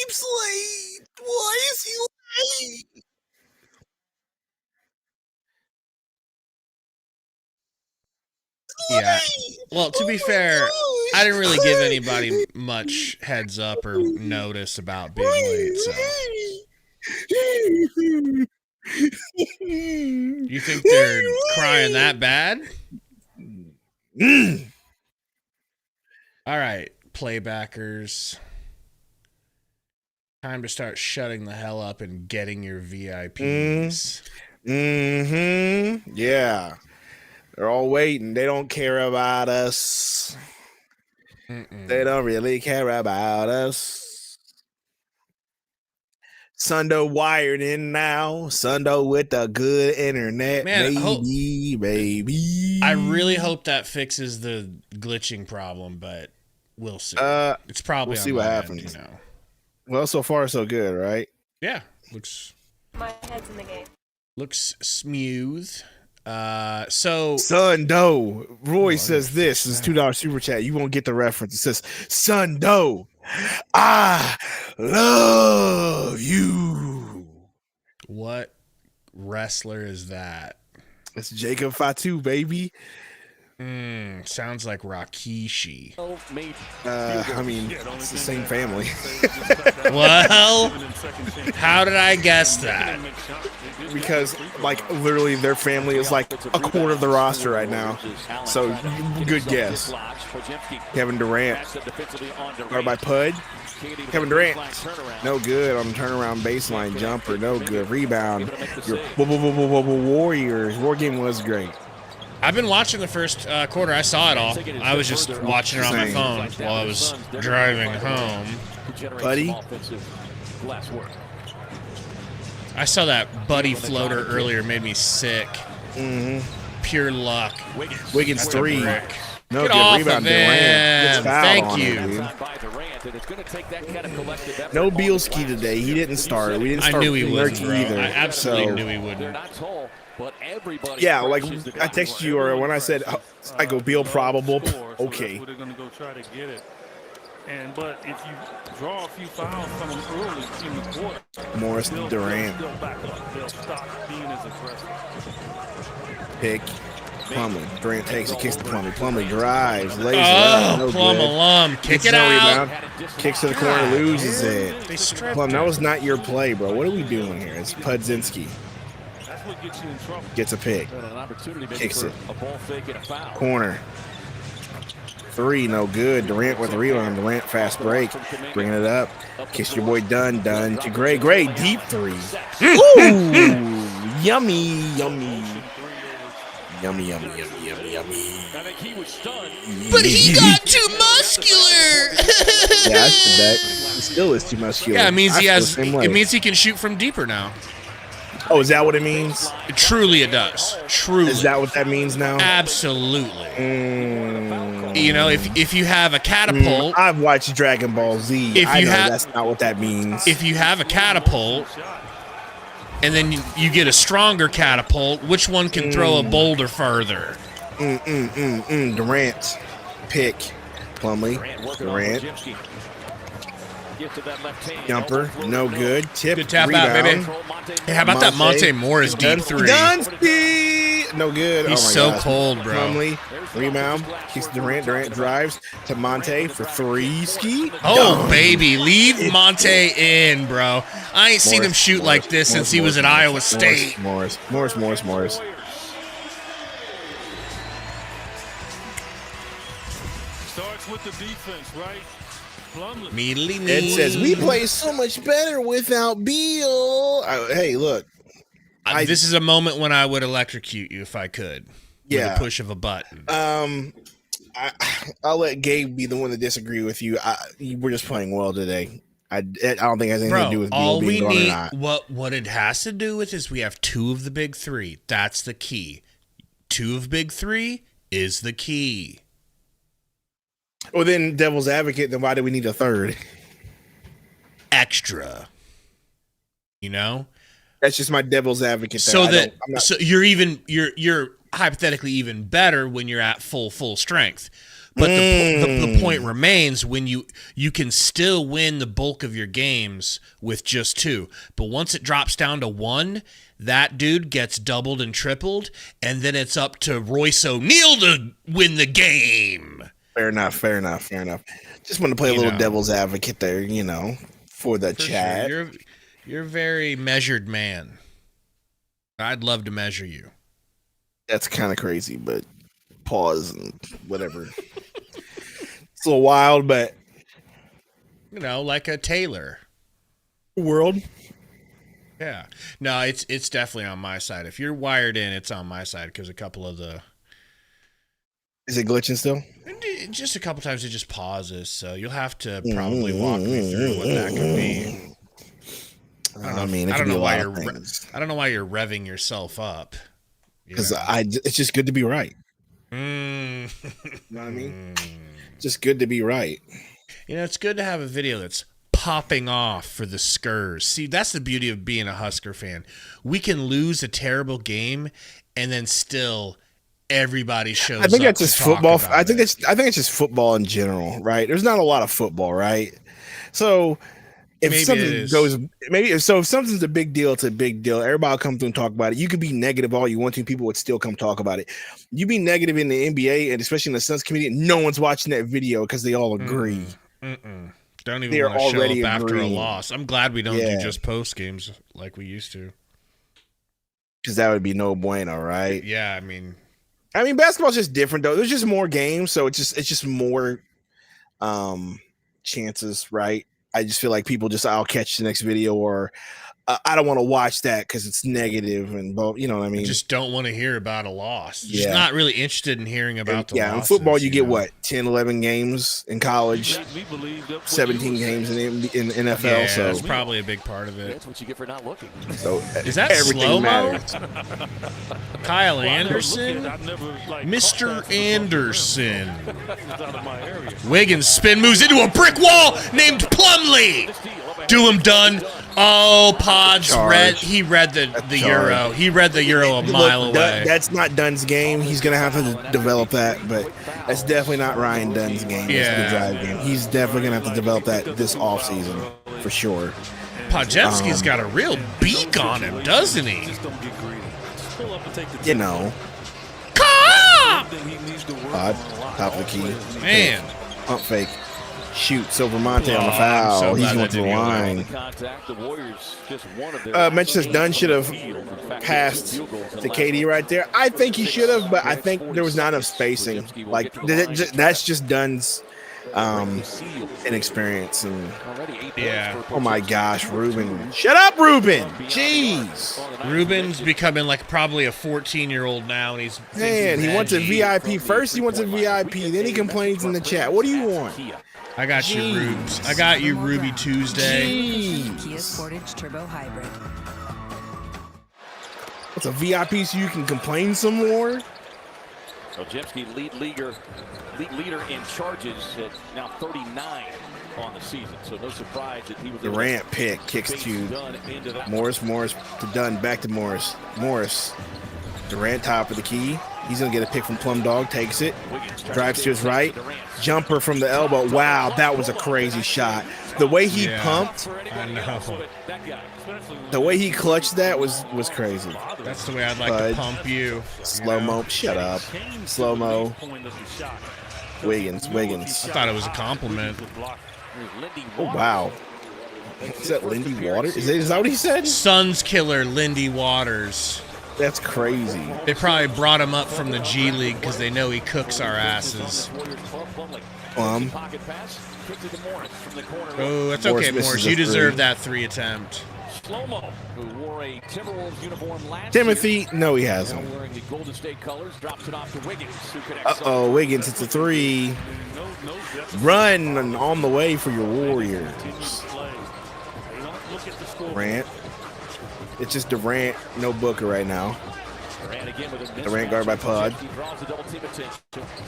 Gabe's late. Why is he late? Yeah. Well, to be fair, I didn't really give anybody much heads up or notice about being late, so. You think they're crying that bad? All right, playbackers. Time to start shutting the hell up and getting your VIPs. Yeah. They're all waiting. They don't care about us. They don't really care about us. Sundo wired in now. Sundo with the good internet. Man, baby. I really hope that fixes the glitching problem, but we'll see. It's probably we'll see what happens. Well, so far so good, right? Yeah, looks. My head's in the game. Looks smooth. So Sundo. Roy says this is $2 super chat. You won't get the reference. It says Sundo. I love you. What wrestler is that? It's Jacob Fatu, baby. Sounds like Rakishi. I mean, it's the same family. Well, how did I guess that? Because, like, literally their family is like a quarter of the roster right now. So, good guess. Kevin Durant. Guarded by Pud. Kevin Durant. No good on the turnaround baseline jumper. No good. Rebound. Your Warriors. War game was great. I've been watching the first quarter. I saw it all. I was just watching it on my phone while I was driving home. Buddy? I saw that Buddy floater earlier. Made me sick. Pure luck. Wiggins 3. No Get good off rebound. of him. Thank you. No Bielski today. He didn't start. We didn't start. I knew he wouldn't, bro. either. I absolutely knew he wouldn't. Yeah, like I texted you, or when I said I go Beal probable. Okay. They're going to go try to get it. But if you draw a few fouls from them early in the quarter, Morris Durant. they'll back up. They'll stop being as aggressive. Pick. Plumlee. Durant takes it, kicks to Plumlee. Plumlee drives, lays it up. No Plum good. alum. Kick it no out. Rebound. Kicks to the corner, loses it. They stripped Plum, him. that was not your play, bro. What are we doing here? It's Pudzinski. That's what gets you in trouble. Gets a pick. Kicks it. Corner. 3, no good. Durant with the rebound. Durant fast break. Bringing it up. Kiss your boy Dunn to Gray. Gray, deep 3. Ooh, yummy, yummy. Yummy. But he got too muscular. Yeah, that's the bet. He still is too muscular. Yeah, it means he has. It It means he can shoot from deeper now. Oh, is that what it means? Truly, it does. Truly. Is that what that means now? Absolutely. You know, if you have a catapult, I've watched Dragon Ball Z. If I you know ha- that's not what that means. if you have a catapult, and then you get a stronger catapult, which one can throw a boulder further? Durant. Pick. Plumlee. Durant. Jumper. No good. Tip. Good tap rebound. out, baby. Hey, how about that Monte Morris deep 3? Dunsky. No good. He's oh my so gosh. cold, bro. Plumlee. Rebound. Kicks Durant. Durant drives to Monte for 3. Ski. Oh, Dunk. baby. Leave Monte in, bro. I ain't seen him shoot like this since he was at Iowa State. Morris. Starts with the defense, right? Plumlee. Meedly Ed says, we play so much better without Beal. Hey, look. This is a moment when I would electrocute you if I could. With a push of a button. I'll let Gabe be the one to disagree with you. We're just playing well today. I don't think it has anything to do with Beal being gone or not. What it has to do with is we have 2 of the big 3. That's the key. 2 of big 3 is the key. Well, then devil's advocate, then why do we need a third? Extra. You know? That's just my devil's advocate. So you're hypothetically even better when you're at full strength. But the point remains when you can still win the bulk of your games with just 2. But once it drops down to 1, that dude gets doubled and tripled, and then it's up to Royce O'Neal to win the game. Fair enough. Just want to play a little devil's advocate there, for the chat. Sure. You're a very measured man. I'd love to measure you. That's kind of crazy, but pause and whatever. It's a little wild, but like a tailor. World. Yeah. No, it's definitely on my side. If you're wired in, it's on my side because a couple of the. Is it glitching still? Just a couple times it just pauses, so you'll have to probably walk me through what that could be. I don't know why you're revving yourself up. Because it's just good to be right. You know what I mean? Just good to be right. It's good to have a video that's popping off for the Skurs. See, that's the beauty of being a Husker fan. We can lose a terrible game, and then still everybody shows up. I think that's just football. I think it's just football in general, right? There's not a lot of football, right? So. If something's a big deal, it's a big deal. Everybody will come through and talk about it. You could be negative all you want to. People would still come talk about it. You be negative in the NBA and especially in the Suns community, no one's watching that video because they all agree. Don't even want to show up after a loss. I'm glad we don't do just post games like we used to. Because that would be no bueno, right? Yeah, I mean, basketball's just different though. There's just more games, so it's just more chances, right? I just feel like people I'll catch the next video or I don't want to watch that because it's negative and you know what I mean? I just don't want to hear about a loss. Just not really interested in hearing about the losses. Yeah, in football you get what? 10, 11 games in college, 17 games in NFL. Yeah, so that's probably a big part of it. That's what you get for not looking. So is that slow-mo? Kyle Anderson? Mr. Anderson. Wiggins spin moves into a brick wall named Plumlee. Do him done. Oh, Pods read. He read the Euro. He read the Euro a mile away. That's not Dunn's game. He's gonna have to develop that, but that's definitely not Ryan Dunn's game. Yeah, the drive game. He's definitely gonna have to develop that this offseason for sure. Podjevsky's got a real beak on him, doesn't he? Pod, top of the key. Man. Pump fake. Shoot, Silvermonte on the foul. He's going to the line. Mention says Dunn should have passed to KD right there. I think he should have, but I think there was not enough spacing. Like that's just Dunn's inexperience. And oh my gosh, Ruben! Shut up, Ruben! Jeez. Ruben's becoming like probably a 14-year-old now, and he wants a VIP first. He wants a VIP, then he complains in the chat. What do you want? I got you, Rubes. I got you, Ruby Tuesday. Kia Sportage Turbo Hybrid. It's a VIP so you can complain some more? Ojemski, lead leader in charges at now 39 on the season. So no surprise that he was Durant pick, kicks to Morris to Dunn, back to Morris. Durant top of the key. He's going to get a pick from Plum Dog, takes it, drives to his right, jumper from the elbow. Wow, that was a crazy shot. The way he pumped, I know. The way he clutched that was crazy. That's the way I'd like to pump you. Slow-mo, shut up. Slow-mo. Wiggins. I thought it was a compliment. Oh, wow. Is that Lindy Waters? Is that what he said? Suns killer Lindy Waters. That's crazy. They probably brought him up from the G League because they know he cooks our asses. Oh, that's okay, Morris. You deserve that 3 attempt. Timothy, no, he hasn't. Uh-oh, Wiggins, it's a 3. Run on the way for your Warriors. Durant. It's just Durant, no Booker right now. Durant guarded by Pod.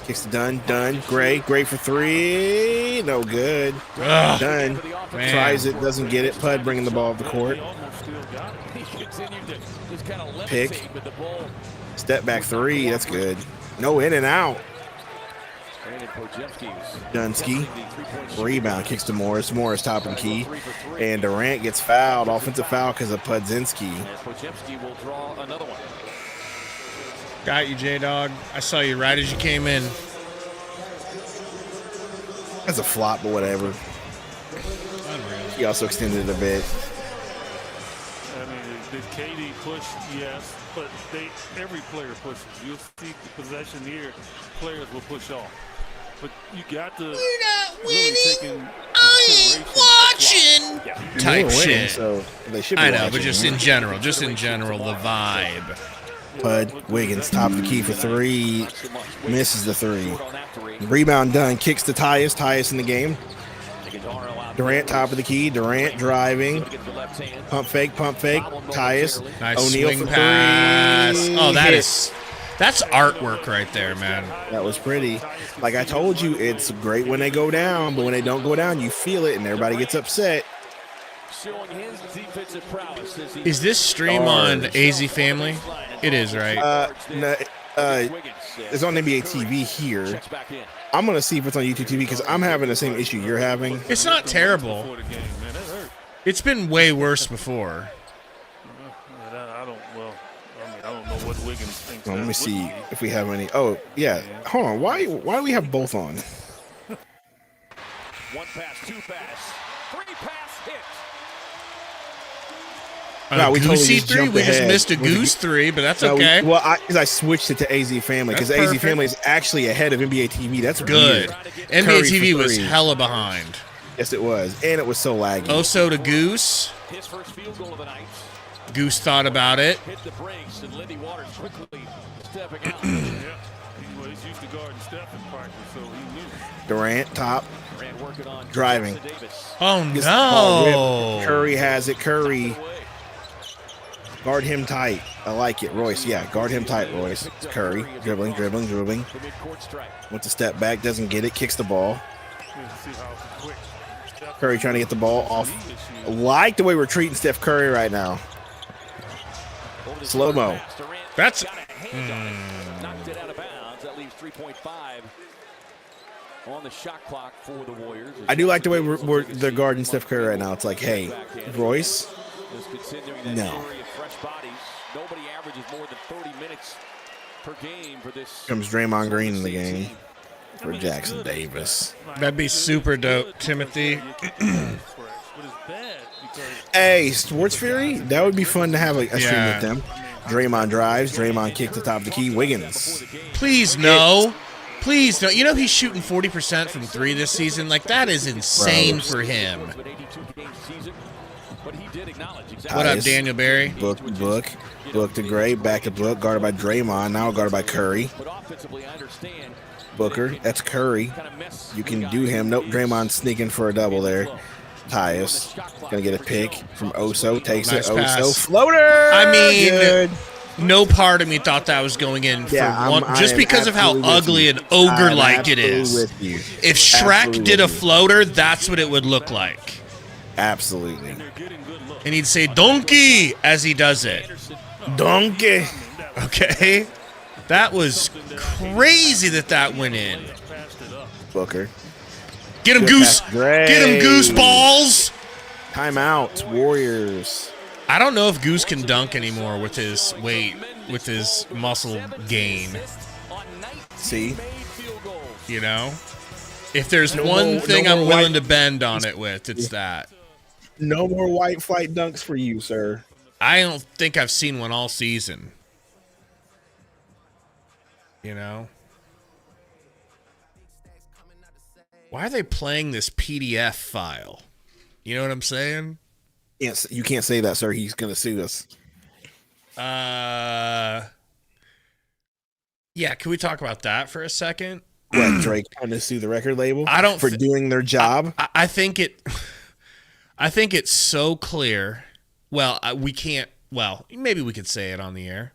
Kicks to Dunn. Gray for 3. No good. Dunn tries it, doesn't get it. Pud bringing the ball up the court. Pick. Step back 3. That's good. No in and out. Dunsky. Rebound kicks to Morris. Morris top of the key. And Durant gets fouled. Offensive foul because of Pudzinski. Got you, J-Dog. I saw you right as you came in. That's a flop, but whatever. Unreal. He also extended it a bit. I mean, did KD push? Yes, but every player pushes. You'll see the possession here, players will push off. But you got to You're not really take winning. in I ain't consideration watching. Type They're winning, shit. so they should be I know, watching. but just in general, the vibe. Pud Wiggins top of the key for three. Misses the three. Rebound done. Kicks to Tyus. Tyus in the game. Durant top of the key. Durant driving. Pump fake. Tyus. Nice O'Neal swing for pass. three. Oh, Hit. that's artwork right there, man. That was pretty. Like I told you, it's great when they go down, but when they don't go down, you feel it and everybody gets upset. Is this stream on AZ Family? It is, right? No, it's on NBA TV here. I'm going to see if it's on YouTube TV because I'm having the same issue you're having. It's not terrible. It's been way worse before. I don't know what Wiggins thinks. Well, let me see if we have any. Oh, yeah. Hold on. Why do we have both on? One pass, two pass, three pass hit. No, we totally Goosey just three? jumped We just ahead. missed a Was it- goose three, but that's No, okay. I switched it to AZ Family because That's AZ perfect. Family is actually ahead of NBA TV. That's Good. weird. NBA Curry TV for was three. hella behind. Yes, it was, and it was so laggy. Oso to Goose. His first field goal of the night. Goose thought about it. Hit the brakes, and Lindy Waters quickly stepping out. He's used to guarding Steph in practice, so he knew. Durant top, Durant working on driving. Davis. Oh, Gets the ball no. whipped. Curry has it. Curry, guard him tight. I like it, Royce. Yeah, guard him tight, Royce. It's Curry dribbling. The mid-court strike. Wants to step back, doesn't get it, kicks the ball. See how quick. Curry trying to get the ball off. I like the way we're treating Steph Curry right now. Slow-mo. That's Knocked it out of bounds. That leaves 3.5 on the shot clock for the Warriors. I do like the way they're guarding Steph Curry right now. It's like, hey, Royce, no. Nobody averages more than 30 minutes per game for this. Comes Draymond Green in the game for Jackson Davis. that'd be super dope, Timothy. But it's bad because Hey, Sports Fury, that would be fun to have a stream Yeah. with them. Draymond drives. Draymond kicked the top of the key. Wiggins. Please no. Please no. You know he's shooting 40% from three this season. Like that is insane for him. What up, Tyus. Daniel Barry? Book to Gray. Back to Book. Guarded by Draymond. Now guarded by Curry. Booker. That's Curry. You can do him. Nope. Draymond sneaking for a double there. Tyus. Gonna get a pick from Oso. Takes Nice it. pass. Oso. Floater. I mean, Good. no part of me thought that was going in for Yeah, one, I just am because of how absolutely with ugly you. and ogre-like I'm it is. absolutely with you. If Shrek Absolutely did a with you. floater, that's what it would look like. Absolutely. And he'd say donkey as he does it. Donkey. Okay? That was crazy that went in. Booker. Get him, Good Goose. pass. Great. Get him, Goose balls. Timeout. Warriors. I don't know if Goose can dunk anymore with his weight, with his muscle gain. See? You know? If there's No one more- thing no more I'm willing white- to bend on it with, it's that. No more white flight dunks for you, sir. I don't think I've seen one all season. You know? Why are they playing this PDF file? You know what I'm saying? Yes, you can't say that, sir. He's going to sue us. Yeah, can we talk about that for a second? What, Drake trying to sue the record label I don't for thi- doing their job? I think it's so clear. Well, we can't. Well, maybe we could say it on the air.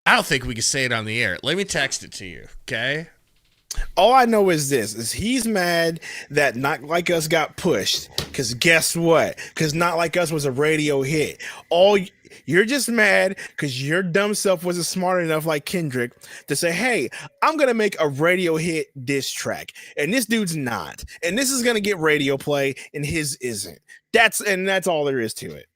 I don't think we can say it on the air. Let me text it to you, okay? All I know is this, is he's mad that Not Like Us got pushed. Because guess what? Because Not Like Us was a radio hit. You're just mad because your dumb self wasn't smart enough, like Kendrick, to say, "Hey, I'm gonna make a radio hit diss track," and this dude's not, and this is gonna get radio play, and his isn't. That's all there is to it.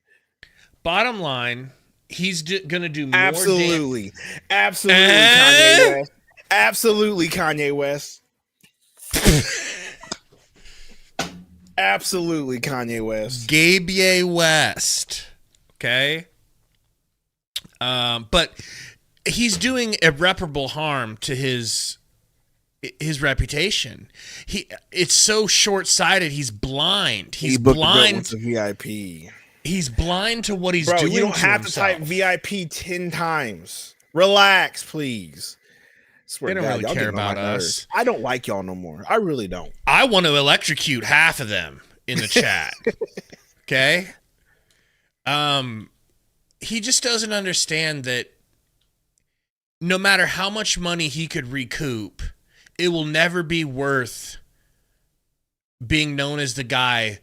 Bottom line, he's gonna do more. Absolutely, Kanye West. Absolutely, Kanye West. Absolutely, Kanye West. Gabe West. Okay. But he's doing irreparable harm to his reputation. It's so short-sighted. He's blind. He's blind to VIP. He's blind to what he's doing. You don't have to type VIP 10 times. Relax, please. They don't really care about us. I don't like y'all no more. I really don't. I want to electrocute half of them in the chat. Okay? He just doesn't understand that no matter how much money he could recoup, it will never be worth being known as the guy.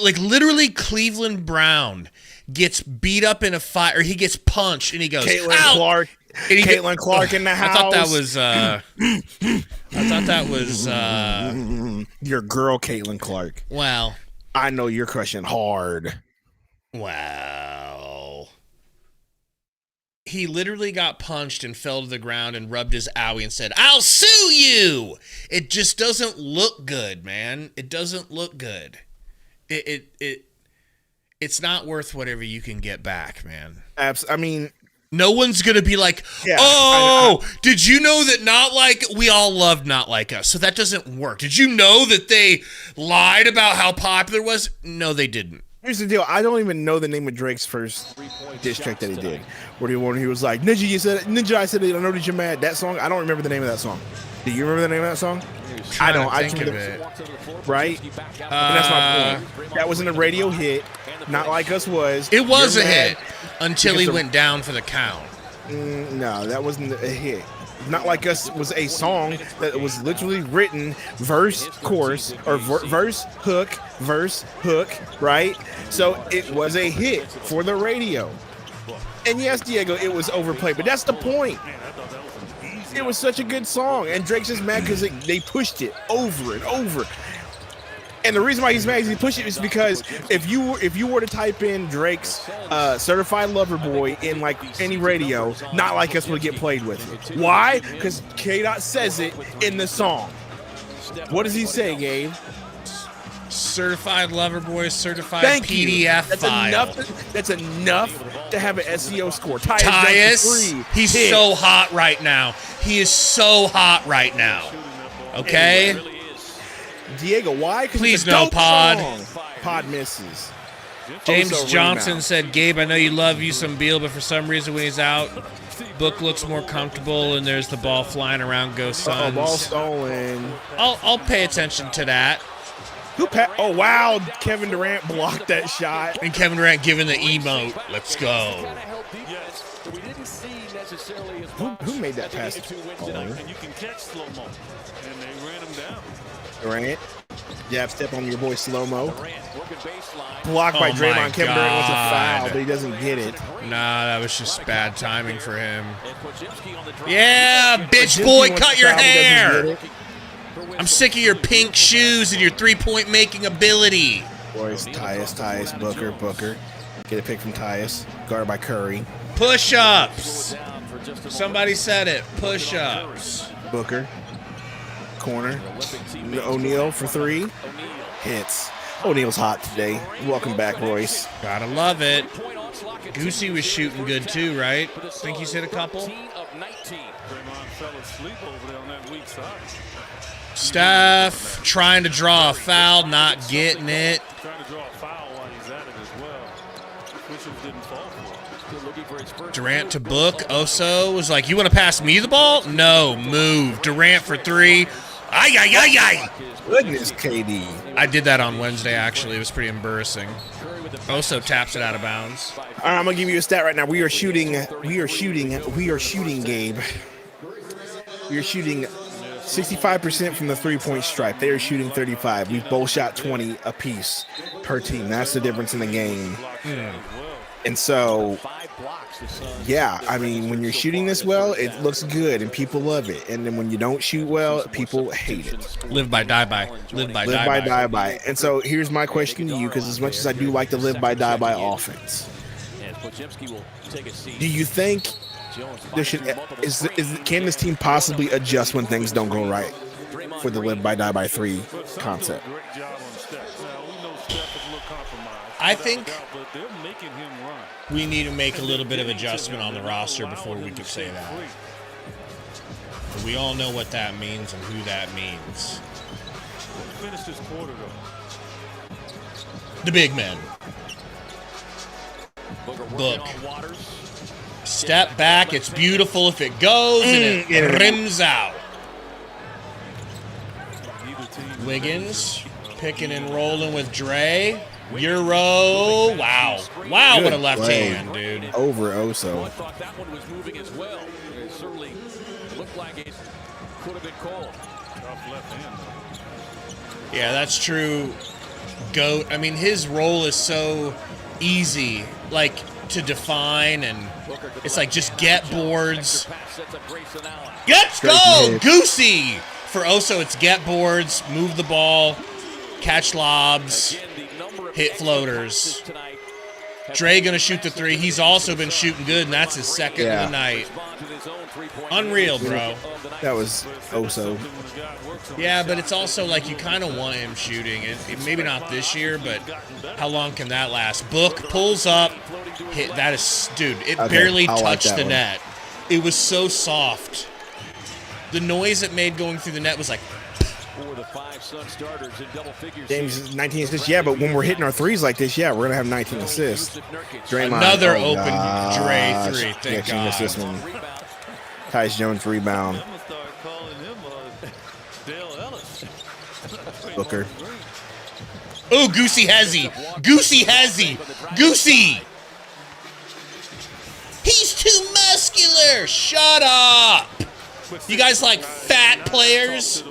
Like, literally, Cleveland Brown gets beat up in a fight, or he gets punched, and he goes, Caitlin Clark in the house. I thought that was your girl, Caitlin Clark. Well, I know you're crushing hard. Wow. He literally got punched and fell to the ground and rubbed his owie and said, "I'll sue you." It just doesn't look good, man. It doesn't look good. It's not worth whatever you can get back, man. I mean, no one's going to be like, did you know that we all loved Not Like Us, so that doesn't work. Did you know that they lied about how popular it was? No, they didn't. Here's the deal. I don't even know the name of Drake's first diss track that he did. Where he was like, Ninja, I said, I know that you're mad. That song, I don't remember the name of that song. Do you remember the name of that song? I don't. I think of it. Right? And that's my point. That wasn't a radio hit. Not Like Us was. It was a hit until he went down for the count. No, that wasn't a hit. Not Like Us was a song that was literally written verse, chorus, or verse, hook, right? So it was a hit for the radio. And yes, Diego, it was overplayed, but that's the point. It was such a good song, and Drake's just mad because they pushed it over and over. And the reason why he's mad is he pushed it is because if you were to type in Drake's Certified Lover Boy in like any radio, Not Like Us would get played with it. Why? Because K-Dot says it in the song. What does he say, Gabe? Certified Lover Boy, certified PDF file. That's enough to have an SEO score. Tyus, he's so hot right now. He is so hot right now. Okay? Diego, why? Please no, Pod. Pod misses. James Johnson said, Gabe, I know you love you some Beal, but for some reason when he's out, Book looks more comfortable and there's the ball flying around. Go Suns. Ball stolen. I'll pay attention to that. Oh, wow. Kevin Durant blocked that shot. And Kevin Durant giving the emote. Let's go. Who made that pass? And you can catch slow-mo. And they ran him down. Durant. Jab step on your boy slow-mo. Blocked by Draymond. Kevin Durant wants a foul, but he doesn't get it. Nah, that was just bad timing for him. Yeah, bitch boy, cut your hair. I'm sick of your pink shoes and your three-point making ability. Boys, Tyus, Booker. Get a pick from Tyus. Guarded by Curry. Push-ups. Somebody said it. Push-ups. Booker. Corner. O'Neal for three. Hits. O'Neal's hot today. Welcome back, Royce. Gotta love it. Goosey was shooting good too, right? Think he's hit a couple? Steph trying to draw a foul, not getting it. Trying to draw a foul while he's at it as well. Bishop didn't fall for it. Durant to Book. Oso was like, you want to pass me the ball? No, move. Durant for three. Ay. Goodness, KD. I did that on Wednesday, actually. It was pretty embarrassing. Oso taps it out of bounds. All right, I'm going to give you a stat right now. We are shooting, Gabe. We are shooting 65% from the three-point stripe. They are shooting 35. We've both shot 20 apiece per team. That's the difference in the game. And so, yeah, I mean, when you're shooting this well, it looks good and people love it. And then when you don't shoot well, people hate it. Live by, die by. Live by, die by. And so here's my question to you, because as much as I do like the live by, die by offense, do you think there can this team possibly adjust when things don't go right for the live by, die by 3 concept? I think we need to make a little bit of adjustment on the roster before we can say that. But we all know what that means and who that means. Finish this quarter, though. The big men. Book. Step back. It's beautiful if it goes, and it rims out. Wiggins picking and rolling with Dre. Euro. Wow. Wow, what a left hand, dude. Over Oso. I thought that one was moving as well. It certainly looked like it could have been called. Yeah, that's true. GOAT. I mean, his role is so easy, like, to define, and it's like just get boards. Let's go! Goosey! For Oso, it's get boards, move the ball, catch lobs, hit floaters. Dre gonna shoot the 3. He's also been shooting good, and that's his second of the night. Unreal, bro. That was Oso. Yeah, but it's also like you kind of want him shooting. Maybe not this year, but how long can that last? Book pulls up, hit. That is, dude. It barely touched the net. It was so soft. The noise it made going through the net was like. James 19 assists, yeah, but when we're hitting our 3s like this, yeah, we're gonna have 19 assists. Draymond, another open Dre 3. Thank God. Assist one. Tyus Jones rebound. Booker. Oh, Goosey Hezzy. Goosey Hezzy. Goosey. He's too muscular. Shut up. You guys like fat players?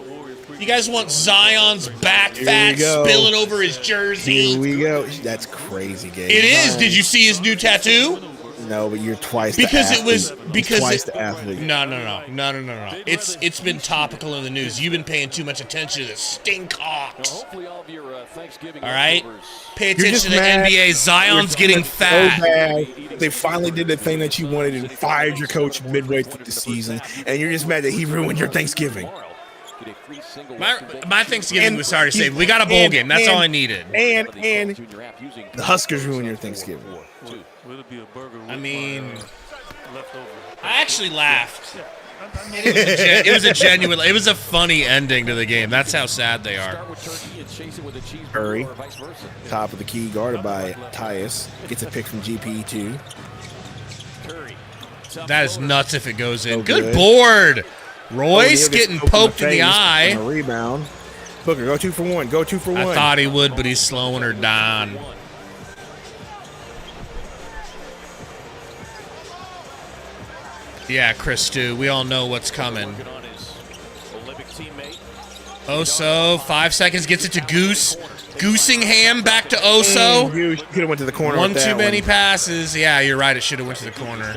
You guys want Zion's back fat spilling over his jersey? Here we go. That's crazy, Gabe. It is. Did you see his new tattoo? No, but you're twice because the athlete. It was because twice it, the athlete. No. It's been topical in the news. You've been paying too much attention to the Stinkhawks. All right, pay attention to the NBA. Zion's getting fat. So bad. They finally did the thing that you wanted and fired your coach midway through the season, and you're just mad that he ruined your Thanksgiving. My Thanksgiving was sorry to say. We got a bowl game. That's all I needed. And the Huskers ruined your Thanksgiving. I mean, I actually laughed. It was a genuine. It was a funny ending to the game. That's how sad they are. Curry, top of the key, guarded by Tyus, gets a pick from GP2. That is nuts if it goes in. Good board. Royce getting poked in the eye. A rebound. Booker, go 2 for 1. Go 2 for 1. I thought he would, but he's slowing her down. Yeah, Chris Stu, we all know what's coming. Oso, 5 seconds, gets it to Goose. Goosingham back to Oso. You could have went to the corner. One too many passes. Yeah, you're right. It should have went to the corner.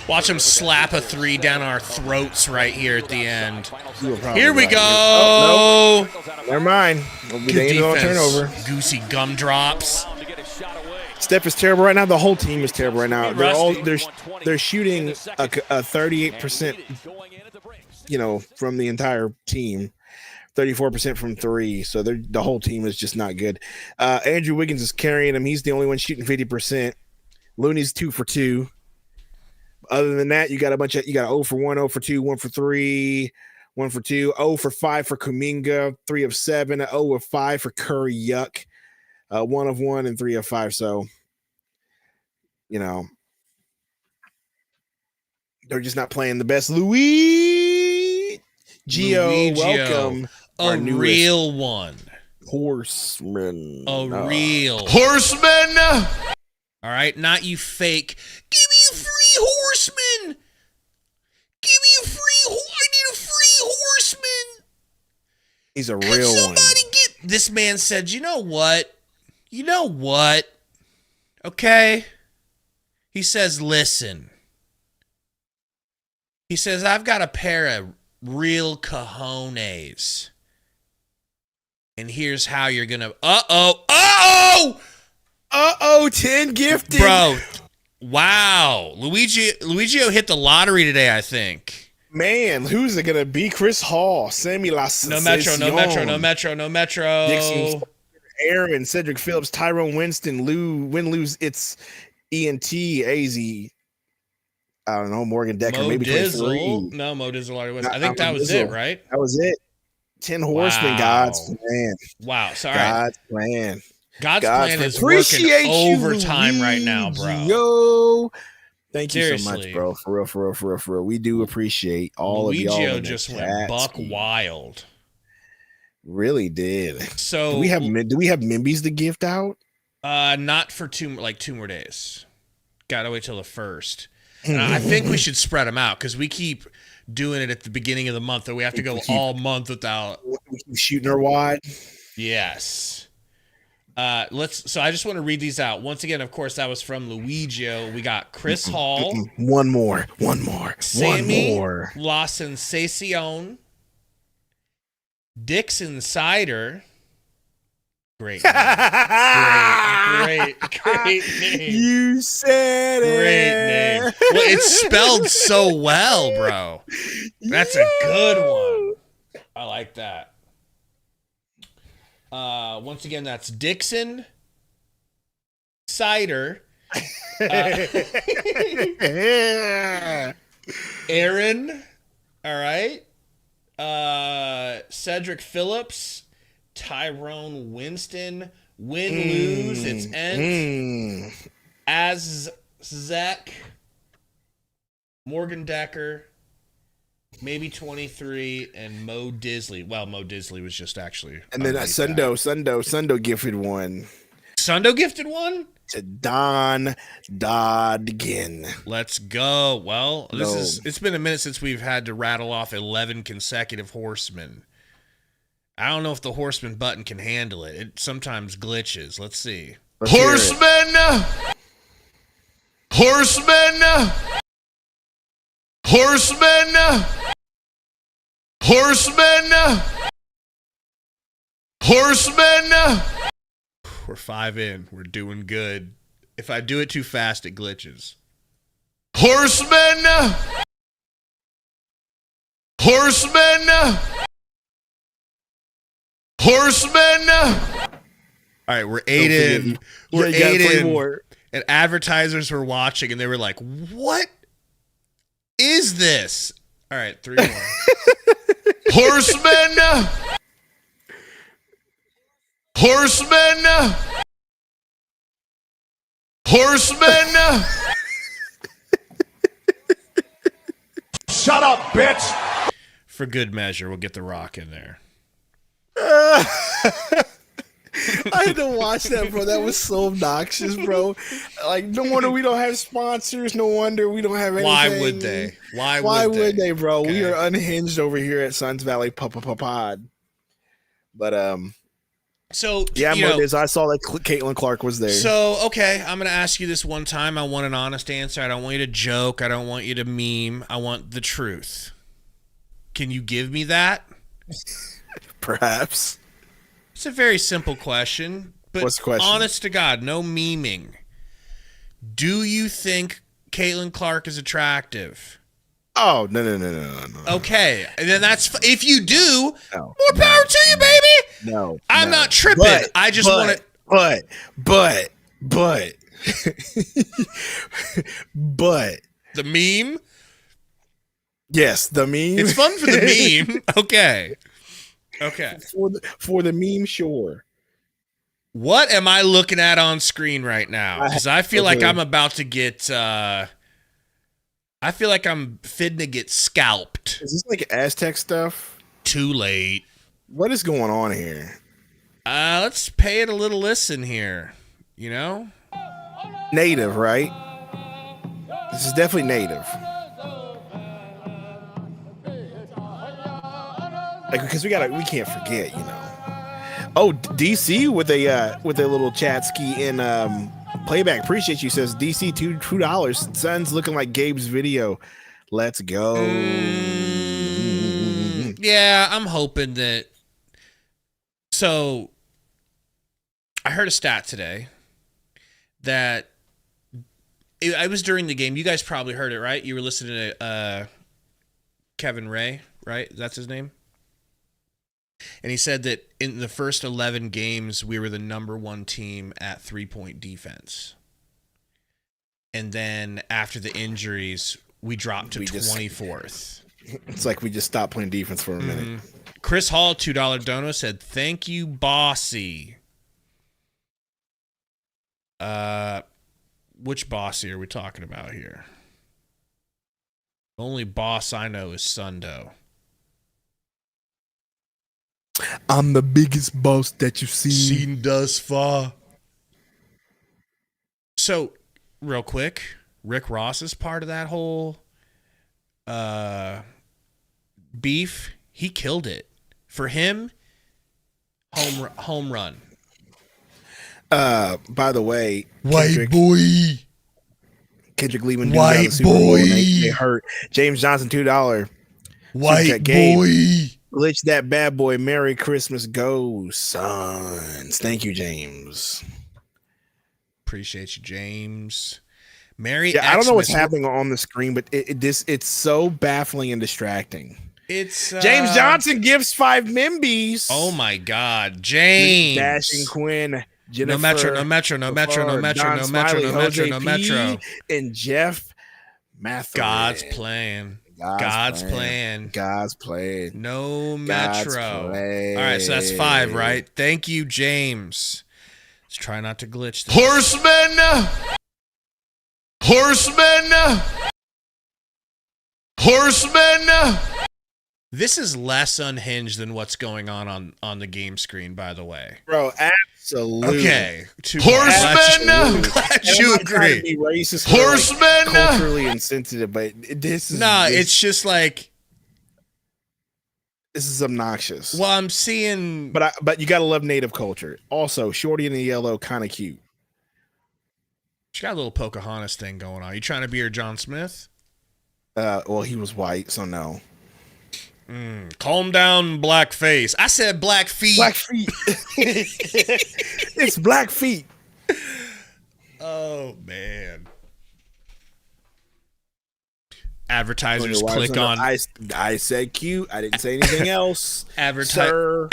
Watch him slap a 3 down our throats right here at the end. Here we go. Oh, no. Never mind. Good defense. Turnover. Goosey gumdrops. Steph is terrible right now. The whole team is terrible right now. They're shooting a 38%, from the entire team. 34% from 3, so the whole team is just not good. Andrew Wiggins is carrying him. He's the only one shooting 50%. Looney's 2 for 2. Other than that, you got 0 for 1, 0 for 2, 1 for 3, 1 for 2, 0 for 5 for Kuminga, 3 of 7, 0 of 5 for Curry. Yuck. 1 of 1 and 3 of 5. So, they're just not playing the best. Luigi Gio, welcome. A real one. Horseman. Real horseman. All right, not you fake. Give me a free horseman. Give me a free. I need a free horseman. He's a real one. This man said, you know what? Okay? He says, listen. He says, I've got a pair of real cojones. And here's how you're going to... Uh-oh! 10 gifted. Bro, wow. Luigio hit the lottery today, I think. Man, who's it going to be? Chris Hall, Sammy La No Metro. Dixon, Aaron, Cedric Phillips, Tyrone Winston, Win-Lose, it's ENT, AZ. I don't know, Morgan Decker, Mo maybe Dizzle. 23. No, Mo Dizzle already was. I think that was Dizzle. it, right? That was it. 10 horsemen, Wow. God's plan. Wow. Sorry. God's plan. God's plan is Appreciate working overtime right now, bro. Yo. Thank you Seriously. so much, bro. For real. We do appreciate all of y'all. Luigio just went buck wild. Really did. So do we have Mimbies to gift out? Not for two more days. Gotta wait till the 1st. I think we should spread them out because we keep doing it at the beginning of the month, or we have to go all month without. We keep shooting her wide. Yes. So I just want to read these out. Once again, of course, that was from Luigio. We got Chris Hall. One more. Sammy La Sensacion. Dixon Cider. Great name. Great name. You said Great it. name. Well, it's spelled so well, bro. That's a good one. I like that. Once again, that's Dixon Cider. Aaron. All right. Cedric Phillips. Tyrone Winston. Win-lose. It's Ent. Azek. Morgan Decker. Maybe 23. And Mo Disley. Well, Mo Disley was just actually. And then Sundo gifted one. Sundo gifted one? To Don Dodgen. Let's go. Well, it's been a minute since we've had to rattle off 11 consecutive horsemen. I don't know if the horseman button can handle it. It sometimes glitches. Let's see. Horsemen! We're 5 in. We're doing good. If I do it too fast, it glitches. Horsemen! All right, we're 8 in. We're You got 8 3 in. more. And advertisers were watching, and they were like, what is this? All right, 3 more. Horsemen! Shut up, bitch! For good measure, we'll get the Rock in there. I had to watch that, bro. That was so obnoxious, bro. Like, no wonder we don't have sponsors. No wonder we don't have anything. Why would they? Why would they, bro? Okay. We are unhinged over here at Suns Valley Pod. But So yeah, you know, I saw that Caitlin Clark was there. So okay, I'm gonna ask you this one time. I want an honest answer. I don't want you to joke. I don't want you to meme. I want the truth. Can you give me that? Perhaps. It's a very simple question, but What's the question? Honest to God, no memeing. Do you think Caitlin Clark is attractive? Oh, no. Okay, and then that's if you do, No, more power to you, baby. No, I'm not tripping. I just want to. But The meme. yes, the meme. It's fun for the meme. Okay. For the meme, sure. What am I looking at on screen right now? Because I feel like Okay. I'm about to get. I feel like I'm fitting to get scalped. Is this like Aztec stuff? Too late. What is going on here? Let's pay it a little listen here. You know? Native, right? This is definitely native. Like, because we can't forget, you know. Oh, DC with a little chat ski in playback. Appreciate you. Says DC $2. Sun's looking like Gabe's video. Let's go. Yeah, I'm hoping that. So, I heard a stat today that I was during the game. You guys probably heard it, right? You were listening to Kevin Ray, right? That's his name. And he said that in the first 11 games, we were the number 1 team at 3-point defense. And then after the injuries, we dropped to 24th. It's like we just stopped playing defense for a minute. Chris Hall, $2 dono, said, "Thank you, bossy." Which bossy are we talking about here? Only boss I know is Sundo. I'm the biggest boss that you've Seen thus far. So, real quick, Rick Ross is part of that whole beef. He killed it. For him, home run. By the way, White boy. Kendrick Lee White Super Bowl boy. and they hurt. James Johnson, $2. White Gabe. boy. Glitch that bad boy. Merry Christmas, go Suns. Thank you, James. Appreciate you, James. Merry. Yeah, I don't know what's Xmas. happening on the screen, but it's so baffling and distracting. It's James Johnson gives 5 Mimbies. Oh my God, James. Dashing Quinn. Jennifer, No metro, no metro, no metro, no metro, Don no metro, Smiley, no metro, no Jose metro. P, and Jeff Matherin. God's plan. God's plan. God's plan. No God's metro. plan. All right, so that's 5, right? Thank you, James. Let's try not to glitch this. Horsemen! This is less unhinged than what's going on the game screen, by the way. Bro, absolutely. Okay. Horsemen! I'm glad you agree. Be racist, Horsemen! culturally insensitive, but this is It's just like, this is obnoxious. well, I'm seeing. But you gotta love native culture. Also, Shorty in the yellow, kind of cute. She got a little Pocahontas thing going on. You trying to be her John Smith? Well, he was white, so no. Calm down, black face. I said black feet. Black feet. It's black feet. Oh man. Advertisers click on. I said cute. I didn't say anything else. Advertiser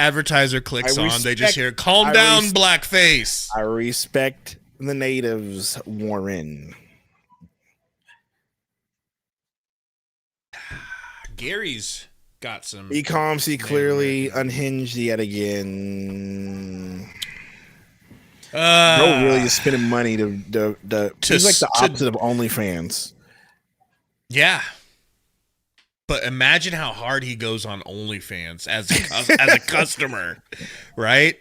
clicks I on. They just hear, respect- calm I down, res- black face. I respect the natives, Warren. Gary's got some. Ecom, see clearly unhinged yet again. Bro really is spending money to he's like the opposite of OnlyFans. Yeah. But imagine how hard he goes on OnlyFans as a customer, right?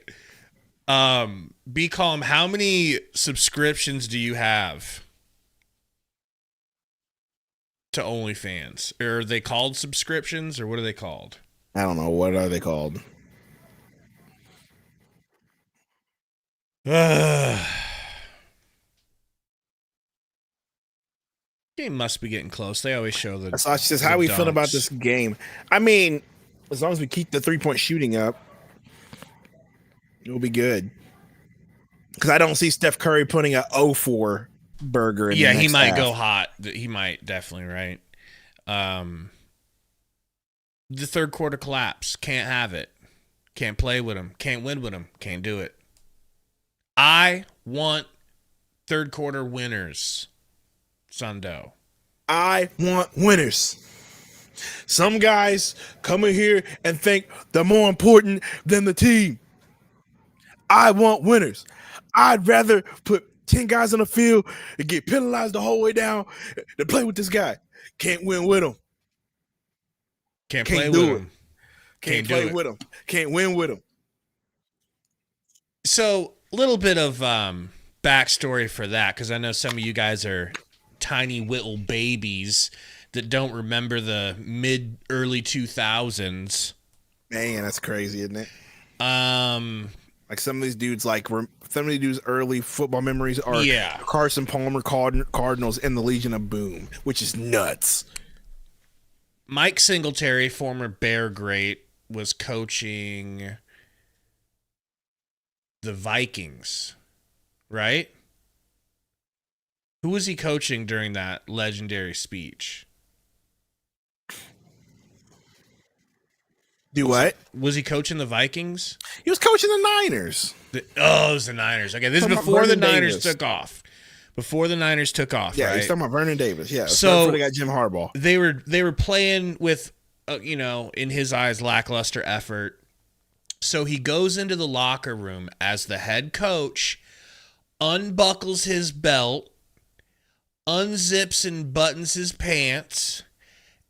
Be calm. How many subscriptions do you have to OnlyFans? Are they called subscriptions or what are they called? I don't know. What are they called? Game must be getting close. They always show the. So she says, "How we feel about this game?" I mean, as long as we keep the 3-point shooting up, it'll be good. Because I don't see Steph Curry putting a 0-4 burger. Yeah, he might go hot. He might definitely, right? The third quarter collapse. Can't have it. Can't play with him. Can't win with him. Can't do it. I want third quarter winners. Sundo. I want winners. Some guys come in here and think they're more important than the team. I want winners. I'd rather put 10 guys on the field and get penalized the whole way down than play with this guy. Can't win with him. Can't Can't play do with it. him. Can't play with him. Can't win with him. So, a little bit of backstory for that, because I know some of you guys are tiny little babies that don't remember the early 2000s. Man, that's crazy, isn't it? Like some of these dudes, early football memories are Carson Palmer, Cardinals, and the Legion of Boom, which is nuts. Mike Singletary, former Bear great, was coaching the Vikings, right? Who was he coaching during that legendary speech? Do what? Was he coaching the Vikings? He was coaching the Niners. It was the Niners. Okay, this is before the Niners took off. Before the Niners took off, yeah, right? he's talking about Vernon Davis. Yeah, so before they got Jim Harbaugh. They were playing with, in his eyes, lackluster effort. So he goes into the locker room as the head coach, unbuckles his belt, unzips and buttons his pants,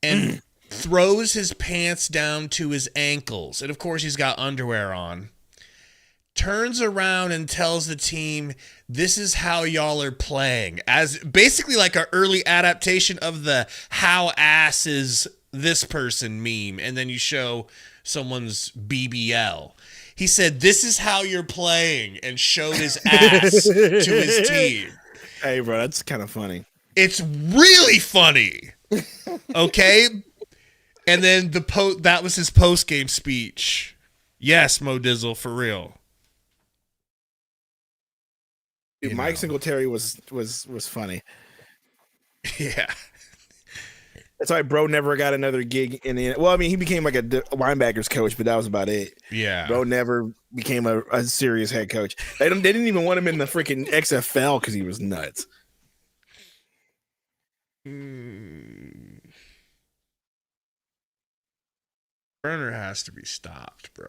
and throws his pants down to his ankles. And, of course, he's got underwear on. Turns around and tells the team, this is how y'all are playing. As basically like an early adaptation of the how ass is this person meme. And then you show someone's BBL. He said, this is how you're playing, and showed his ass to his team. Hey, bro, that's kind of funny. It's really funny. Okay? And then that was his post-game speech. Yes, Mo Dizzle, for real. Dude, Mike Singletary was funny. Yeah. That's why bro never got another gig in the. Well, I mean, he became like a linebackers coach, but that was about it. Yeah. Bro never became a serious head coach. They didn't even want him in the freaking XFL because he was nuts. Burner has to be stopped, bro.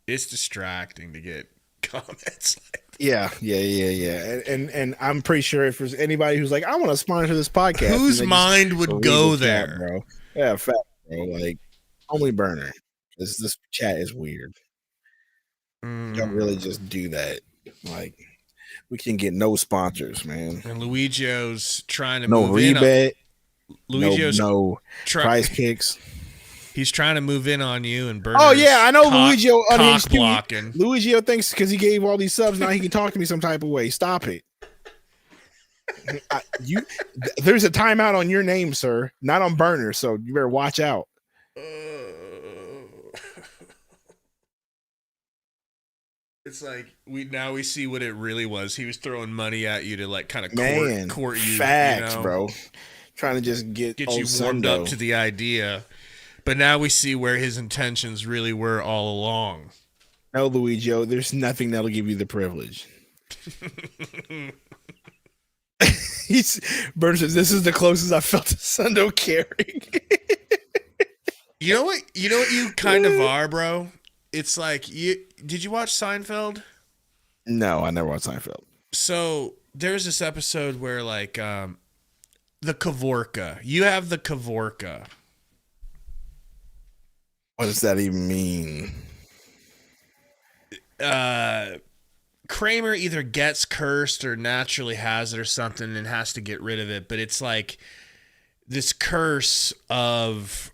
It's distracting to get comments like that. Yeah. And I'm pretty sure if there's anybody who's like, I want to sponsor this podcast, whose mind would go there, chat, bro? Yeah, fact, bro. Like only Burner. This chat is weird. Don't really just do that. Like we can get no sponsors, man. And Luigio's trying to no move rebate, in. Luigio's no prize kicks. He's trying to move in on you and Burner's. Oh yeah, I know Luigio cock blocking. Luigio thinks because he gave all these subs now he can talk to me some type of way. Stop it. There's a timeout on your name, sir, not on Burner, so you better watch out. It's like we see what it really was. He was throwing money at you to like kind of court you. Facts, bro. Trying to just get you warmed up to the idea. But now we see where his intentions really were all along. No, Luigio, there's nothing that'll give you the privilege. Burns says, this is the closest I felt to Sundo caring. You know what you kind of are, bro? It's like did you watch Seinfeld? No, I never watched Seinfeld. So there's this episode where like the Kavorka. You have the Kavorka. What does that even mean? Kramer either gets cursed or naturally has it or something and has to get rid of it. But it's like this curse of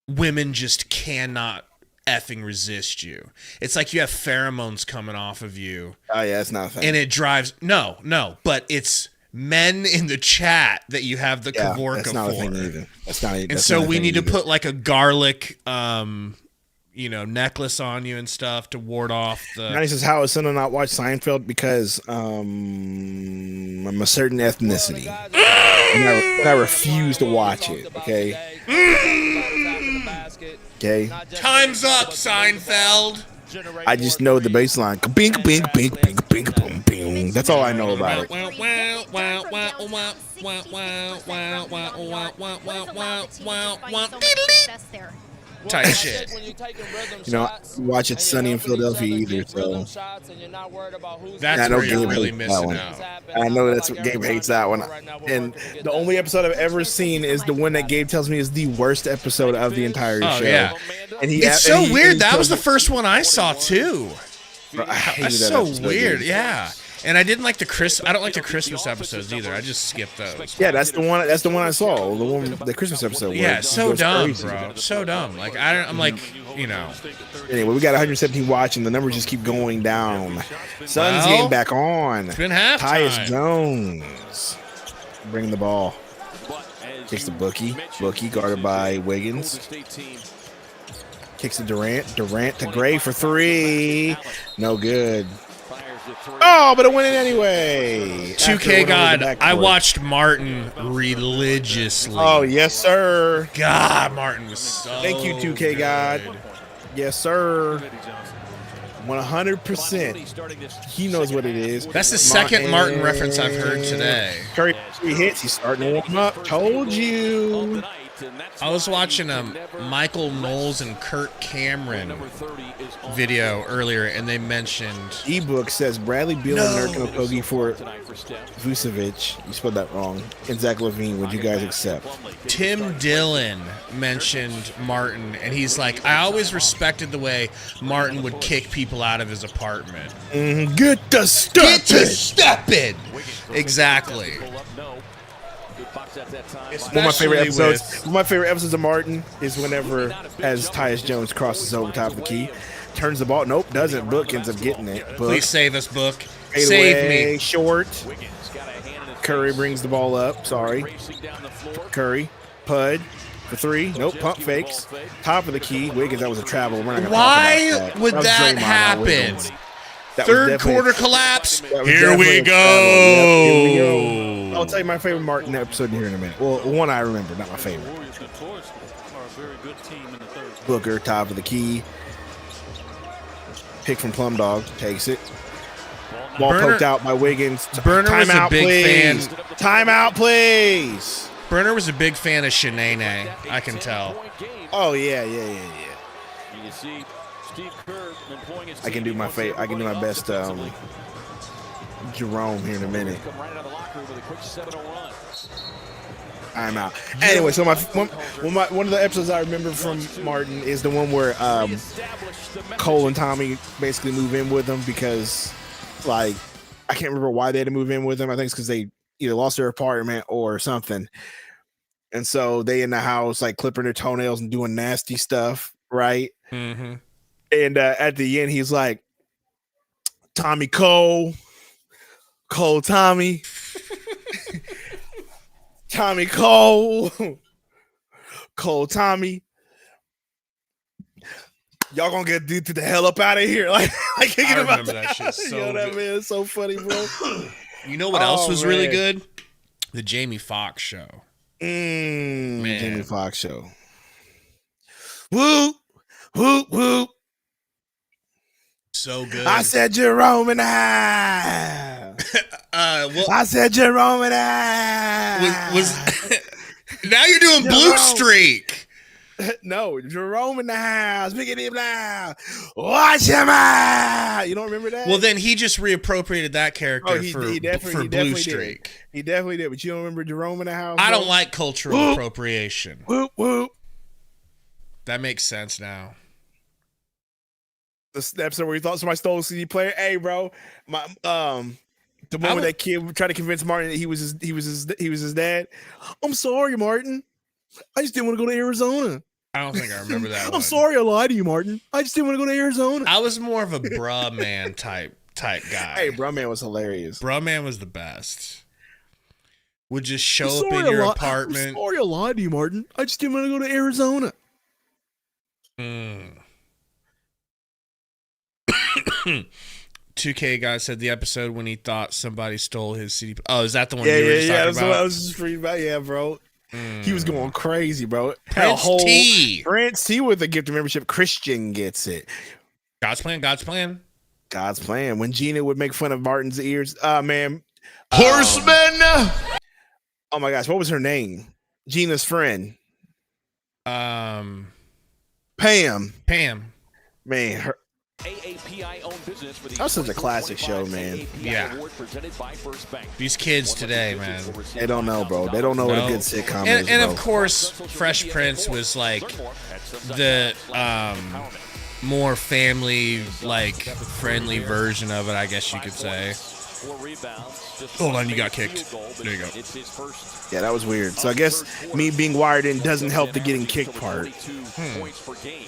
women just cannot effing resist you. It's like you have pheromones coming off of you. Oh, yeah, it's not a thing. And it drives... No, but it's... men in the chat that you have the Kavorka that's not for. A thing either. That's not. And so we need to put like a garlic, necklace on you and stuff to ward off the. Johnny says, "How is Sundo not watch Seinfeld? Because I'm a certain ethnicity, and I refuse to watch it." Okay. Okay. Time's up, Seinfeld. I just know the bass line. Bink, bink, bink, bink, bink, boom, bing. That's all I know about it. Type shit. Watch it Sunny in Philadelphia either, so that's where you're really missing out. I know that's what Gabe hates that one. And the only episode I've ever seen is the one that Gabe tells me is the worst episode of the entire show. Yeah. And it's so weird. That was the first one I saw too. Bro, I hated that's that so episode, weird. dude. Yeah. And I didn't like I don't like the Christmas episodes either. I just skipped those. Yeah, that's the one. That's the one I saw. The Christmas episode. Yeah, where so it goes dumb, crazy. bro. So dumb. Like I'm like, you know. Anyway, we got 117 watching. The numbers just keep going down. Suns Well, getting back on. It's been halftime. Tyus Jones bringing the ball. Kicks the Bookie. Bookie guarded by Wiggins. Kicks to Durant. Durant to Gray for three. No good. Oh, but it went in anyway. 2K God, I watched Martin religiously. Oh, yes, sir. God, Martin was so Thank you, 2K God. Yes, sir. 100%. He knows what it is. That's the second Martin reference I've heard today. Curry 3 hits. He's starting to warm up. Told you. I was watching a Michael Knowles and Kurt Cameron video earlier, and they mentioned Ebook says Bradley Beal and Nurkic Okogie for Vucevic. You spelled that wrong. And Zach LaVine. Would you guys accept? Tim Dillon mentioned Martin, and he's like, I always respected the way Martin would kick people out of his apartment. Get to stepping. Exactly. One of my favorite episodes. One of my favorite episodes of Martin is whenever, as Tyus Jones crosses over top of the key, turns the ball. Nope, doesn't. Book ends up getting it. Book. Please save us, Book. Fade Save away, me. Short. Curry brings the ball up. Sorry. Curry. Pud for three. Nope. Pump fakes. Top of the key. Wiggins. That was a travel. We're not gonna Why talk about that. would was that Draymond, happen? Wiggins. That was Third definitely quarter a- collapse. that was Here we definitely a go. travel. Yep, here we go. I'll tell you my favorite Martin episode here in a minute. Well, one I remember, not my favorite. Warriors, of course, are a very good team in the third. Booker, top of the key. Pick from Plum Dog, takes it. Ball Burner- poked out by Wiggins. Burner was a Timeout, big please. fan. Timeout, please. Burner was a big fan of Shanae, I can tell. Oh yeah. You see Steve Kerr employing his I can do my I can do my best Jerome here in a minute. Come right out of the locker room with a quick 7-0 run. I'm out. Anyway, so one of the episodes I remember from Martin is the one where Cole and Tommy basically move in with him because, like, I can't remember why they had to move in with him. I think it's because they either lost their apartment or something. And so they in the house, like, clipping their toenails and doing nasty stuff, right? Mm-hmm. And at the end, he's like, Tommy Cole Tommy. Tommy Cole Tommy. Y'all gonna get dude to the hell up out of here. Like thinking I about remember that shit so Yo, that good. man is so funny, bro. You know what else was really man. good? The Jamie Foxx show. Man. Jamie Foxx show. Whoop, whoop, whoop. So good. I said Jerome and I. I said Jerome and I. was now you're doing Blue Jerome. Streak. No, Jerome in the house. Biggity blah. Watch him out. You don't remember that? Well, then he just reappropriated that character for Blue definitely Streak. Did. He definitely did. But you don't remember Jerome in the house? I bro? don't like cultural Whoop. appropriation. Whoop whoop. That makes sense now. The episode where you thought somebody stole a CD player. Hey, bro, my the one where that kid tried to convince Martin that he was his dad. I'm sorry, Martin. I just didn't want to go to Arizona. I don't think I remember that one. I'm sorry I lied to you, Martin. I just didn't want to go to Arizona. I was more of a bruh man type guy. Hey, bro, man was hilarious. Bruh man was the best. Would just show I'm up in sorry your I'm apartment. sorry I lied to you, Martin. I just didn't want to go to Arizona. 2K guy said the episode when he thought somebody stole his CD. Oh, is that the one you were Yeah. just That's talking what I about? was just reading about. Yeah, bro. He was going crazy, bro. Prince T. Prince T with the gift of membership. Christian gets it. God's plan. God's plan. God's plan. When Gina would make fun of Martin's ears, man. Horseman. Oh my gosh, what was her name? Gina's friend, Pam. Pam. Man, her. AAPI owned business for the That was such a classic show, man. Yeah. award presented by First Bank. These kids today, man. They don't know, bro. They don't know what a No. good sitcom And, is, and bro. of course, Fresh Prince was like the more family like friendly version of it, I guess you could say. 4 rebounds. Just Hold on, you got kicked. goal, There you go. It's his first Yeah, that was weird. So I guess me being wired in doesn't help the getting kicked part. 22 points per game.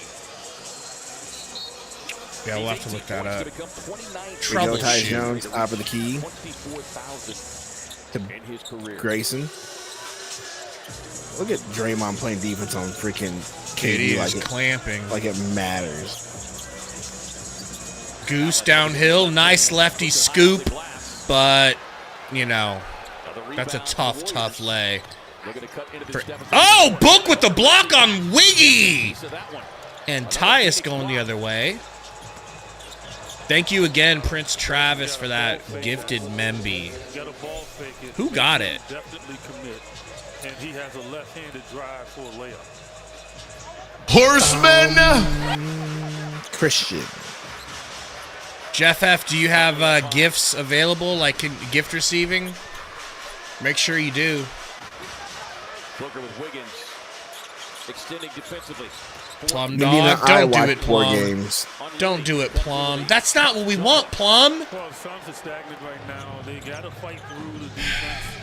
Yeah, we'll have to look that up. There you go, Tyus Troubleshoot. Jones, top of the key 24,000 in his career. Grayson. Look at Draymond playing defense on freaking KD KD is clamping. like it matters. Goose downhill. Nice lefty scoop. But, you know, that's a tough lay. Oh, Book with the block on Wiggy. And Tyus going the other way. Thank you again, Prince Travis, for that gifted Memby. Who got it? Definitely commit. And he has a left-handed drive for a layup. Horseman. Christian. Jeff F., do you have gifts available, like gift receiving? Make sure you do. Booker with Wiggins extending defensively. Plum Maybe dog, I don't do watch it, 4 Plum. games. Don't do it, Plum. That's not what we want, Plum. Well, the Suns are stagnant right now. They got to fight through the defense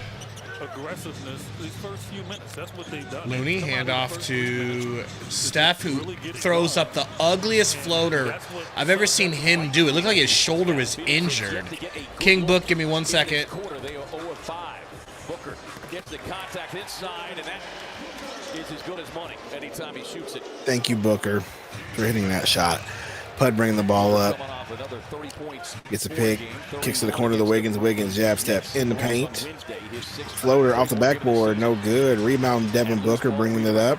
aggressiveness these first few minutes. That's what they've done. Looney, handoff to Steph, who throws up the ugliest floater I've ever seen him do. It looked like his shoulder was injured. King Book, give me 1 second. They are 0 of 5. Booker gets the contact inside, and that is as good as money anytime he shoots it. Thank you, Booker, for hitting that shot. Pud bringing the ball up. Gets a pick. Kicks to the corner of the Wiggins. Wiggins jab step in the paint. Floater off the backboard. No good. Rebound Devin Booker bringing it up.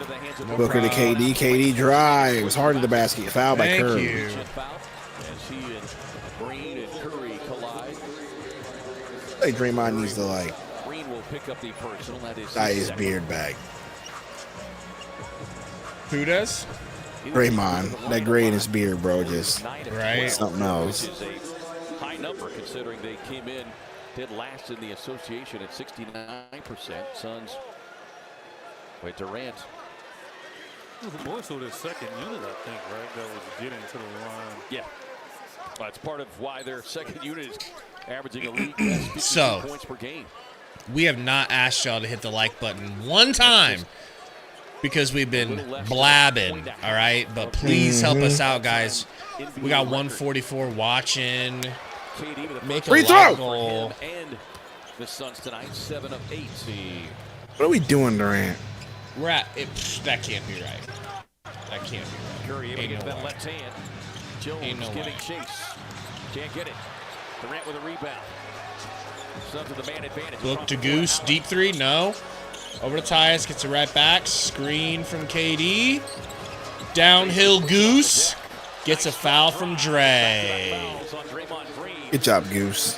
Booker to KD. KD drives hard to the basket. Foul by Thank Curry. you. As he and Green and Curry collide. I think Draymond needs to like Green will pick up the personal. That is dye his beard back. Who does? Draymond, that gray in his beard, bro, just Right. something else. Which is a high number considering they came in dead last in the association at 69%. Suns with Durant. It was more so their second unit, I think, right? That was getting to the line. Yeah. That's part of why their second unit is averaging a league best 52 So, points per game. we have not asked y'all to hit the like button one time because we've been blabbing, all right? But please help us out, guys. We got 144 watching. Make a Free live throw! goal. And the Suns tonight, 7 of 8. What are we doing, Durant? We're at it. That can't be right. That can't be right. Curry able to Ain't get no that way. left hand. Ain't Jones no giving way. chase. Can't get it. Durant with a rebound. Suns with the man advantage. Book to Goose. Deep three. No. Over to Tyus. Gets it right back. Screen from KD. Downhill Goose. Gets a foul from Dre. Fouls on Draymond Green. Good job, Goose.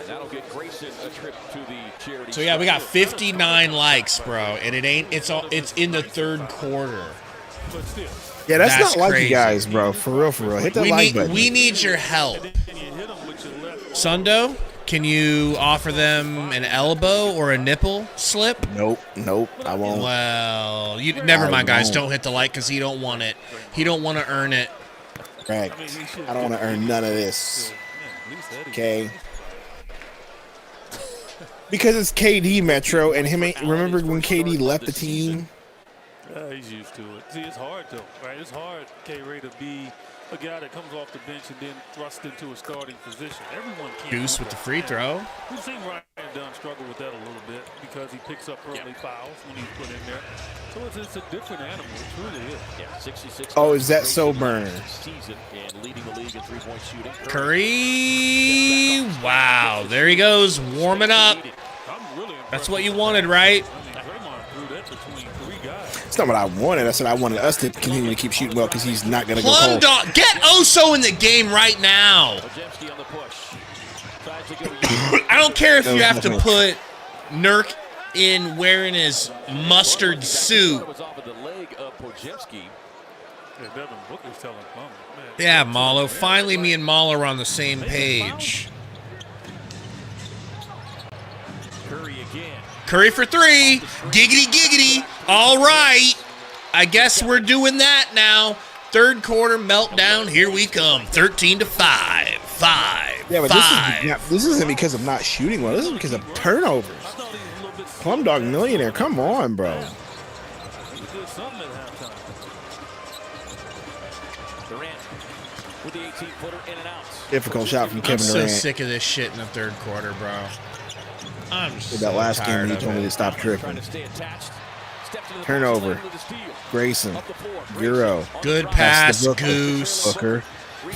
And that'll get Grayson a trip to the charity. So yeah, we got 59 likes, bro, and it ain't. It's in the third quarter. But still, Yeah, that's That's not like crazy. you guys, bro. For real, for real. Hit that like button. We need your help. and you hit them with your left. Sundo, can you offer them an elbow or a nipple slip? Nope, I won't. Well, you never I mind, guys. won't. Don't hit the like because he don't want it. He don't want to earn it. Correct. I don't want to earn none of this. Okay. Because it's KD Metro and him ain't. Remember when KD left the team? He's used to it. See, it's hard though, right? It's hard, K-Ray, to be a guy that comes off the bench and then thrust into a starting position. Everyone can't. Goose do with the that. free throw. We've seen Ryan Dunn struggle with that a little bit because he picks up early fouls when he's put in there. So it's a different animal. It truly is. Yeah, 66. Oh, is that so, Burner? Season and leading the league in three-point shooting. Curry. Wow, there he goes, warming up. I'm really impressed. That's what you wanted, right? I mean, Draymond threw that between 3 guys. It's not what I wanted. I said I wanted us to continue to keep shooting well because he's not going to go Plum cold. dog, get Oso in the game right now. Ojemski on the push. Tries to go. I don't care if That you was have to definitely- put Nurk in wearing his mustard suit. Was off of the leg of Ojemski. Yeah, Devin Booker's telling Plum, man. Yeah, Malo. Finally, me and Malo are on the same page. Curry again. Curry for 3. Giggity, giggity. All right. I guess we're doing that now. Third quarter meltdown. Here we come. 13-5. 5. Yeah, but 5. this isn't because of not shooting well. This is because of turnovers. Plum Dog Millionaire, come on, bro. He did something at halftime. Durant with the 18-footer in and out. Difficult shot from I'm Kevin so Durant. sick of this shit in the third quarter, bro. I'm With so that last game, tired he of told me it. to stop Trying tripping. to stay attached. Steps into the Turnover. box with the steal. Grayson, Up the floor. Euro. Good Pass pass, to Booker. Goose. Booker,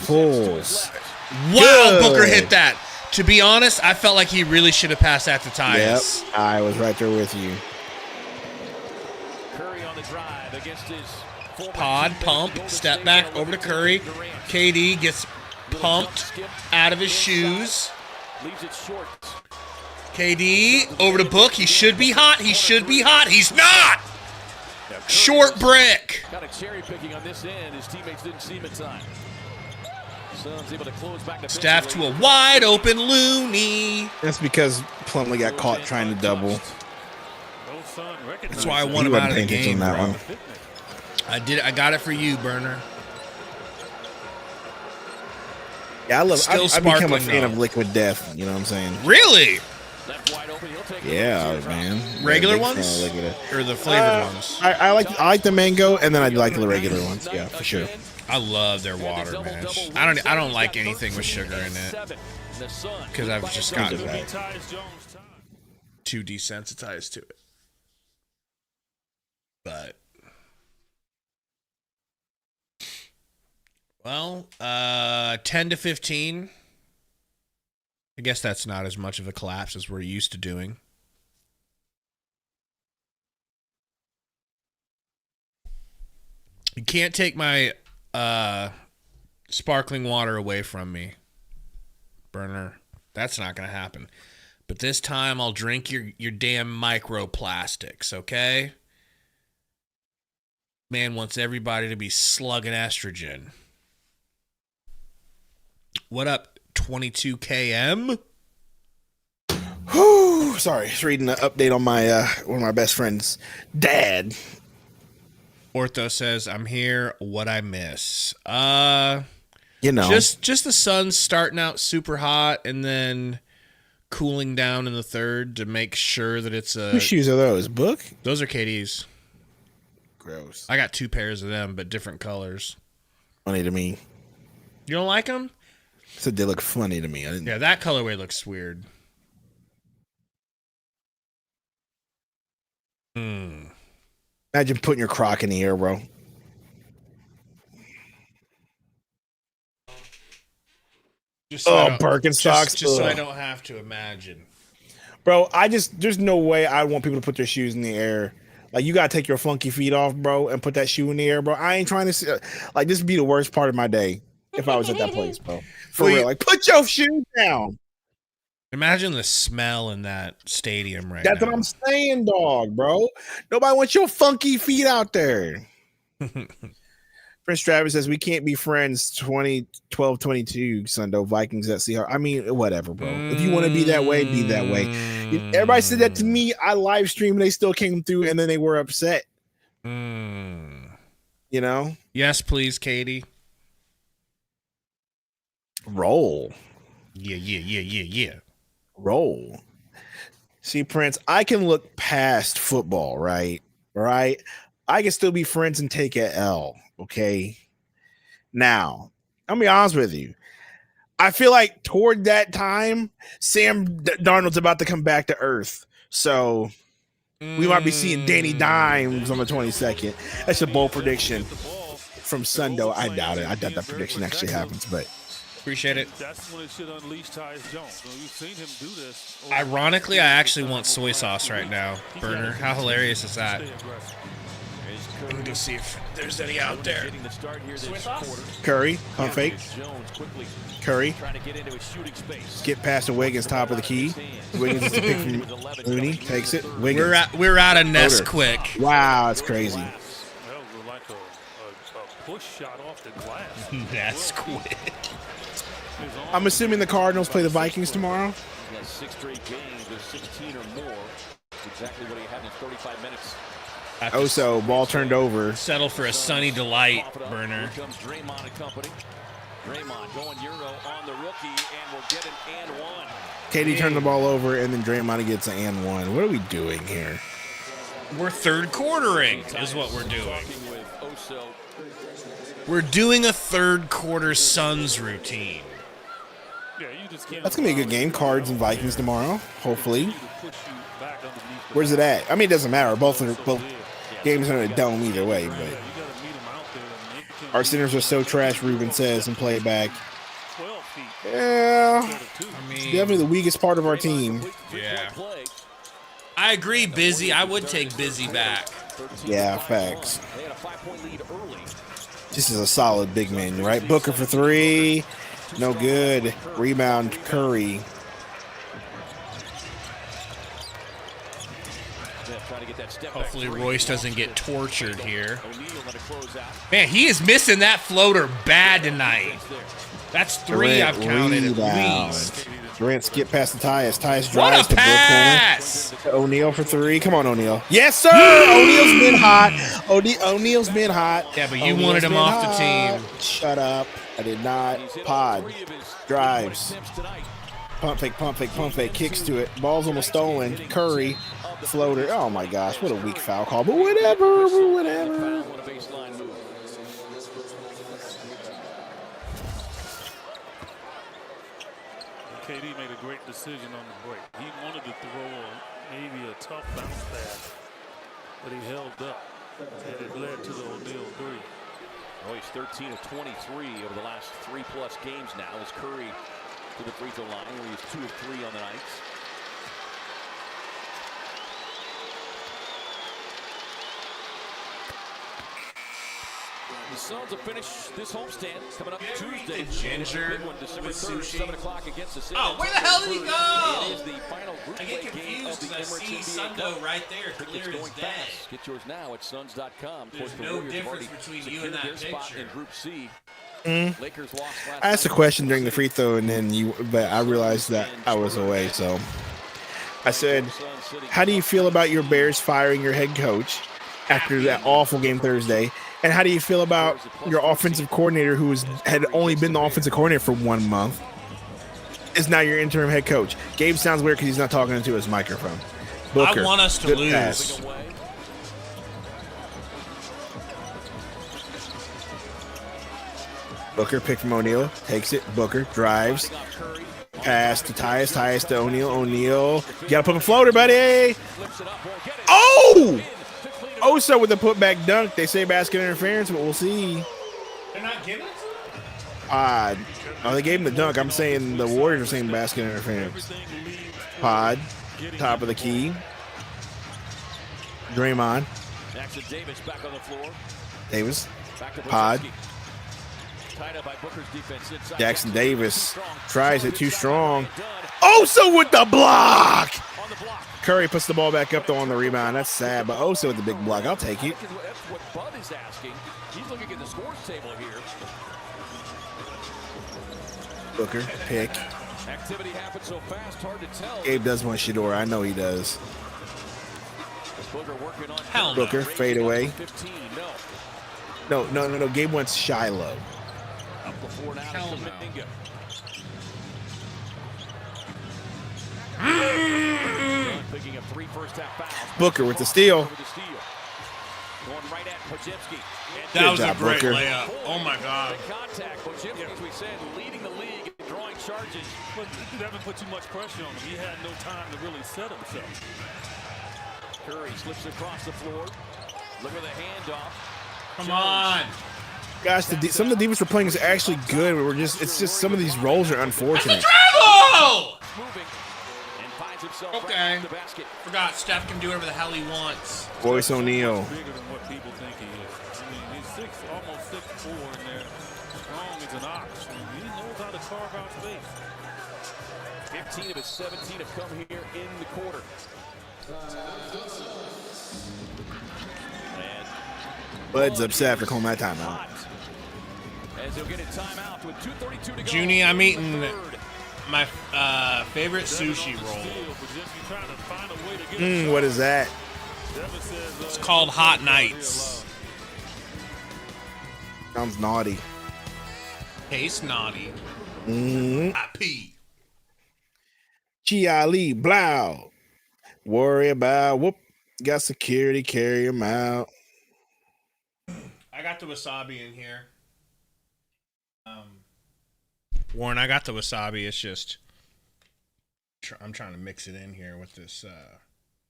pulls. Wow, Good. Booker hit that. To be honest, I felt like he really should have passed that to Yep, Tyus. I was right there with you. Curry on the drive against his former Pod, teammate, pump, Golden step State back Warriors, over to Curry. Durant. KD gets pumped out of his shoes. Leaves it short. KD over to Book. He should be hot. He should be hot. He's not. Short brick. Kind of cherry picking on this end. His teammates didn't see him in time. Suns able to close back Staff to a wide open Looney. That's because Plumlee got caught trying to double. No son recognized. That's why I He want him wasn't out of the paying attention game, on that bro. one. I did. I got it for you, Burner. Yeah, I Still I've become a sparkling, fan though. of Liquid Death. You know what I'm saying? Really? left wide open. He'll take Yeah, man. Regular Big fan ones of Liquid Death. or the flavored ones? I like the mango, and then I like the regular ones. Yeah, for sure. I love their water, man. I don't like anything with sugar in it because I've just gotten Right. Tyus Jones time. too desensitized to it. But well, 10-15. I guess that's not as much of a collapse as we're used to doing. You can't take my sparkling water away from me, Burner. That's not going to happen. But this time I'll drink your damn microplastics, okay? Man wants everybody to be slugging estrogen. What up, 22KM? Whew, sorry, just reading an update on my one of my best friends' dad. Ortho says, I'm here, what I miss. You know, Just the Suns starting out super hot and then cooling down in the third to make sure that it's whose shoes are those? Book? Those are KD's. Gross. I got 2 pairs of them, but different colors. Funny to me. You don't like them? Said they look funny to me. I didn't. Yeah, that colorway looks weird. Imagine putting your Croc in the air, bro. Just so I don't- Birkenstocks. Just so I Ugh. don't have to imagine. Bro, there's no way I want people to put their shoes in the air. Like, you gotta take your funky feet off, bro, and put that shoe in the air, bro. I ain't trying to see, like, this would be the worst part of my day if I was at that place, bro. For Well, real, you- like, put your shoes down. Imagine the smell in that stadium right now. That's what I'm saying, dog, bro. Nobody wants your funky feet out there. Prince Travis says we can't be friends. 2012-22 Sundo Vikings at Seahawks. I mean, whatever, bro. If you want to be that way, be that way. Everybody said that to me. I live streamed. They still came through, and then they were upset. You know, Yes, please, Katie. roll, Yeah. roll. See, Prince, I can look past football, right? Right. I can still be friends and take a L. Okay. Now, I'll be honest with you. I feel like toward that time, Sam Darnold's about to come back to earth. So we might be seeing Danny Dimes on the 22nd. That's a bold prediction from Sundo. I doubt it. I doubt that prediction actually happens, but Appreciate it. That's when it should unleash Tyus Jones. We've seen him do this. Ironically, I actually want soy sauce right now, Burner. How hilarious is that? Stay aggressive. Let me go see if there's any out there. Getting the start here this quarter. Curry, pump fake. Jones quickly Curry, trying to get into his shooting space. get past the Wiggins, top of the key. Wiggins is a pick from Looney, takes it. Wiggins. We're out of Motor. Nesquik. Wow, it's crazy. That was like a push shot off the glass. Nesquik. His arm I'm assuming the Cardinals play the Vikings tomorrow. He has 6 straight games with 16 or more. That's exactly what he had in his 35 minutes Oso, ball turned over. Settle for a sunny delight, Burner. Here comes Draymond and company. Draymond going Euro on the rookie, and we'll get an and one. KD turned the ball over, and then Draymond gets an and one. What are we doing here? We're third quartering is what we're doing. We're doing a third quarter Suns routine. That's going to be a good game. Cards and Vikings tomorrow, hopefully. Where's it at? I mean, it doesn't matter. Both games are in a dome either way. But our centers are so trash, Ruben says, and play it back. Yeah, I mean, definitely the weakest part of our team. Yeah. I agree, Busy. I would take Busy back. Yeah, facts. This is a solid big man, right? Booker for three. No good. Rebound, Curry. Hopefully Royce doesn't get tortured here. Man, he is missing that floater bad tonight. That's three I've counted at least. Durant skip past the Tyus. Tyus What drives a to pass! corner. O'Neal for three. Come on, O'Neal. Yes, sir. O'Neal's been hot. O'Neal's been hot. Yeah, but you O'Neal's wanted him been off the hot. team. Shut up. I did not. Pod. Drives. Pump fake, pump fake, pump fake. Kicks to it. Ball's almost stolen. Curry. Floater. Oh, my gosh. What a weak foul call. But whatever. Whatever. KD made a great decision on the break. He wanted to throw maybe a tough bounce pass, but he held up, and it led to the O'Neal three. Oh, he's 13 of 23 over the last 3+ games now as Curry to the free throw line, where he's 2 of 3 on the night. The Suns will finish this homestand coming up Tuesday. Ginger Big one, December with 3rd, sushi. 7 o'clock against the San Oh, where the hell did he Antonio go? Spurs. It is the final group I play get game of confused the because I Emirates see NBA Sundo Cup. right there, Tickets clear as going day. fast. Get yours now at suns.com. There's Of course, the no Warriors have difference already between you secured and that their spot picture. in Group C. Lakers lost last I asked a night. question during the free throw, and then but I realized that I was away. So I said, how do you feel about your Bears firing your head coach after that awful game Thursday? And how do you feel about your offensive coordinator, who had only been the offensive coordinator for 1 month, is now your interim head coach? Gabe sounds weird because he's not talking into his microphone. Booker, I want us to good lose. pass. Booker pick from O'Neal, takes it. Booker drives, pass to Tyus, Tyus to O'Neal. O'Neal, you gotta put a floater, buddy. Oh! Oso with the putback dunk. They say basket interference, but we'll see. They're not giving it to Pod. Oh, they gave him the dunk. I'm saying the Warriors are saying basket interference. Pod. Top of the key. Draymond. Davis back on the floor. Davis. Back to Pod. Tied up by Booker's defense inside. Jackson Davis tries it too strong. Oso with the block. On the block. Curry puts the ball back up, though, on the rebound. That's sad, but Oso with the big block. I'll take it. That's what Bud is asking. He's looking at the scores table here. Booker, pick. Activity happens so fast, hard to tell. Gabe does want Shador. I know he does. Booker working on Hell no. Booker, fade away. 15. No. No. Gabe wants Shiloh. Up before now. Hell no. Kuminga. Picking up 3 first-half fouls. Booker with the steal. Going right at Podziemski. That was job, a great Booker. layup. Oh my God. Contact. Podziemski, as we said, leading the league in drawing charges. But you haven't put too much pressure on him. He had no time to really set himself. Curry slips across the floor. Look at the handoff. Come on. Gosh, some of the defense we're playing is actually good. It's just some of these roles are unfortunate. Travel! Moving and finds himself Okay. right at the basket. Forgot Steph can do whatever the hell he wants. Royce O'Neal. Bigger than what people think he is. I mean, he's almost 6'4" in there. Strong as an ox. I mean, he knows how to carve out space. 15 of his 17 have come here in the quarter. And Bud's upset after calling that timeout. as he'll get a timeout with 2:32 to go. Junie, I'm eating Third. my favorite sushi roll. Trying to find a way to get What is that? It's called Hot Nights. Sounds naughty. Tastes naughty. IP. Chi-Ali, blow. Worry about whoop. Got security, carry him out. I got the wasabi in here. Warren, I got the wasabi. It's just I'm trying to mix it in here with this.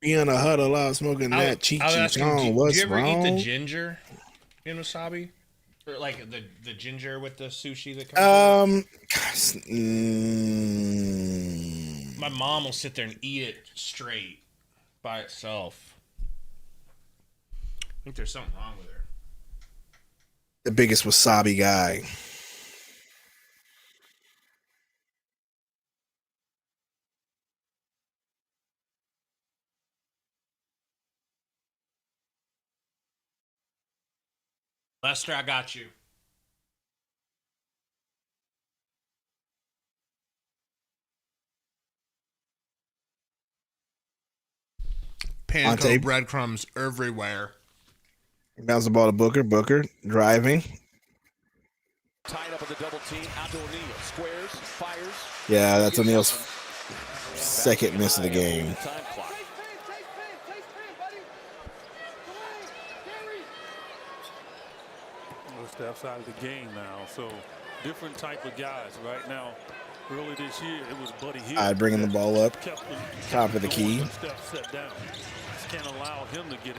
You in a huddle out smoking that Cheech and Chong. What's do you ever wrong? eat the ginger in wasabi? Or like the ginger with the sushi that comes with it? My mom will sit there and eat it straight by itself. I think there's something wrong with her. The biggest wasabi guy. Lester, I got you. Panko breadcrumbs everywhere. Bounce the ball to Booker. Booker driving. Tied up with the double team. Out to O'Neal. Squares. Fires. Yeah, that's O'Neal's second miss of the game. Time clock. Steps out of the game now, so different type of guys right now. Early this year, it was Buddy Hill. Bringing the ball up, top of the key. Steps set down. Just can't allow him to get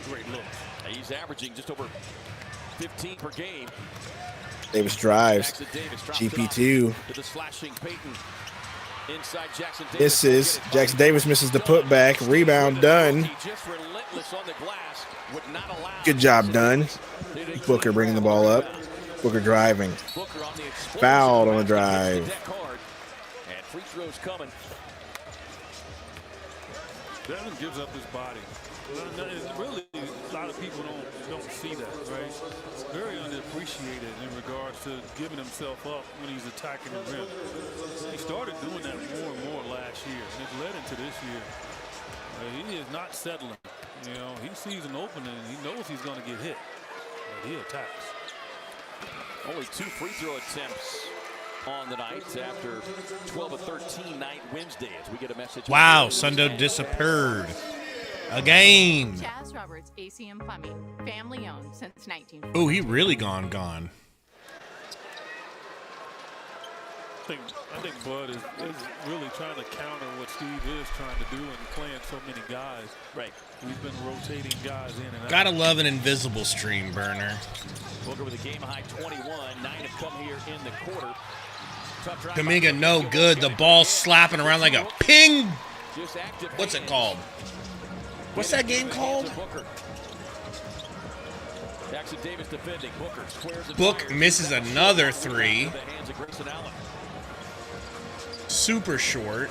great looks. He's averaging just over 15 per game. Davis drives. GP2. To the slashing Peyton. Inside Jackson Davis. Misses. Jackson Davis misses the putback. Rebound done. Just relentless on the glass. Would not allow. Good job done. Booker bringing the ball up. Booker driving. Fouled on the drive. And free throws coming. Devin gives up his body. Really, a lot of people don't see that, right? Very underappreciated in regards to giving himself up when he's attacking the rim. He started doing that more and more last year, and it led into this year. He is not settling. You know, he sees an opening, and he knows he's going to get hit. But he attacks. Only 2 free throw attempts on the night after 12 of 13 night Wednesday as we get a message. Wow, Sundo disappeared. Again. Chaz Roberts, ACM Plumbing, family owned since 1940. Oh, he really gone. I think Bud is really trying to counter what Steve is trying to do and playing so many guys. Right. He's been rotating guys in and out. Gotta love an invisible stream burner. Booker with a game high 21. 9 have come here in the quarter. Dominga no good. The ball slapping around like a ping. What's it called? What's that game called? Jackson Davis defending. Booker squares. Book misses another 3. Super short.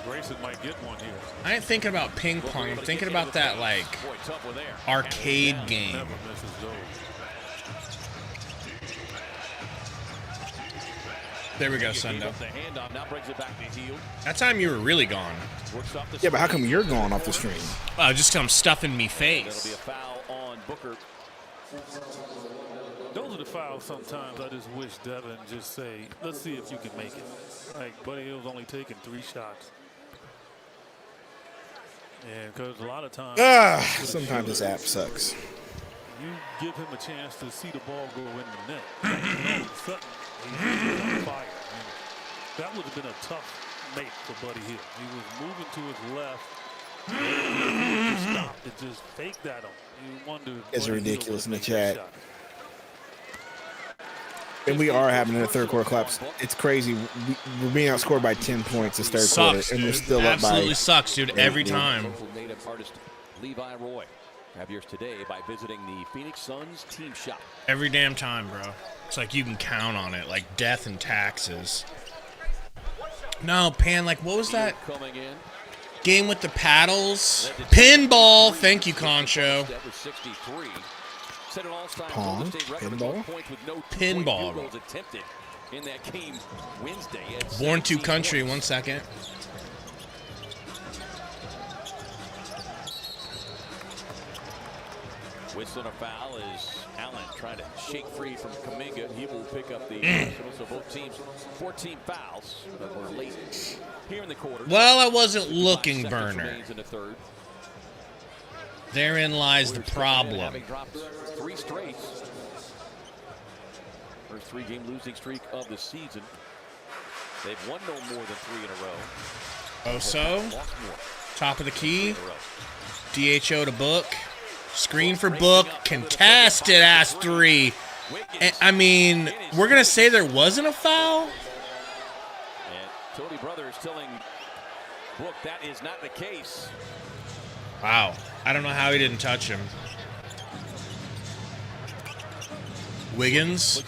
Grayson might get one here. I ain't thinking about ping pong. I'm thinking about that like arcade game. Never misses those. There we go, Sundo. That time you were really gone. Yeah, but how come you're going off the stream? Just 'cause I'm stuffing me face. That'll be a foul on Booker. Those are the fouls sometimes I just wish Devin just say, let's see if you can make it. Like, Buddy Hill's only taking 3 shots. And because a lot of times... sometimes this app sucks. You give him a chance to see the ball go in the net. And all of a sudden, he's on fire. And that would have been a tough mate for Buddy Hill. He was moving to his left. He just stopped and just faked that on. You wonder... It's ridiculous in the chat. And we are having a third quarter collapse. It's crazy. We're being outscored by 10 points this third quarter, and we're still up by. Absolutely sucks, dude. Every time. Local native artist Levi Roy. Have yours today by visiting the Phoenix Suns team shop. Every damn time, bro. It's like you can count on it, like death and taxes. No, Pan, like what was that Coming in. game with the paddles? Pinball. Thank you, Concho. That was 63. Set an all-time Pong? Golden State record Pinball? of points with no Pinball. field goals attempted in that game Wednesday. Born to 17 country. points. 1 second. Whistling a foul as Allen trying to shake free from Kuminga. He will pick up the so both teams 14 fouls that were late here in the quarter. Well, I wasn't looking, Burner. In the third. Therein lies the problem. Having dropped 3 straight. First 3-game losing streak of the season. They've won no more than 3 in a row. Oso, top of the key. DHO to Book. Screen for Book. Contested ass 3. And, I mean, we're going to say there wasn't a foul? And Tony Brothers telling Book that is not the case. Wow. I don't know how he didn't touch him. Wiggins.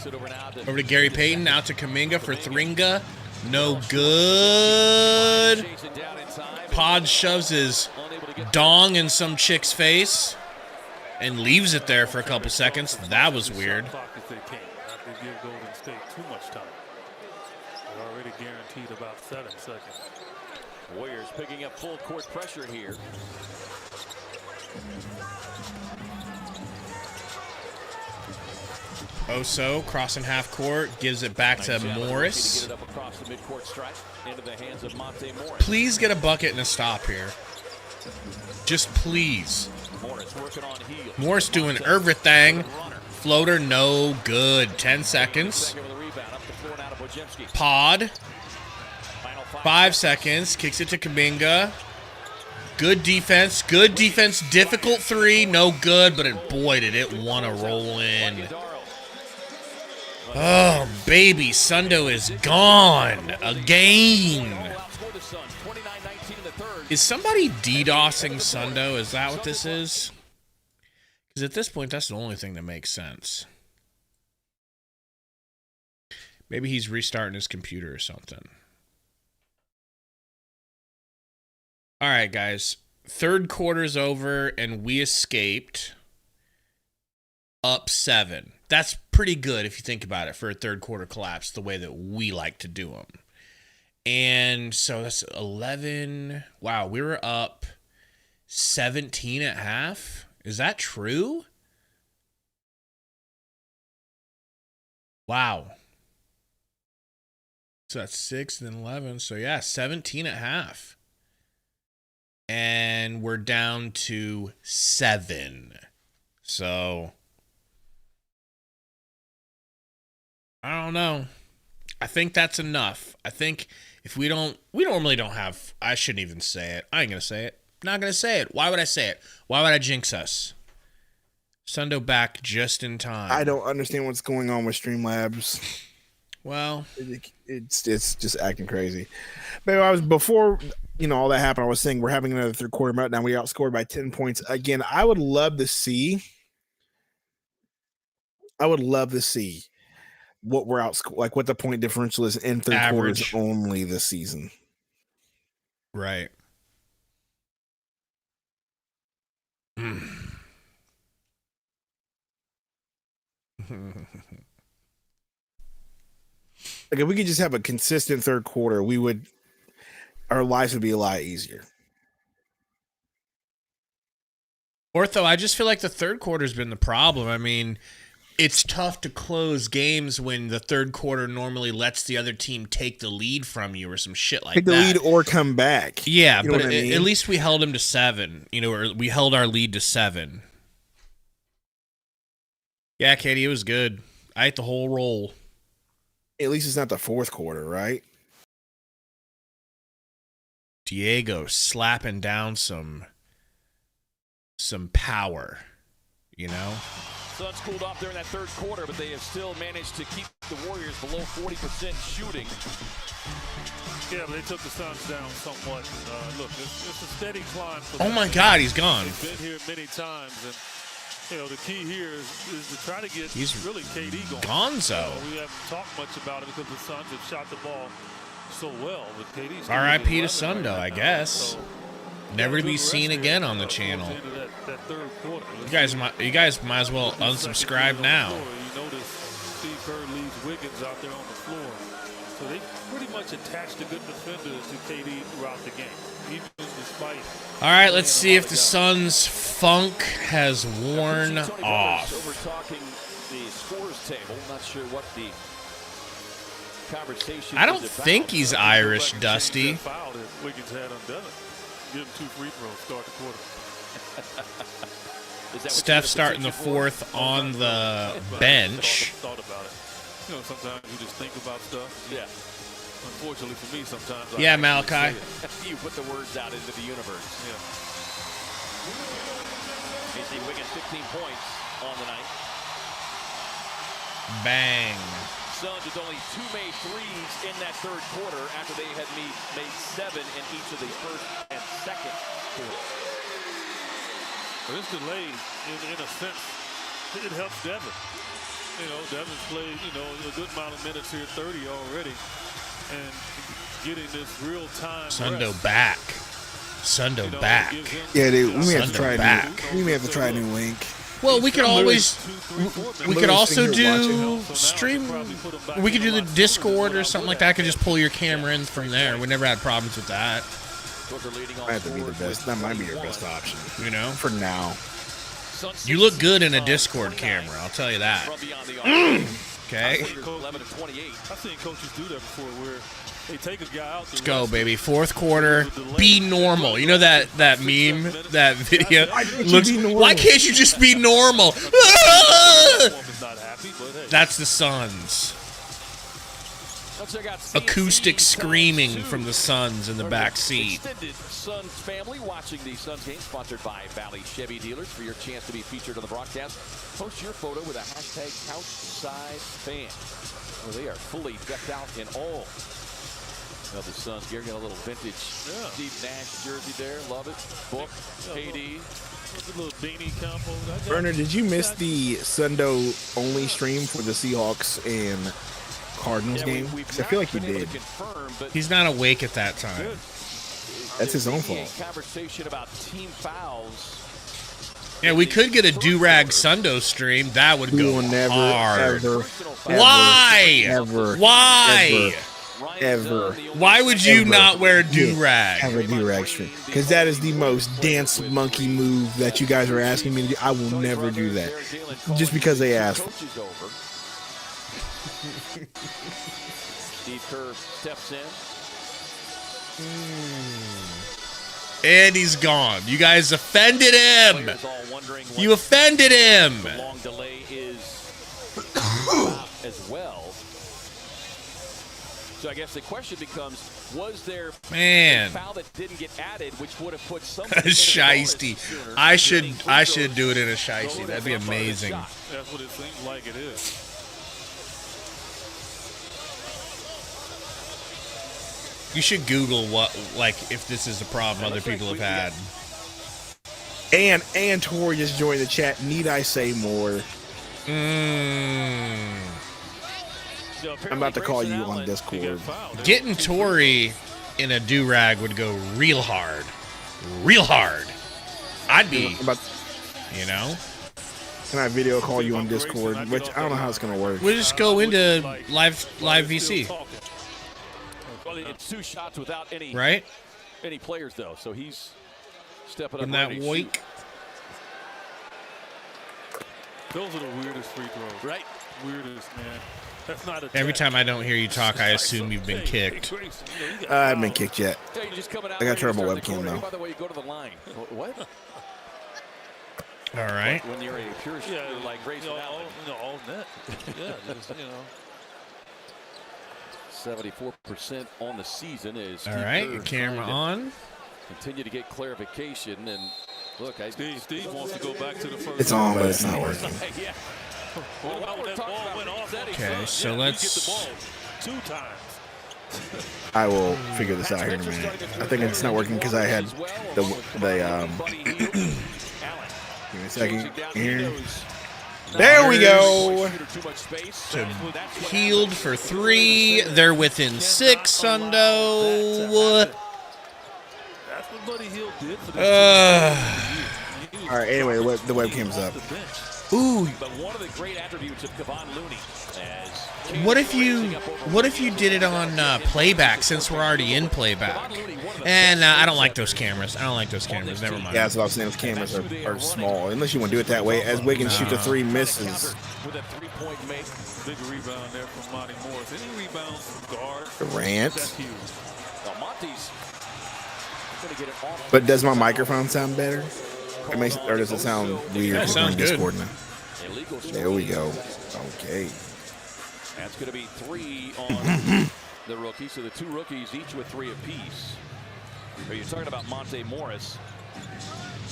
Over to Gary Payton. Out to Kuminga for Thringa. No good. Pod shoves his dong in some chick's face and leaves it there for a couple seconds. That was weird. They give Golden State too much time. They're already guaranteed about 7 seconds. Warriors picking up full court pressure here. Oso crossing half court, gives it back to Morris. Please get a bucket and a stop here. Just please. Morris doing everything. Floater, no good. 10 seconds. Pod. 5 seconds. Kicks it to Kuminga. Good defense. Good defense. Difficult 3. No good, but boy, did it want to roll in. Oh, baby. Sundo is gone again. Is somebody DDoSing Sundo? Is that what this is? Because at this point, that's the only thing that makes sense. Maybe he's restarting his computer or something. All right, guys. Third quarter's over, and we escaped up 7. That's pretty good if you think about it for a third quarter collapse, the way that we like to do them. And so that's 11. Wow, we were up 17 at half. Is that true? Wow. So that's 6 and then 11. So yeah, 17 at half. And we're down to 7. So I don't know. I think that's enough. I think if we normally don't have, I shouldn't even say it. I ain't going to say it. Not going to say it. Why would I say it? Why would I jinx us? Sundo back just in time. I don't understand what's going on with Streamlabs. Well, it's just acting crazy. But before all that happened, I was saying we're having another third quarter meltdown. We outscored by 10 points again. I would love to see what we're what the point differential is in third quarters only this season. Right. Like if we could just have a consistent third quarter, our lives would be a lot easier. Ortho, I just feel like the third quarter's been the problem. I mean, it's tough to close games when the third quarter normally lets the other team take the lead from you or some shit like that. Take the lead or come back. Yeah, but at least we held him to 7. Or we held our lead to 7. Yeah, Katie, it was good. I ate the whole roll. At least it's not the fourth quarter, right? Diego slapping down some power, Suns cooled off during that third quarter, but they have still managed to keep the Warriors below 40% shooting. Yeah, but they took the Suns down somewhat. Look, it's a steady climb. For oh my God, he's gone. They've been here many times, and the key here is to try to get really KD going. Gonzo. We haven't talked much about it because the Suns have shot the ball so well. But KD's R.I.P. to Sundo, I guess. So, never to be seen again on the channel. That third quarter. You guys might as well unsubscribe now. You notice Steve Kerr leaves Wiggins out there on the floor. So they pretty much attached a good defender to KD throughout the game. Even the despite. All right, let's see if the Suns' funk has worn off. Over talking the scores table. Not sure what the conversation. I don't think he's Irish, Dusty. Foul that Wiggins had undone it. Give him 2 free throws. Start the quarter. Steph starting the fourth on the bench. Thought about it. You know, sometimes you just think about stuff. Yeah. Unfortunately for me, sometimes. Yeah, Malachi. You put the words out into the universe. Yeah. You see Wiggins 15 points on the night. Bang. Suns with only 2 made threes in that third quarter after they had made 7 in each of the first and second quarters. But this delay, in a sense, it helps Devin. You know, Devin's played, you know, a good amount of minutes here, 30 already. And getting this real-time Sundo rest, back. Sundo back. Yeah, dude, we may have to Sundo try back. we may have to try a new link. Well, we could always, we could also sitting here do stream. We could do the Discord or something like that. I could just pull your camera in from there. We never had problems with that. Might have to be the best. That might be your best option. You know, for now. you look good in a Discord camera. I'll tell you that. Okay. I've seen coaches do that before where they take a guy out. Let's go, baby. Fourth quarter. Be normal. You know that meme, that video? Why can't you just be normal? That's the Suns. Acoustic screaming from the Suns in the back seat. Extended Suns family watching the Suns game, sponsored by Valley Chevy Dealers. For your chance to be featured on the broadcast, post your photo with a hashtag CouchSideFan. Well, they are fully decked out in all of the Suns. Gary got a little vintage Steve Nash jersey there. Love it. Book, KD. A little beanie combo. Burner, did you miss the Sundo only stream for the Seahawks and Cardinals game? I feel like you did. He's not awake at that time. That's his own fault. Conversation about team fouls. Yeah, we could get a do-rag Sundo stream. That would go hard. Why? Ever. Why would you not wear a do-rag? Have a do-rag stream. Because that is the most dance monkey move that you guys are asking me to do. I will never do that. Just because they asked. Steve Kerr steps in. And he's gone. You guys offended him. You offended him. The long delay is as well. So I guess the question becomes, was there a foul that didn't get added, which would have put somebody a shiesty. I should do it in a shiesty. That'd be amazing. That's what it seems like it is. You should Google if this is a problem other people have had. And Tori just joined the chat. Need I say more? I'm about to call you on Discord. Getting Tori in a do-rag would go real hard. Real hard. I'd be, you know. Can I video call you on Discord? Which I don't know how it's going to work. We'll just go into live VC. Well, it's 2 shots without any players, though. So he's stepping up. In that week. Those are the weirdest free throws. Right. Weirdest, man. That's not a Every time I don't hear you talk, I assume you've been kicked. I haven't been kicked yet. I got to turn my webcam though. By the way, you go to the line. What? All right. When you're a pure shooter like Grayson Allen. All net. Yeah, just, 74% on the season is. All right, your camera on. Continue to get clarification, and look, Steve wants to go back to the first. It's on, but it's not working. Yeah. Okay, so let's. 2 times. I will figure this out here in a minute. I think it's not working because I had the give me a second here. There we go. Healed for 3. They're within 6, Sundo. That's what Buddy Hield did for All right, anyway, the webcam's up. Ooh. But one of the great attributes of Kevon Looney What if you did it on playback, since we're already in playback? And I don't like those cameras. I don't like those cameras. Never mind. Yeah, that's what I was saying. Those cameras are small. Unless you want to do it that way. As Wiggins shoots a 3, misses. with a 3-point make. Big rebound there from Monty Morris. Any rebounds from guard? Durant. That's huge. Well, Monty's going to get it off. But does my microphone sound better? It makes, or does it sound weird? Yeah, it sounds good. Discord now? Illegal There we go. Okay. That's going to be 3 on the rookie. So the 2 rookies, each with 3 apiece. But you're talking about Monte Morris.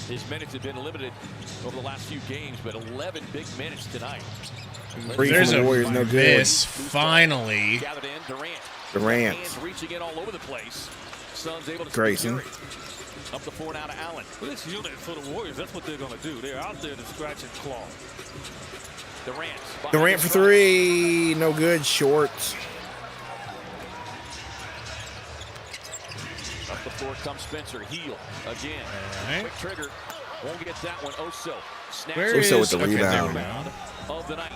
His minutes have been limited over the last few games, but 11 big minutes tonight. There's the a Warriors, no good. miss, finally. Gathered in, Durant. Hands reaching in all over the place. Suns able to Grayson. secure it. Up the floor now to Allen. Well, this unit for the Warriors, that's what they're going to do. They're out there to scratch and claw. Durant for 3. No good. Short. Up the floor comes Spencer. Heel again. All right. Quick trigger. Won't get that one. Oso. Snaps Where Oso is with the okay, there we rebound. go. of the night.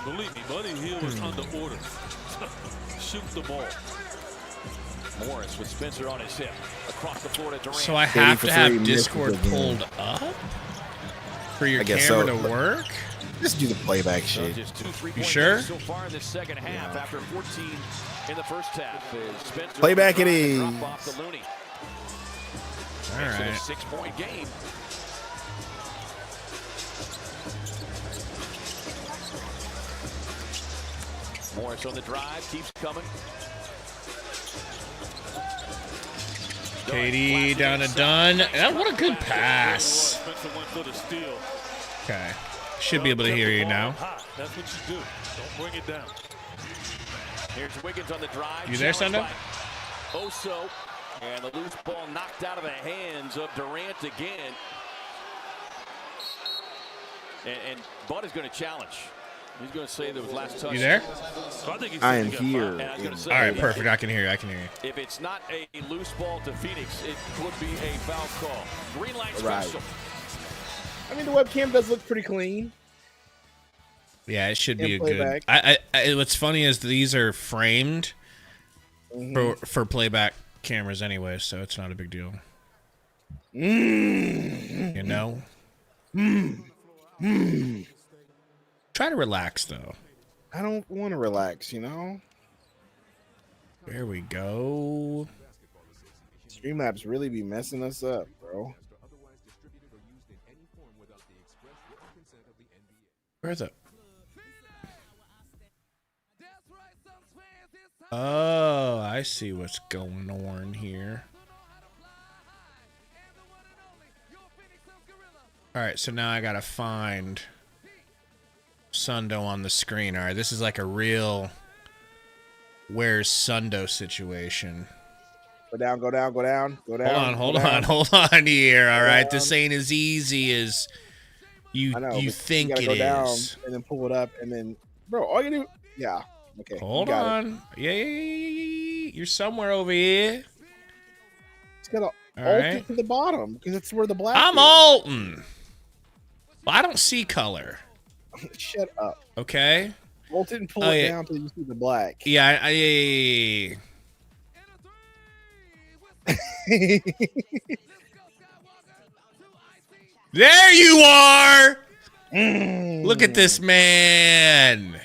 Believe me, Buddy Hield is under orders. Shoot the ball. Morris with Spencer on his hip. Across the floor to Durant. So I have to have 3, Discord misses again. pulled up for your I guess camera so, to but- work? Just do the playback So shit. just 2 3-point You sure? games so far in the second half after 14 in the first half. Is Spencer Playback it is. drop off to Looney. All Makes it a right. 6-point game. Morris on the drive, keeps coming. KD down to Dunn. What a good pass. Spencer went for the steal. Okay. Should be able to hear you now. Hot. That's what you do. Don't bring it down. Here's Wiggins on the drive. You there, Sundo? Oso. And the loose ball knocked out of the hands of Durant again. And Bud is going to challenge. He's going to say that was last touch. You there? So I think he's I am he got here. fouled. And I was gonna say, All right, perfect. I can hear you. I can hear you. If it's not a loose ball to Phoenix, it could be a foul call. Green light Right. special. I mean, the webcam does look pretty clean. Yeah, it should be a And good. playback. What's funny is these are framed Mm-hmm. for playback cameras anyway, so it's not a big deal. Mm. You know. Try to relax though. I don't want to relax, you know? There we go. Streamlabs really be messing us up, bro. Where's the? Oh, I see what's going on here. All right, so now I gotta find Sundo on the screen. All right, this is like a real where's Sundo situation. Go down, go down, go down, go down. Hold on here. All right, this ain't as easy as you I know, you but think gotta it go down is. and then pull it up and then, bro, all you do, yeah. Okay. you Hold got it. on. Yeah. You're somewhere over here. It's got to alt right. it to the bottom because it's where the black I'm is. Alton. Well, I don't see color. Shut up. Okay. Alt it and pull Oh, it yeah. down until you see the black. Yeah. There you are. Look at this man.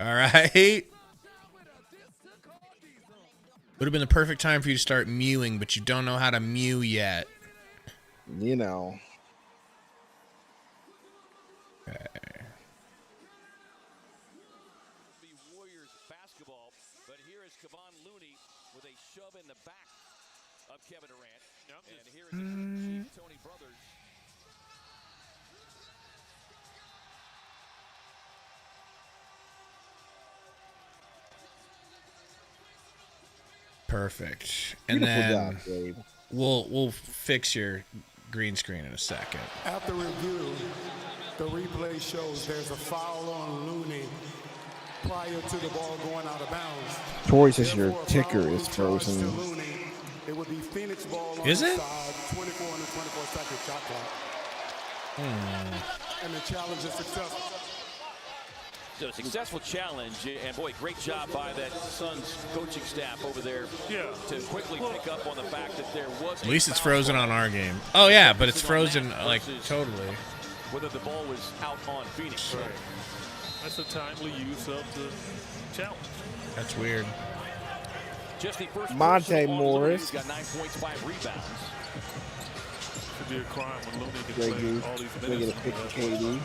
All right. Would have been the perfect time for you to start mewing, but you don't know how to mew yet. You know. Warriors basketball, but here is Kevon Looney with a shove in the back of Kevin Durant. And here is Tony Brothers. Perfect. And Beautiful then job, Gabe. we'll fix your green screen in a second. After review, the replay shows there's a foul on Looney prior to the ball going out of bounds. Tori says your Therefore, a ticker foul will is be charged to frozen. Looney. It would be Phoenix ball on Is the it? side, 24 and a 24-second shot clock. And the challenge is successful. So a successful challenge, and boy, great job by that Suns coaching staff over there to quickly pick up on the fact that there was. At least it's frozen on our game. Oh yeah, but it's frozen like totally. Whether the ball was out on Phoenix. Right. That's a timely use of the challenge. That's weird. Just the first Monte Morris. got 9 points, 5 rebounds. Should be a crime when Looney can Greg play Hughes. all these We're minutes. gonna pick KD.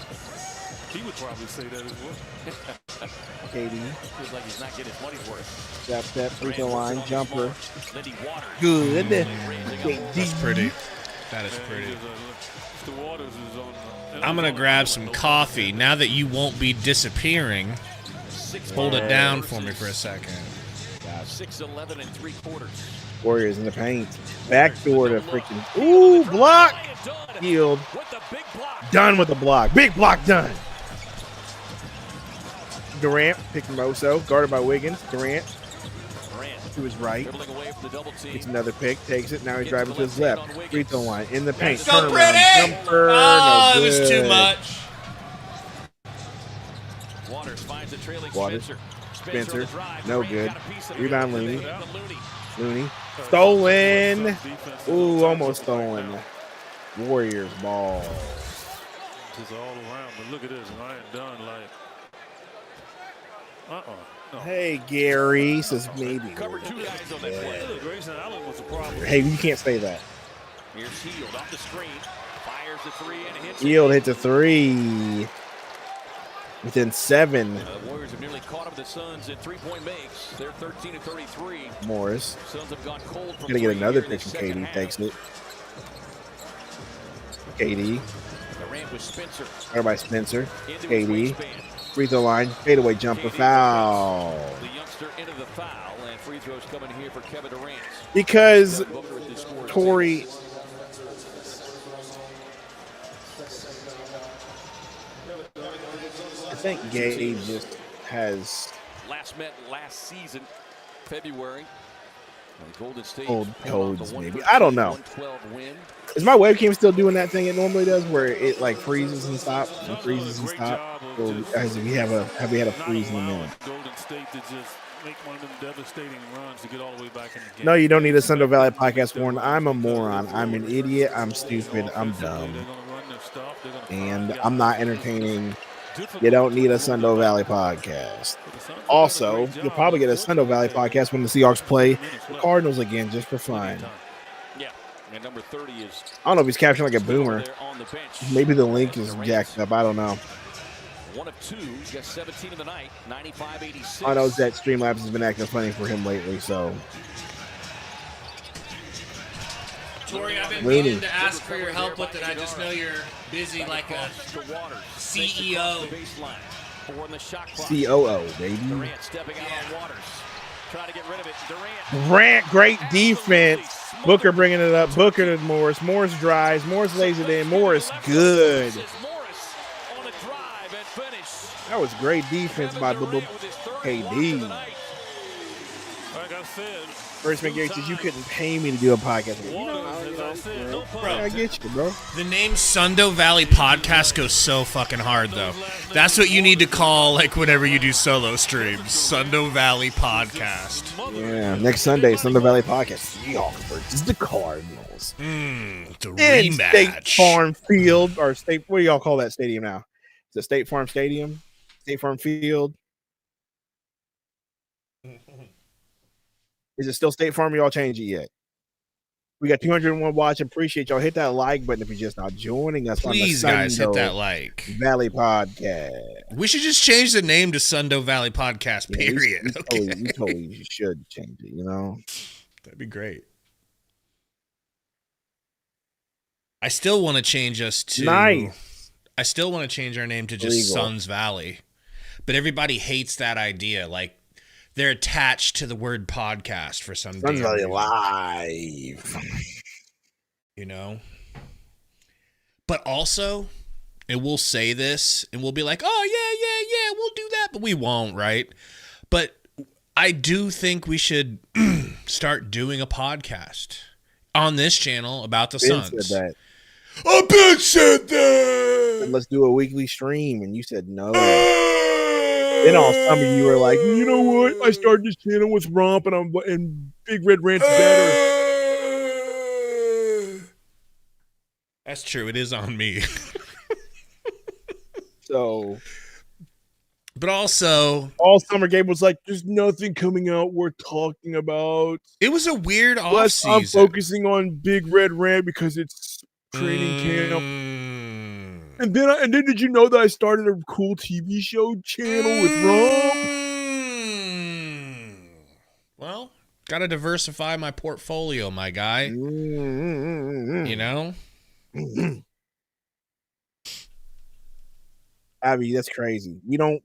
He would probably say that as well. KD. Feels like he's not getting his money's worth. Step, free throw line, jumper. Lindy Waters. Good. That's pretty. That is pretty. The Waters is on. I'm gonna grab some coffee. Now that you won't be disappearing, hold it down for me for a second. 6'11" and 3/4. Warriors in the paint. Backdoor to freaking. Ooh, block. Yield. With the big block. Done with the block. Big block done. Durant picking Moso. Guarded by Wiggins. Durant to his right. Dribbling away from the double team. Gets another pick. Takes it. Now he's driving to his left. Free throw line. In the paint. So Turnaround. pretty. Jumper. Oh, No it was too good. much. Waters finds the trailing Waters. Spencer. Spencer. on the drive. No Durant good. got a piece of it. Rebound Looney. Looney. Looney. Stolen. Ooh, almost stolen. Warriors ball. Just all around. But look at this. I ain't done like. No. Hey, Gary, says maybe. Covered 2 guys on that play. Look, Grayson Allen was the problem. Hey, you can't say that. Here's Hield off the screen. Fires the 3 and hits Yield hits a 3. Within 7. The Warriors have nearly caught up with the Suns in 3-point makes. They're 13-33. Morris. Suns have gone cold from Gonna get 3 another here in pick the from second KD. half. Takes it. KD. Durant with Spencer. Guarded by Spencer. Into his KD. waistband. Free throw line. Fadeaway jumper. Foul. The youngster into the foul, and free throws coming here for Kevin Durant. Because Booker with the score. Torrey. I think Gabe just has Last met last season, February. Golden State old pulled off codes, the maybe. I don't know. 112 win. Is my webcam still doing that thing it normally does, where it like freezes and stops and freezes and stops? Or have we had a freeze in a minute? Golden State to just make one of them devastating runs to get all the way back in the game. No, you don't need a Sundo Valley podcast warning. I'm a moron. I'm an idiot. I'm stupid. I'm dumb. And I'm not entertaining. You don't need a Sundo Valley podcast. Also, you'll probably get a Sundo Valley podcast when the Seahawks play the Cardinals again, just for fun. Yeah, and number 30 is I don't know if he's capturing like a boomer. there on the bench. Maybe the link is jacked up. I don't know. 1 of 2. He's got 17 in the night. 95-86. I know that Streamlabs has been acting funny for him lately, so. Tori, I've been Looney. meaning to ask for your help with it. I just know you're busy like a CEO. COO, baby. Durant stepping out on Waters. Trying to get rid of it. Durant. Durant, great defense. Booker bringing it up. Booker to Morris. Morris drives. Morris lays it in. Morris good. Morris on the drive and finish. That was great defense by KD. Like I said, First McGarry says you couldn't pay me to do a podcast. I get you, bro. The name Sundo Valley Podcast goes so fucking hard, though. That's what you need to call, like, whenever you do solo streams. Sundo Valley Podcast. Yeah, next Sunday, Sundo Valley podcast. Seahawks versus the Cardinals. It's a In State rematch. Farm Field, or State, what do y'all call that stadium now? Is it State Farm Stadium? State Farm Field? Is it still State Farm? Y'all change it yet? We got 201 watching. Appreciate y'all. Hit that like button if you're just not joining us. Please, on the guys, hit Sundo that like. Valley podcast. We should just change the name to Sundo Valley Podcast, Yeah, period. we totally should change it, you know? That'd be great. I still want to change us to... Nice. I still want to change our name to just Legal. Suns Valley. But everybody hates that idea. Like, they're attached to the word podcast for some Suns damn Valley reason, Live. you know? But also, and we'll say this, and we'll be like, oh, yeah, we'll do that. But we won't, right? But I do think we should start doing a podcast on this channel about the Ben Suns. said that. I bet said that. Let's do a weekly stream, and you said no. Then all summer you were like, you know what? I started this channel with Romp, and Big Red Rant's better. That's true. It is on me. So, but also, all summer Gabe was like, "There's nothing coming out worth talking about." It was a weird off Plus, season. I'm focusing on Big Red Rant because it's training camp. And then did you know that I started a cool TV show channel with Romp? Well, gotta diversify my portfolio, my guy. You know. Abby, that's crazy. We don't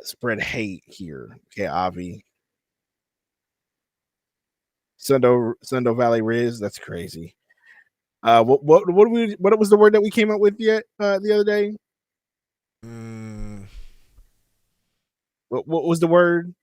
spread hate here. Okay, Avi. Sundo Valley Riz, that's crazy. What was the word that we came up with yet the other day? What was the word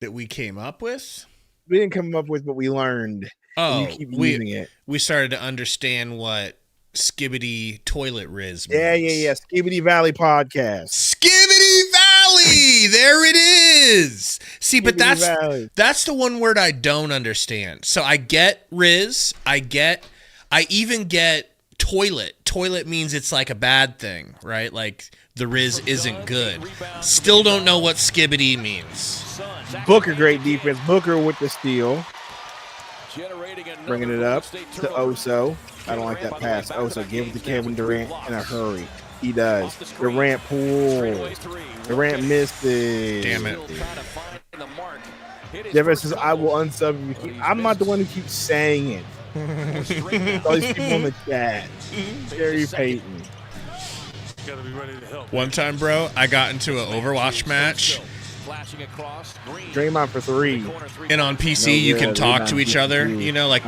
that we came up with? We didn't come up with, but we learned. Oh, you keep using it. We started to understand what Skibbity Toilet Riz means. Yeah. Skibbity Valley Podcast. Skibbity Valley! There it is! See, but that's the one word I don't understand. So I get Riz. I even get toilet. Toilet means it's like a bad thing, right? Like the Riz isn't good. Still don't know what Skibbity means. Booker, great defense. Booker with the steal. Bringing it up to Oso. I don't like that pass. Oso give it to Kevin Durant in a hurry. He does. Durant pulls. Durant missed it. Damn it. Jeff says, I will unsub you. I'm not the one who keeps saying it. All these people in the chat. Gary Payton. One time, bro, I got into an Overwatch match. Draymond for 3. And on PC, you can talk to each other. You know, like,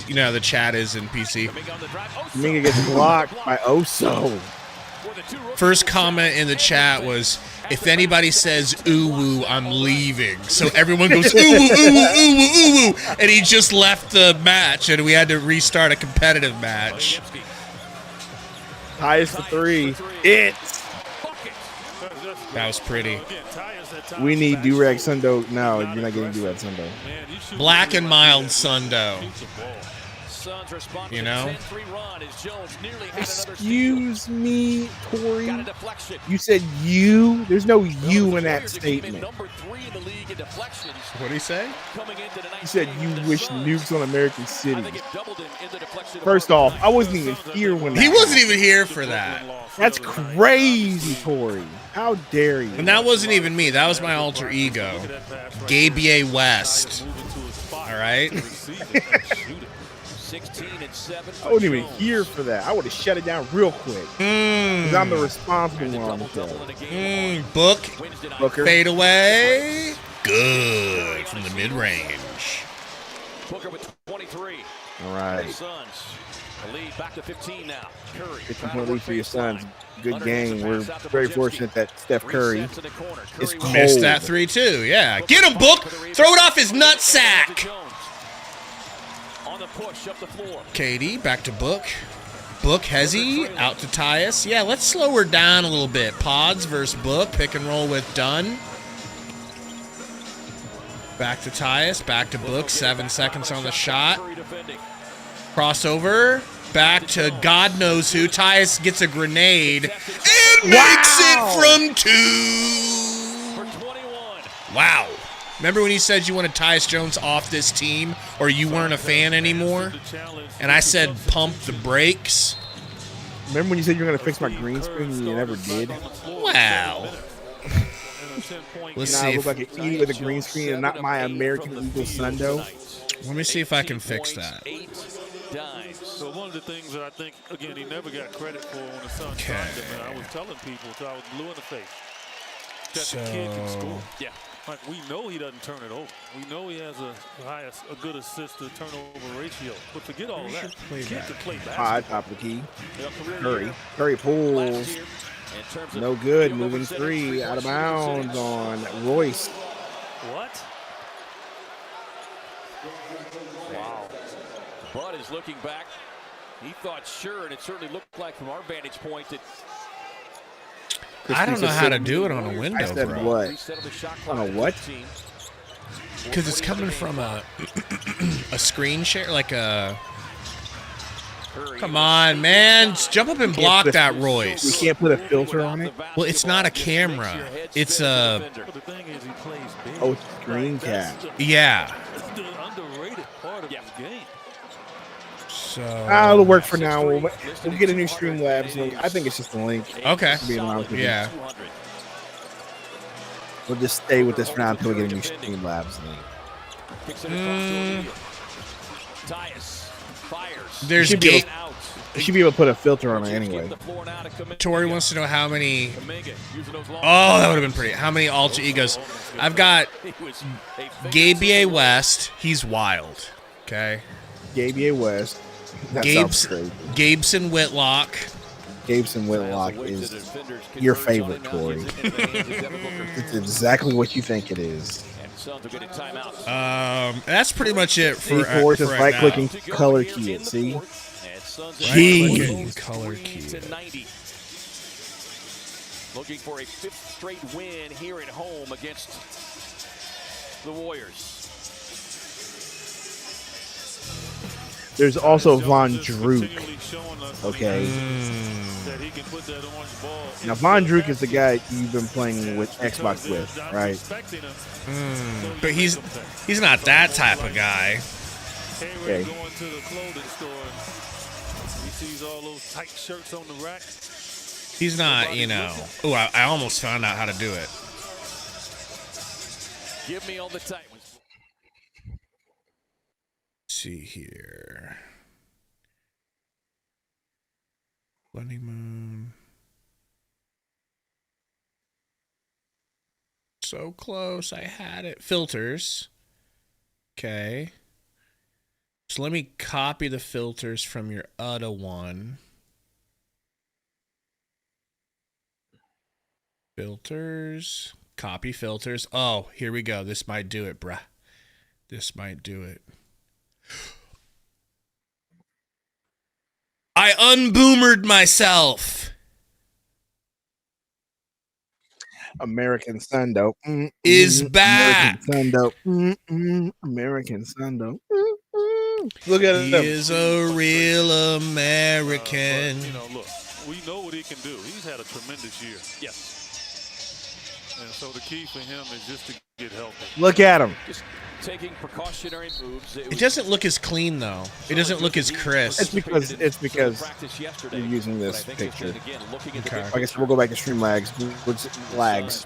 you know how the chat is in PC. Minga gets blocked by Oso. First comment in the chat was, if anybody says ooh woo, I'm leaving. So everyone goes ooh woo, ooh woo, ooh woo, ooh woo. And he just left the match, and we had to restart a competitive match. Highest for 3. That was pretty. We need Durag Sundo. No, you're not getting Durag Sundo. Black and mild Sundo. You know? Excuse me, Tori. You said you? There's no you in that statement. What did he say? He said you wish nukes on American cities. First off, I wasn't even here when he wasn't even here for that. That's crazy, Tori. How dare you? And that wasn't even me. That was my alter ego, Gabe West. All right. I wasn't even here for that. I would have shut it down real quick. Because I'm the responsible one on the show. Booker. Fade away. Good from the mid-range. Booker with 23. All right. Suns. The lead back to 15 now. Curry. 15-point lead for your Suns. Good game. We're very fortunate that Steph Curry is cold. Missed that 3 too. Yeah. Get him, Book. Throw it off his nutsack. KD back to Book. Book, Hezzy, out to Tyus. Yeah, let's slow her down a little bit. Pods versus Book. Pick and roll with Dunn. Back to Tyus. Back to Book. 7 seconds on the shot. Crossover. Back to God knows who. Tyus gets a grenade and makes it from 2. Wow. Remember when you said you wanted Tyus Jones off this team or you weren't a fan anymore? And I said pump the brakes? Remember when you said you were going to fix my green screen and you never did? Wow. Let's see. I look like an idiot with a green screen and not my American Eagle Sundo. Let me see if I can fix that. So one of the things that I think, again, he never got credit for when the Suns signed him, and I was telling people until I was blue in the face that the kid can score. Yeah. Like, we know he doesn't turn it over. We know he has a good assist to turnover ratio. But forget all of that. The kid can play basketball. High, top of the key. Curry pulls. No good. Moving 3. Out of bounds on Royce. What? Wow. Bud is looking back. He thought sure, and it certainly looked like from our vantage point that I don't know how to do it on a window, I said bro. what? On a what? Because it's coming from a a screen share, like a. Come on, man! Just jump up and block that, We Royce. can't put a filter on it. Well, it's not a camera. It's a. Oh, it's a screen cap. Yeah. The underrated part of his game. So. It'll work for now. We'll get a new Streamlabs link. I think it's just a link. Okay. Being honest with you. Yeah. We'll just stay with this for now until we get a new Streamlabs link. There's You should be able to put a filter on it anyway. Tori wants to know how many. Oh, that would have been pretty. How many alter egos? I've got Gabe West. He's wild. Okay. Gabe West. That sounds crazy. Gabeson Whitlock. Gabeson Whitlock is your favorite, Tori. It's exactly what you think it is. That's pretty much it for. For just right right-clicking, now. color key it. See. Right-clicking, color key. Looking for a 5th straight win here at home against the Warriors. There's also Von Drook. Okay. Now Von Drook is the guy you've been playing with Xbox with, right? But he's not that type of guy. Okay. Going to the clothing store, he sees all those tight shirts on the rack. He's not, you know. Oh, I almost found out how to do it. Give me all the tight ones. See here. Bloody Moon. So close. I had it. Filters. Okay. So let me copy the filters from your other one. Filters. Copy filters. Oh, here we go. This might do it, bruh. This might do it. I unboomered myself. American Sundo Is back. American Sundo. American Sundo. Look at He him. is a real American. But, you know, look, we know what he can do. He's had a tremendous year. Yes. And so the key for him is just to get healthy. Look at him. Just taking precautionary moves. It doesn't look as clean though. It doesn't look as crisp. It's because you're using this picture. Okay. I guess we'll go back to Streamlags. Lags.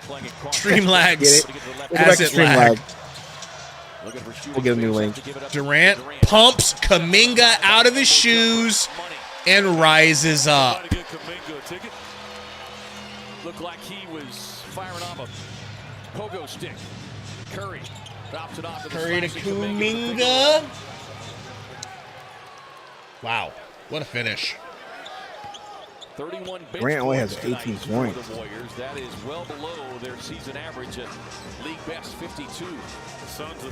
Stream lags. Get it? We'll go back As to it lagged. Streamlag. We'll get a new link. Durant pumps Kuminga out of his shoes and rises up. Try to get Kuminga a ticket. Looked like he was firing off a pogo stick. Curry drops it off to the Curry to slashing Kuminga. Wow, what a finish. 31 bench Grant only has points 18 tonight points. for the Warriors. That is well below their season average at league best 52.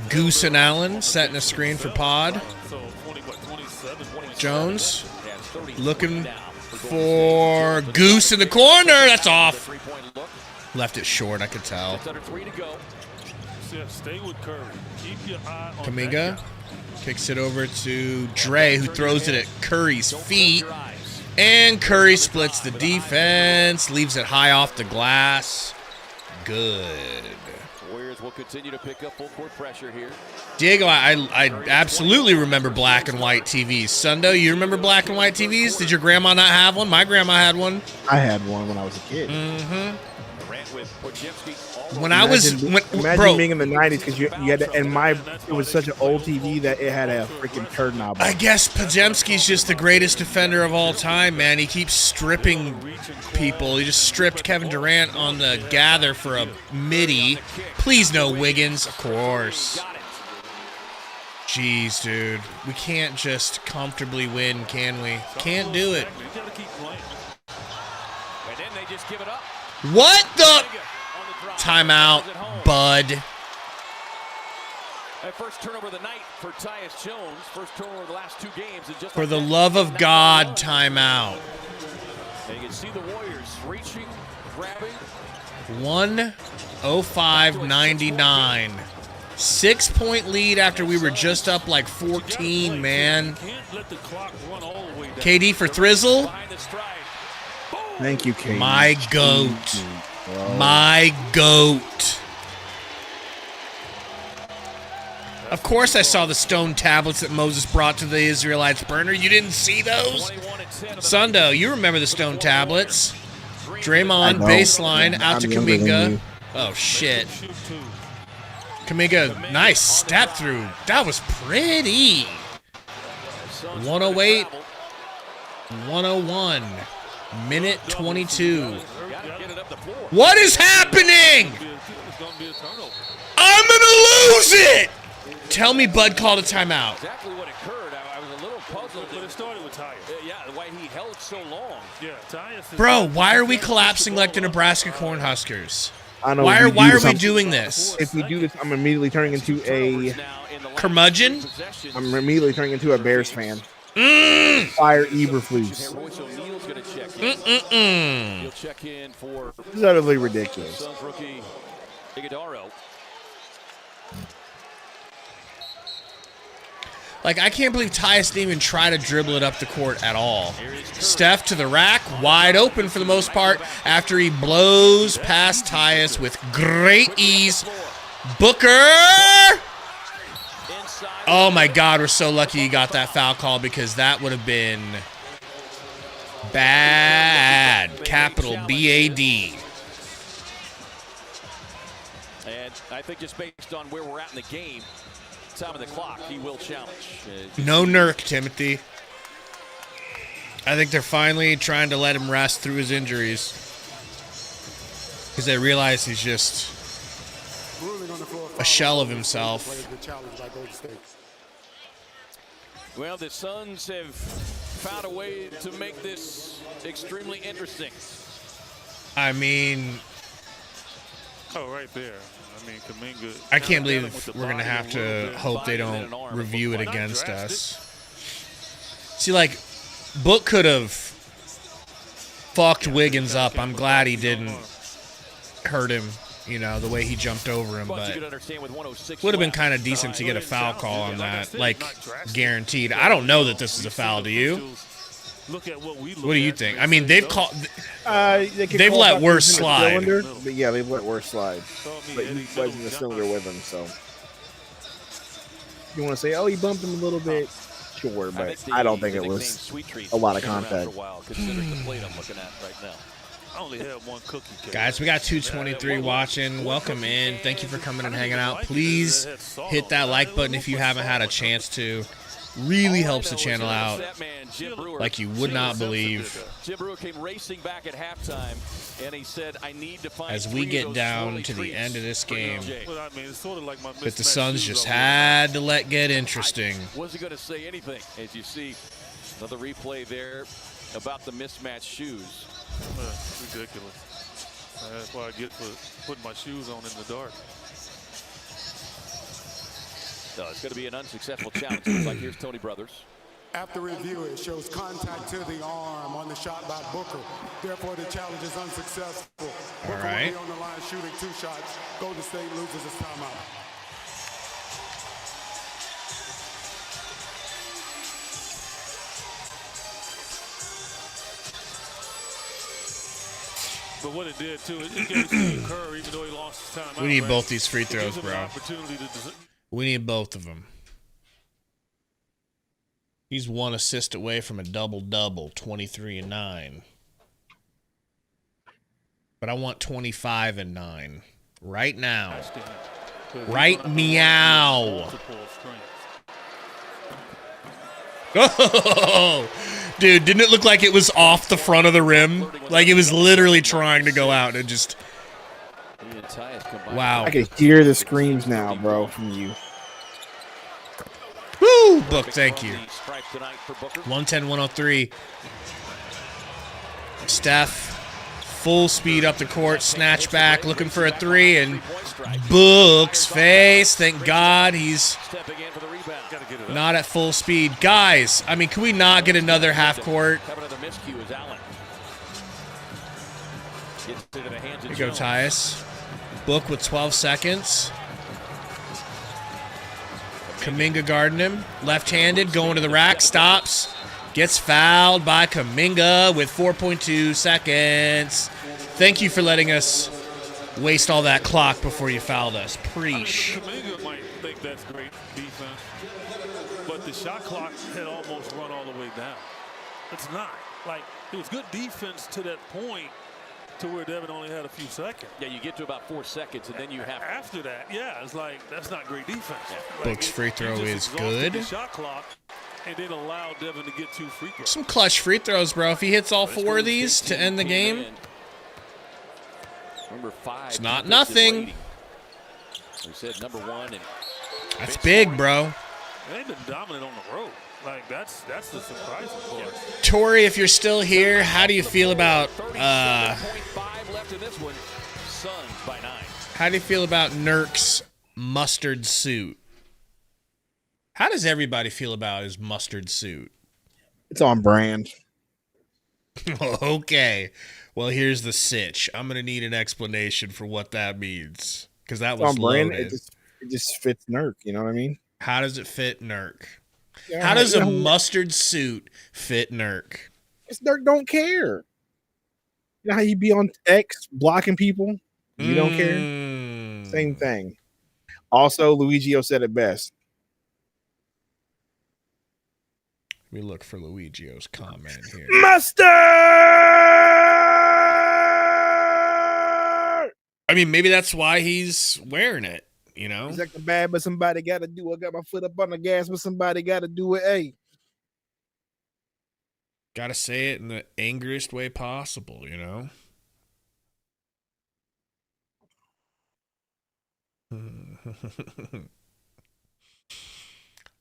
Goose and Allen setting a screen for Pod. So 27. Jones looking for Goose in the corner. That's off. Left it short, I could tell. Under 3 to go. Stay with Curry. Keep your eye on Kuminga that guy. kicks it over to Dre, who throws it at Curry's feet. And Curry splits the defense, leaves it high off the glass. Good. Warriors will continue to pick up full court pressure here. Diego, I absolutely remember black and white TVs. Sundo, you remember black and white TVs? Did your grandma not have one? My grandma had one. I had one when I was a kid. When I was, Imagine being in the 90s because you had to, and it was such an old TV that it had a freaking turd knob. I guess Pajemski's just the greatest defender of all time, man. He keeps stripping people. He just stripped Kevin Durant on the gather for a midi. Please no Wiggins, of course. Jeez, dude. We can't just comfortably win, can we? Can't do it. And then they just give it up. What the? Timeout, bud. First turnover of the night for Tyus Jones. First turnover of the last 2 games. And just For the love of God, timeout. And you can see the Warriors reaching, grabbing. 105-99. 6-point lead after we were just up like 14, man. KD for Thrizzle. Thank you, KD. My goat. My goat. Of course I saw the stone tablets that Moses brought to the Israelites. Burner, you didn't see those? Sundo, you remember the stone tablets. Draymond, baseline, out to Kuminga. Oh, shit. Kuminga, nice step through. That was pretty. 108, 101. Minute 22. What is happening? I'm going to lose it. Tell me Bud called a timeout. Exactly what occurred. I was a little puzzled. But it started with Tyus. Yeah, the way he held so long. Yeah, Tyus. Bro, why are we collapsing like the Nebraska Cornhuskers? I know Why are we doing this? If we do this, I'm immediately turning into a curmudgeon. I'm immediately turning into a Bears fan. Fire Eberflus. He'll check in for This is utterly ridiculous. Suns rookie Iguodaro. Like, I can't believe Tyus didn't even try to dribble it up the court at all. Steph to the rack, wide open for the most part, after he blows past Tyus with great ease. Booker! Oh, my God, we're so lucky he got that foul call because that would have been bad. Capital B-A-D. And I think just based on where we're at in the game, time of the clock, he will challenge. No Nurk, Timothy. I think they're finally trying to let him rest through his injuries because they realize he's just a shell of himself. Well, the Suns have found a way to make this extremely interesting. I mean, right there. I mean, Kuminga. I can't believe we're going to have to hope they don't review it against us. See, like, Book could have fucked Wiggins up. I'm glad he didn't hurt him, you know, the way he jumped over him. But would have been kind of decent to get a foul call on that, like, guaranteed. I don't know that this is a foul, do you? Look at what do you think? I mean, they've called. They've let worse slide. But yeah, they've let worse slide. But he was in the cylinder with him, so. You want to say, oh, he bumped him a little bit? Sure, but I don't think it was a lot of contact. I only have one cookie. Guys, we got 223 watching. Welcome in. Thank you for coming and hanging out. Please hit that like button if you haven't had a chance to. Really helps the channel out like you would not believe. Jim Brewer came racing back at halftime, and he said, "I need to find." As we get down to the end of this game, that the Suns just had to let get interesting. Wasn't going to say anything. As you see, another replay there about the mismatched shoes. Ridiculous. That's why I get for putting my shoes on in the dark. So it's going to be an unsuccessful challenge. Looks like here's Tony Brothers. After review, it shows contact to the arm on the shot by Booker. Therefore, the challenge is unsuccessful. Booker will be on the line shooting 2 shots. Golden State loses his timeout. But what it did, too, it gave Steve Kerr, even though he lost his timeout. We need both these free throws, bro. We need both of them. He's 1 assist away from a double-double, 23 and 9. But I want 25 and 9 right now. Right meow. Oh, dude, didn't it look like it was off the front of the rim? Like it was literally trying to go out and just. Wow. I can hear the screams now, bro, from you. Woo! Book, thank you. 110-103. Steph, Full speed up the court, snatch back, looking for a three, and Book's face. Thank God he's not at full speed. Guys, I mean, can we not get another half court? Here you go, Tyus. Book with 12 seconds. Kuminga guarding him. Left-handed, going to the rack, stops. Gets fouled by Kuminga with 4.2 seconds. Thank you for letting us waste all that clock before you fouled us. Preach. Kuminga might think that's great defense, but the shot clock had almost run all the way down. It's not. Like, it was good defense to that point to where Devin only had a few seconds. Yeah, you get to about 4 seconds, and then you have... After that, yeah, it's like, that's not great defense. Like, Book's free throw is good. The shot clock and then allow Devin to get 2 free throws. Some clutch free throws, bro. If he hits all 4 of these to end the game, Number 5, it's not nothing. We said number 1. And that's big, bro. They've been dominant on the road. Like, that's the surprising part. Tori, if you're still here, how do you feel about how do you feel about Nurk's mustard suit? How does everybody feel about his mustard suit? It's on brand. Okay. Well, here's the sitch. I'm going to need an explanation for what that means, because that It's was on brand. loaded. It just fits Nurk. You know what I mean? How does it fit Nurk? Yeah, How does you a know, mustard suit fit Nurk? It's Nurk don't care. You know how you be on X blocking people? You don't care? Same thing. Also, Luigio said it best. Let me look for Luigio's comment here. Mustard! I mean, maybe that's why he's wearing it, you know? He's acting bad, but somebody got to do it. I got my foot up on the gas, but somebody got to do it. Hey. Got to say it in the angriest way possible, you know?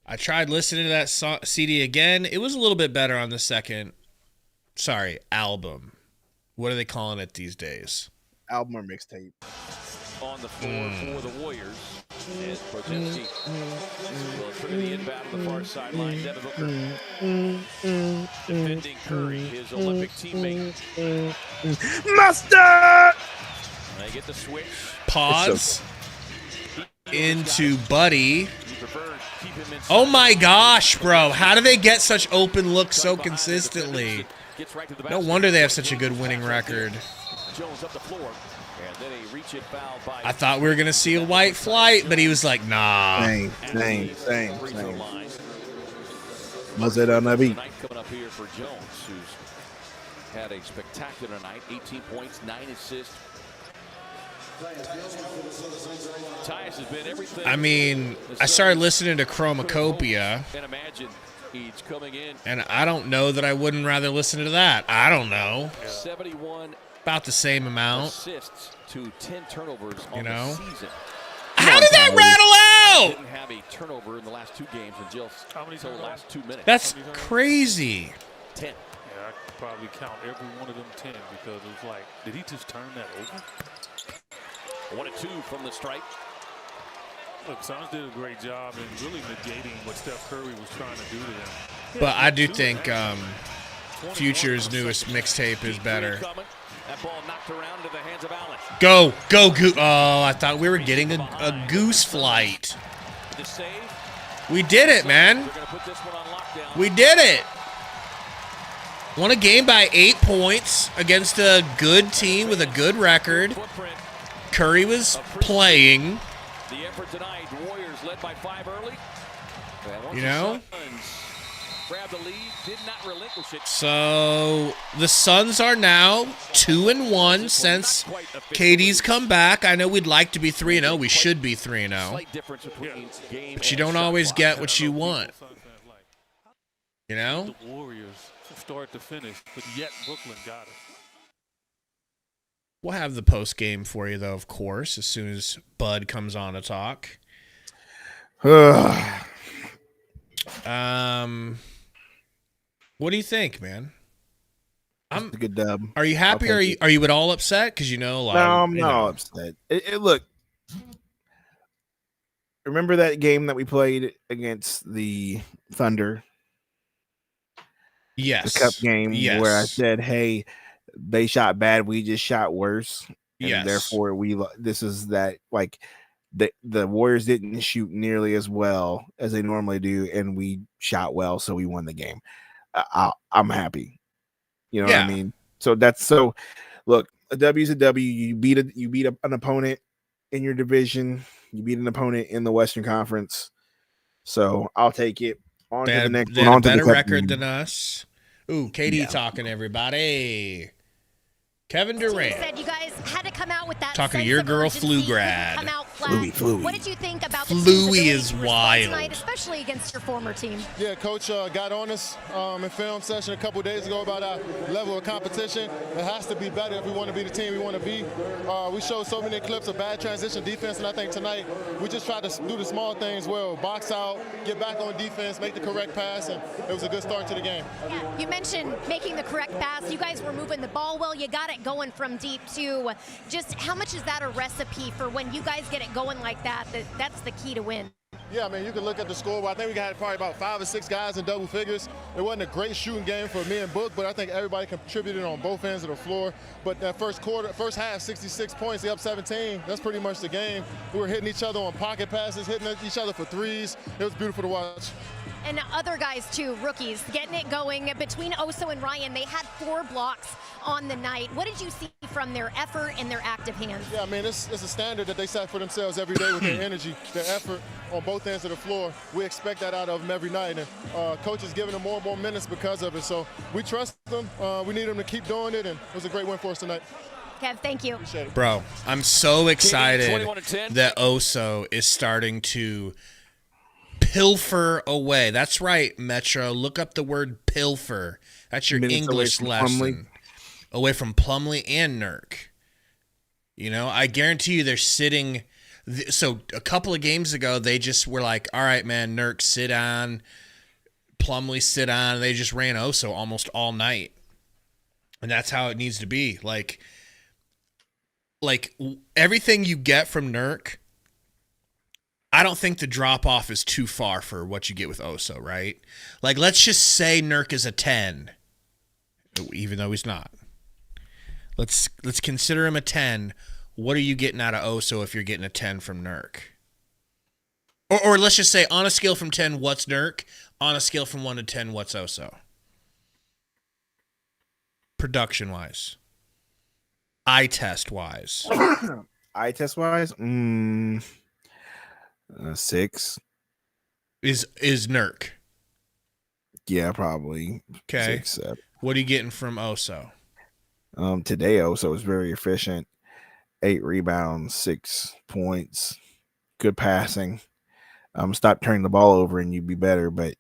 I tried listening to that CD again. It was a little bit better on the second. Sorry, album. What are they calling it these days? Album or mixtape. On the floor for the Warriors. And Prozinski will trigger the inbound on the far sideline. Devin Booker defending Curry, his Olympic teammate. Mustard! They get the switch. Pause. Into Buddy. Oh my gosh, bro. How do they get such open looks so consistently? No wonder they have such a good winning record. I thought we were going to see a white flight, but he was like, nah. Same. Mustard on the beat. Coming up here for Jones, who's had a spectacular night. 18 points, 9 assists. Tyus has been everything. I mean, I started listening to Chromacopia, And imagine he's coming in. and I don't know that I wouldn't rather listen to that. I don't know. 71 About the same amount. assists to 10 turnovers on You know? the season. How did that rattle out? Didn't have a turnover in the last 2 games until the last 2 minutes. That's crazy. 10. Yeah, I could probably count every one of them 10 because it was like, did he just turn that over? 1 and 2 from the stripe. Look, Suns did a great job in really negating what Steph Curry was trying to do to them. But I do think Future's newest mixtape is better. That ball knocked around into the hands of Allen. Go, Goose. Oh, I thought we were getting a goose flight. The save. We did it, man. They're going to put this one on lockdown. We did it. Won a game by 8 points against a good team with a good record. Curry was playing. The effort tonight, Warriors led by 5 early. You know? Grab the lead, did not relinquish it. So the Suns are now 2-1 since KD's come back. I know we'd like to be 3-0. We should be 3-0. Slight difference between game But you and don't shot always clock. get what you want. You know? The Warriors from start to finish, but yet Brooklyn got it. We'll have the post game for you, though, of course, as soon as Bud comes on to talk. What do you think, man? It's a good dub. Are you happy? Are you at all upset? Because No, I'm not upset. Look, remember that game that we played against the Thunder? Yes. The cup game where I said, "Hey, they shot bad. We just shot worse." And therefore this is that like the Warriors didn't shoot nearly as well as they normally do, and we shot well, so we won the game. I'm happy. You know what I mean? So look, a W is a W. You beat an opponent in your division. You beat an opponent in the Western Conference. So I'll take it. On to the next one. On to the better record than us. Ooh, KD talking, everybody. Kevin Durant. Said you guys had to come out with that. Talking to your girl, Flugrad. Fluey. What did you think about Fluey is wild tonight, especially against your former team? Yeah, Coach got on us in film session a couple days ago about our level of competition. It has to be better if we want to be the team we want to be. We showed so many clips of bad transition defense, and I think tonight we just tried to do the small things well, box out, get back on defense, make the correct pass, and it was a good start to the game. Yeah, you mentioned making the correct pass. You guys were moving the ball well. You got it going from deep too. Just how much is that a recipe for when you guys get it going like that? That's the key to win. Yeah, I mean, you can look at the scoreboard. I think we got probably about 5 or 6 guys in double figures. It wasn't a great shooting game for me and Book, but I think everybody contributed on both ends of the floor. But that first half, 66 points, they up 17. That's pretty much the game. We were hitting each other on pocket passes, hitting each other for threes. It was beautiful to watch. And other guys too, rookies, getting it going. Between Oso and Ryan, they had 4 blocks on the night. What did you see from their effort and their active hands? Yeah, I mean, it's a standard that they set for themselves every day with their energy, their effort on both ends of the floor. We expect that out of them every night, and coach is giving them more and more minutes because of it. So we trust them. We need them to keep doing it, and it was a great win for us tonight. Kev, thank you. Appreciate it. Bro, I'm so excited that Oso is starting to pilfer away. That's right, Metro. Look up the word pilfer. That's your English lesson. Away from Plumlee and Nurk. You know, I guarantee you they're sitting. So a couple of games ago, they just were like, all right, man, Nurk, sit on. Plumlee, sit on. They just ran Oso almost all night. And that's how it needs to be. Like everything you get from Nurk, I don't think the drop-off is too far for what you get with Oso, right? Like, let's just say Nurk is a 10, even though he's not. Let's consider him a 10. What are you getting out of Oso if you're getting a 10 from Nurk? Or let's just say, on a scale from 10, what's Nurk? On a scale from 1 to 10, what's Oso? Production-wise. Eye test-wise. Eye test-wise? 6 is Nurk. Yeah, probably. Okay. 6, 7. What are you getting from Oso? Today Oso was very efficient. 8 rebounds, 6 points, good passing. Stop turning the ball over and you'd be better, but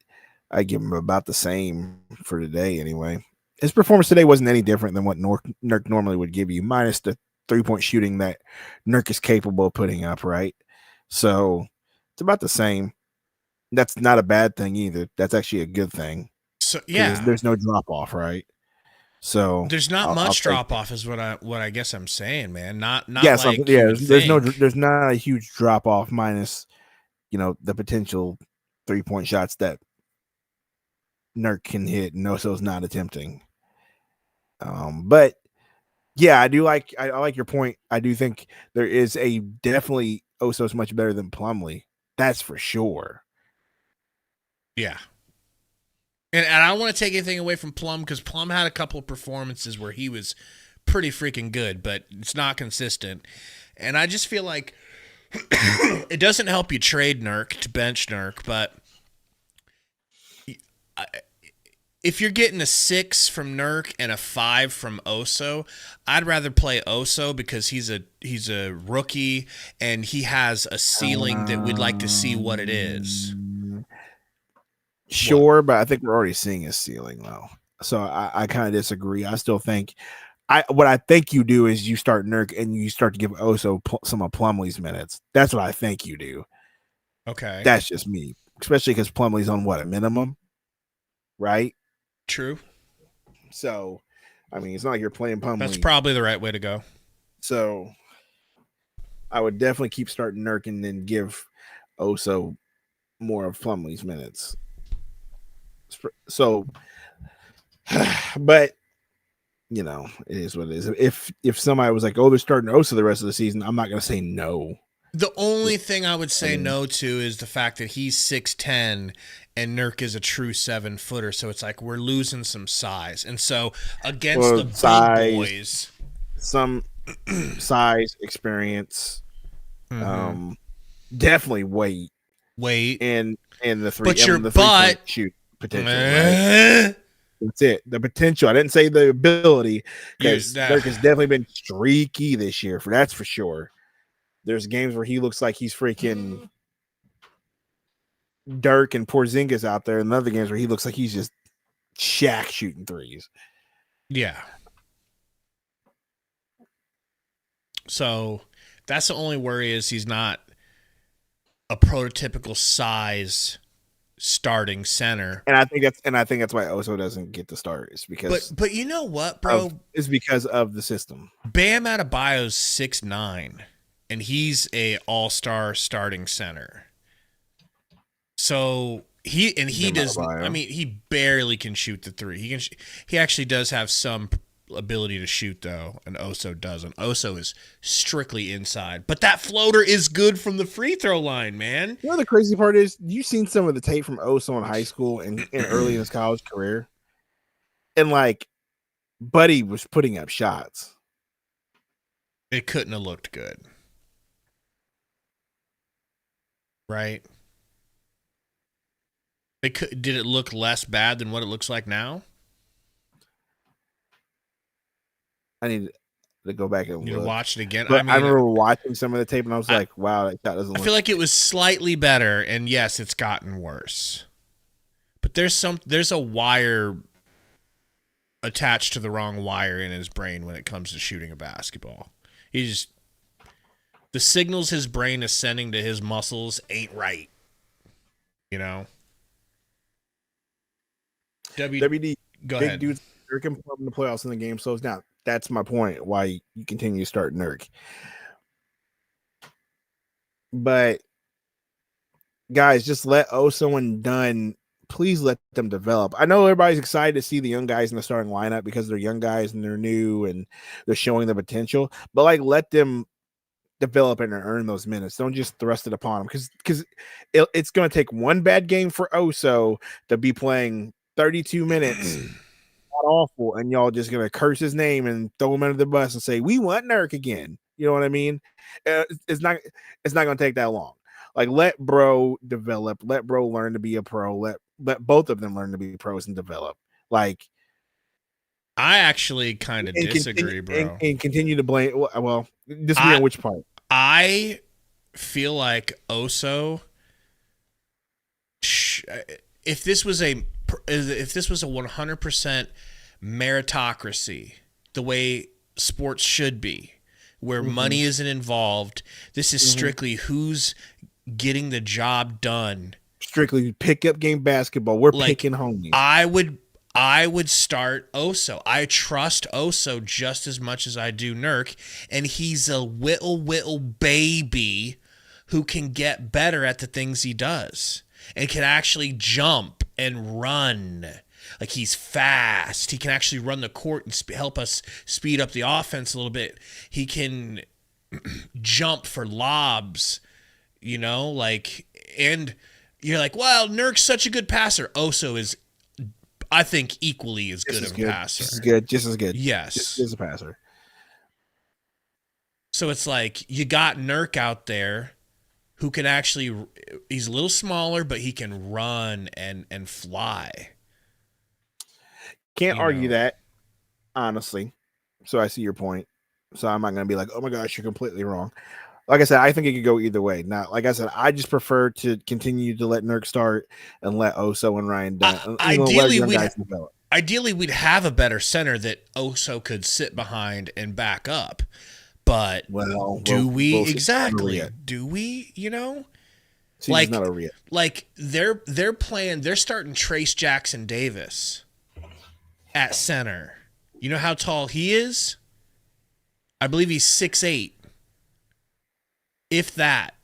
I give him about the same for today anyway. His performance today wasn't any different than what Nurk normally would give you, minus the 3-point shooting that Nurk is capable of putting up, right? So it's about the same. That's not a bad thing either. That's actually a good thing. So yeah, there's no drop off, right? So there's not much drop off, is what I guess I'm saying, man. Not yes, like there's not a huge drop off minus, the potential 3-point shots that Nurk can hit. Oso's not attempting. But yeah, I like your point. I do think there is definitely Oso's much better than Plumlee. That's for sure. Yeah. And I don't want to take anything away from Plum, because Plum had a couple of performances where he was pretty freaking good, but it's not consistent. And I just feel like it doesn't help you trade Nurk to bench Nurk, but if you're getting a 6 from Nurk and a 5 from Oso, I'd rather play Oso because he's a rookie and he has a ceiling that we'd like to see what it is. Sure, but I think we're already seeing his ceiling though. So I kind of disagree. I still think what I think you do is you start Nurk and you start to give Oso some of Plumlee's minutes. That's what I think you do. Okay. That's just me, especially because Plumlee's on a minimum, right? True. So I mean, it's not like you're playing Plumlee. That's probably the right way to go. So I would definitely keep starting Nurk and then give Oso more of Plumlee's minutes. So, but you know, it is what it is. If somebody was like, "Oh, they're starting Oso the rest of the season," I'm not going to say no. The only thing I would say no to is the fact that he's 6'10" and Nurk is a true 7-footer. So it's like we're losing some size. And so against the big boys, some size, experience, definitely weight, and the three. But your butt shoot potential. Right? That's it. The potential. I didn't say the ability, because Nurk has definitely been streaky this year. That's for sure. There's games where he looks like he's freaking Dirk and Porzingis out there, and other games where he looks like he's just Shaq shooting threes. Yeah. So that's the only worry, is he's not a prototypical size starting center. And I think that's why Oso doesn't get the start. It's because but you know what, bro? It's because of the system. Bam Adebayo's 6'9", and he's a all-star starting center. So he does. I mean, he barely can shoot the three. He actually does have some ability to shoot, though, and Oso doesn't. Oso is strictly inside, but that floater is good from the free throw line, man. You know, the crazy part is, you've seen some of the tape from Oso in high school and early in his college career, and like, Buddy was putting up shots. It couldn't have looked good, right? Did it look less bad than what it looks like now? I need to go back and watch it again. But I remember watching some of the tape, and I was like, "Wow, that doesn't." I feel like it was slightly better, and yes, it's gotten worse. But there's a wire attached to the wrong wire in his brain when it comes to shooting a basketball. The signals his brain is sending to his muscles ain't right. You know. WD, go big ahead. Dudes, Nurk can play in the playoffs in the game, so it's not. That's my point. Why you continue to start Nurk. But guys, just let Oso and Dunn. Please let them develop. I know everybody's excited to see the young guys in the starting lineup because they're young guys and they're new and they're showing the potential. But like, let them develop and earn those minutes. Don't just thrust it upon them, because it's going to take one bad game for Oso to be playing 32 minutes. Not awful, and y'all just gonna curse his name and throw him under the bus and say we want Nurk again. You know what I mean? It's not gonna take that long. Like, let bro develop, let bro learn to be a pro, let both of them learn to be pros and develop. Like, I actually kind of disagree, bro. And continue to blame. Well, disagree on which part? I feel like Oso. If this was a 100% meritocracy, the way sports should be, where money isn't involved, this is strictly who's getting the job done. Strictly pickup game basketball. We're picking homies. I would start Oso. I trust Oso just as much as I do Nurk, and he's a whittle baby who can get better at the things he does and can actually jump and run. Like, he's fast. He can actually run the court and help us speed up the offense a little bit. He can jump for lobs, you know, like, and you're like, well, Nurk's such a good passer. Oso is, I think, equally as good of a passer. Just as good. Yes. Just as a passer. So it's like, you got Nurk out there who can actually, he's a little smaller, but he can run and fly. Can't argue that, honestly. So I see your point. So I'm not going to be like, oh my gosh, you're completely wrong. Like I said, I think it could go either way. Now, like I said, I just prefer to continue to let Nurk start and let Oso and Ryan Dunn. Ideally, we'd have a better center that Oso could sit behind and back up. But do we? Exactly. Do we? You know? Season's not over yet. Like, they're starting Trace Jackson Davis at center. You know how tall he is? I believe he's 6'8". If that.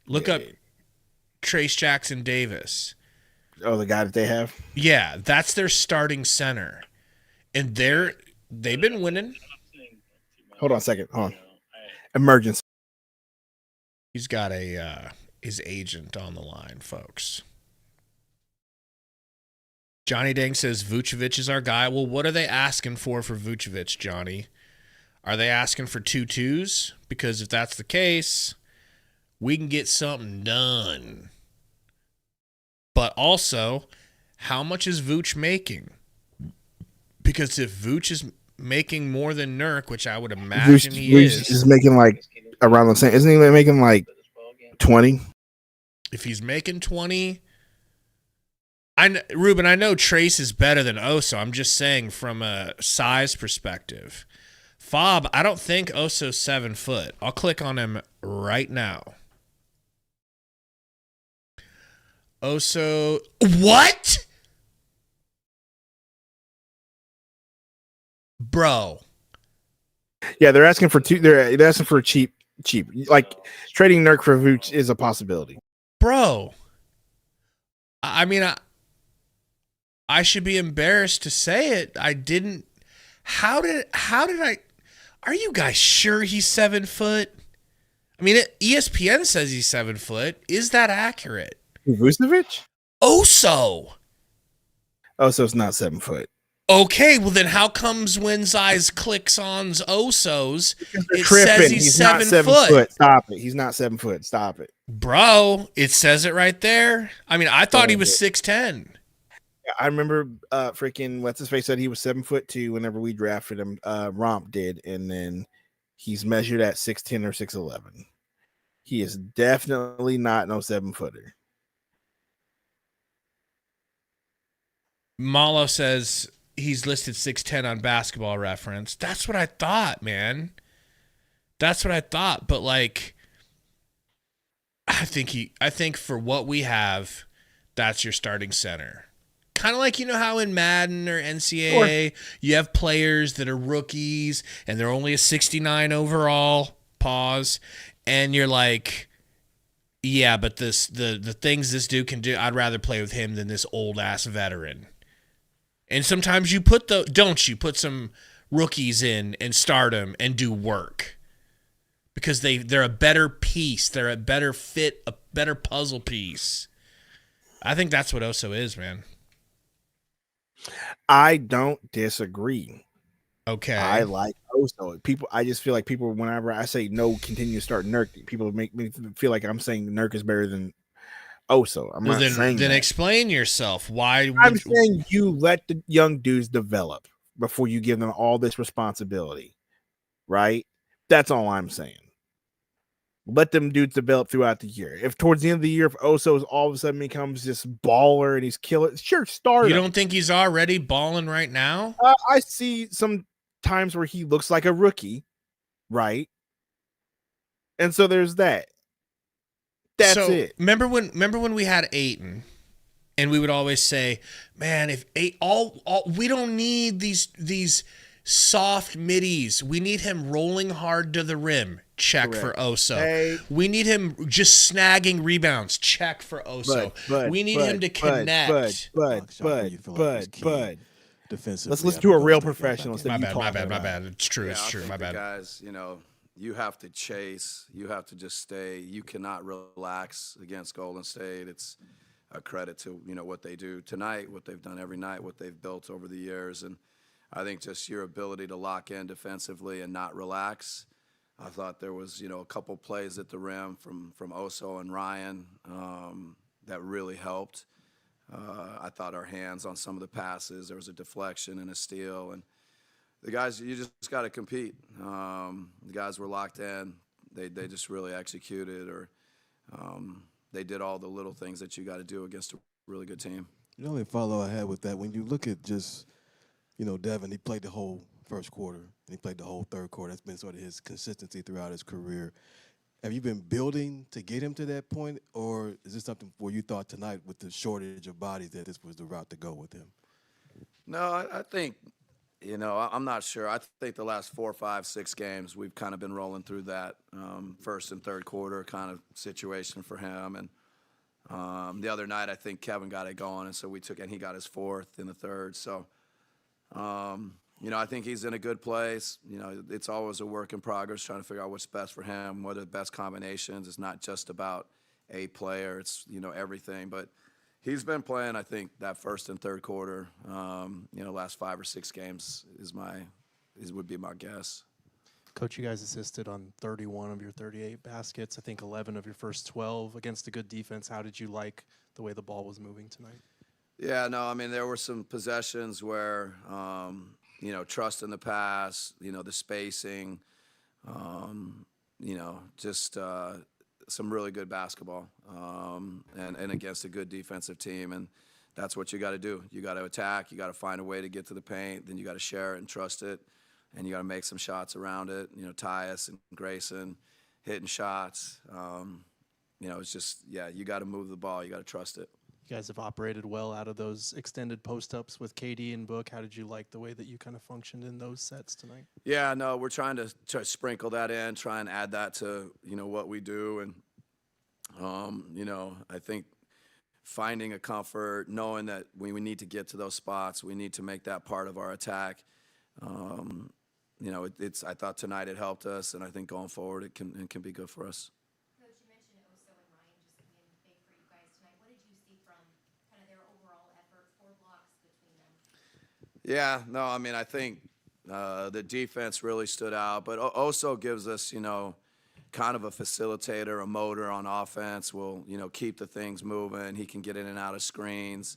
Look up Trace Jackson Davis. Oh, the guy that they have? Yeah, that's their starting center. And they've been winning. Hold on a second. Hold on. Emergency. He's got his agent on the line, folks. Johnny Dang says Vucevic is our guy. Well, what are they asking for Vucevic, Johnny? Are they asking for 2-2s? Because if that's the case, we can get something done. But also, how much is Vooch making? Because if Vooch is making more than Nurk, which I would imagine Vooch is making like around the same. Isn't he making like 20? If he's making 20, Ruben, I know Trace is better than Oso. I'm just saying from a size perspective. Fob, I don't think Oso's 7 foot. I'll click on him right now. Oso, what? Bro. Yeah, they're asking for two. They're asking for cheap. Like trading Nurk for Vooch is a possibility. Bro. I mean, I should be embarrassed to say it. I didn't. How did I? Are you guys sure he's 7 foot? I mean, ESPN says he's 7 foot. Is that accurate? Vucevic? Oso. Oso's not 7 foot. Okay, well then how comes when Zeiss clicks on Oso's, it tripping. says he's not 7 foot? Stop it. He's not 7 foot. Stop it. Bro, it says it right there. I mean, I thought he was 6'10". I remember freaking what's his face said he was 7'2" whenever we drafted him. Romp did, and then he's measured at 6'10" or 6'11". He is definitely not no 7-footer. Malo says he's listed 6'10" on Basketball Reference. That's what I thought, man. That's what I thought. But like, I think for what we have, that's your starting center. Kind of like, you know how in Madden or NCAA, you have players that are rookies and they're only a 69 overall, and you're like, yeah, but the things this dude can do, I'd rather play with him than this old-ass veteran. And sometimes you put put some rookies in and start them and do work. Because they're a better piece. They're a better fit, a better puzzle piece. I think that's what Oso is, man. I don't disagree. Okay. I like Oso. I just feel like people, whenever I say no, continue to start Nurk, people make me feel like I'm saying Nurk is better than Oso. I'm not saying then that. Explain yourself. Why? I'm saying you let the young dudes develop before you give them all this responsibility, right? That's all I'm saying. Let them dudes develop throughout the year. If towards the end of the year, if Oso all of a sudden becomes this baller and he's killing, sure, start him. You don't think he's already balling right now? I see some times where he looks like a rookie, right? And so there's that. That's it. Remember when we had Ayton, and we would always say, "Man, if we don't need these soft middies. We need him rolling hard to the rim. Check Correct. for Oso. Hey. We need him just snagging rebounds. Check for Oso. We need him to connect. Bud. Defensively, Let's listen to a real professional. My bad. It's true. It's true. My bad. Guys, you have to chase. You have to just stay. You cannot relax against Golden State. It's a credit to what they do tonight, what they've done every night, what they've built over the years, and I think just your ability to lock in defensively and not relax. I thought there was a couple plays at the rim from Oso and Ryan that really helped. I thought our hands on some of the passes, there was a deflection and a steal, and the guys, you just got to compete. The guys were locked in. They just really executed, or they did all the little things that you got to do against a really good team. The only follow I had with that, when you look at just, Devin, he played the whole first quarter, and he played the whole third quarter. That's been sort of his consistency throughout his career. Have you been building to get him to that point, or is this something where you thought tonight with the shortage of bodies that this was the route to go with him? No, I think I'm not sure. I think the last 4, 5, 6 games, we've kind of been rolling through that first and third quarter kind of situation for him. And the other night, I think Kevin got it going, and so and he got his fourth in the third. So, I think he's in a good place. It's always a work in progress, trying to figure out what's best for him, what are the best combinations. It's not just about a player. It's, everything. But he's been playing, I think, that first and third quarter, last 5 or 6 games would be my guess. Coach, you guys assisted on 31 of your 38 baskets. I think 11 of your first 12 against a good defense. How did you like the way the ball was moving tonight? Yeah, no, I mean, there were some possessions where, trust in the pass, the spacing, just some really good basketball and against a good defensive team. And that's what you got to do. You got to attack. You got to find a way to get to the paint. Then you got to share it and trust it. And you got to make some shots around it. Tyus and Grayson hitting shots. It's just, you got to move the ball. You got to trust it. You guys have operated well out of those extended post-ups with KD and Book. How did you like the way that you kind of functioned in those sets tonight? Yeah, no, we're trying to sprinkle that in, try and add that to, what we do. And, I think finding a comfort, knowing that we need to get to those spots, we need to make that part of our attack. I thought tonight it helped us, and I think going forward it can be good for us. Coach, you mentioned Oso and Ryan just being big for you guys tonight. What did you see from kind of their overall effort, 4 blocks between them? Yeah, no, I mean, I think the defense really stood out, but Oso gives us, kind of a facilitator, a motor on offense. Will keep the things moving. He can get in and out of screens.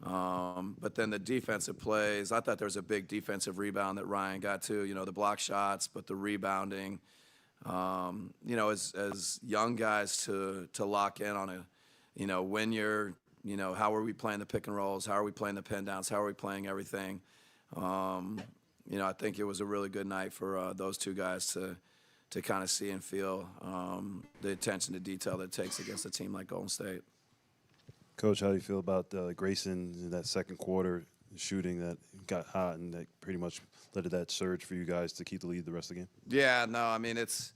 But then the defensive plays, I thought there was a big defensive rebound that Ryan got to, the block shots, but the rebounding, as young guys to lock in on when you're, how are we playing the pick and rolls? How are we playing the pin downs? How are we playing everything? I think it was a really good night for those two guys to kind of see and feel the attention to detail that it takes against a team like Golden State. Coach, how do you feel about Grayson in that second quarter shooting that got hot and that pretty much led to that surge for you guys to keep the lead the rest of the game? Yeah, no, I mean, it's,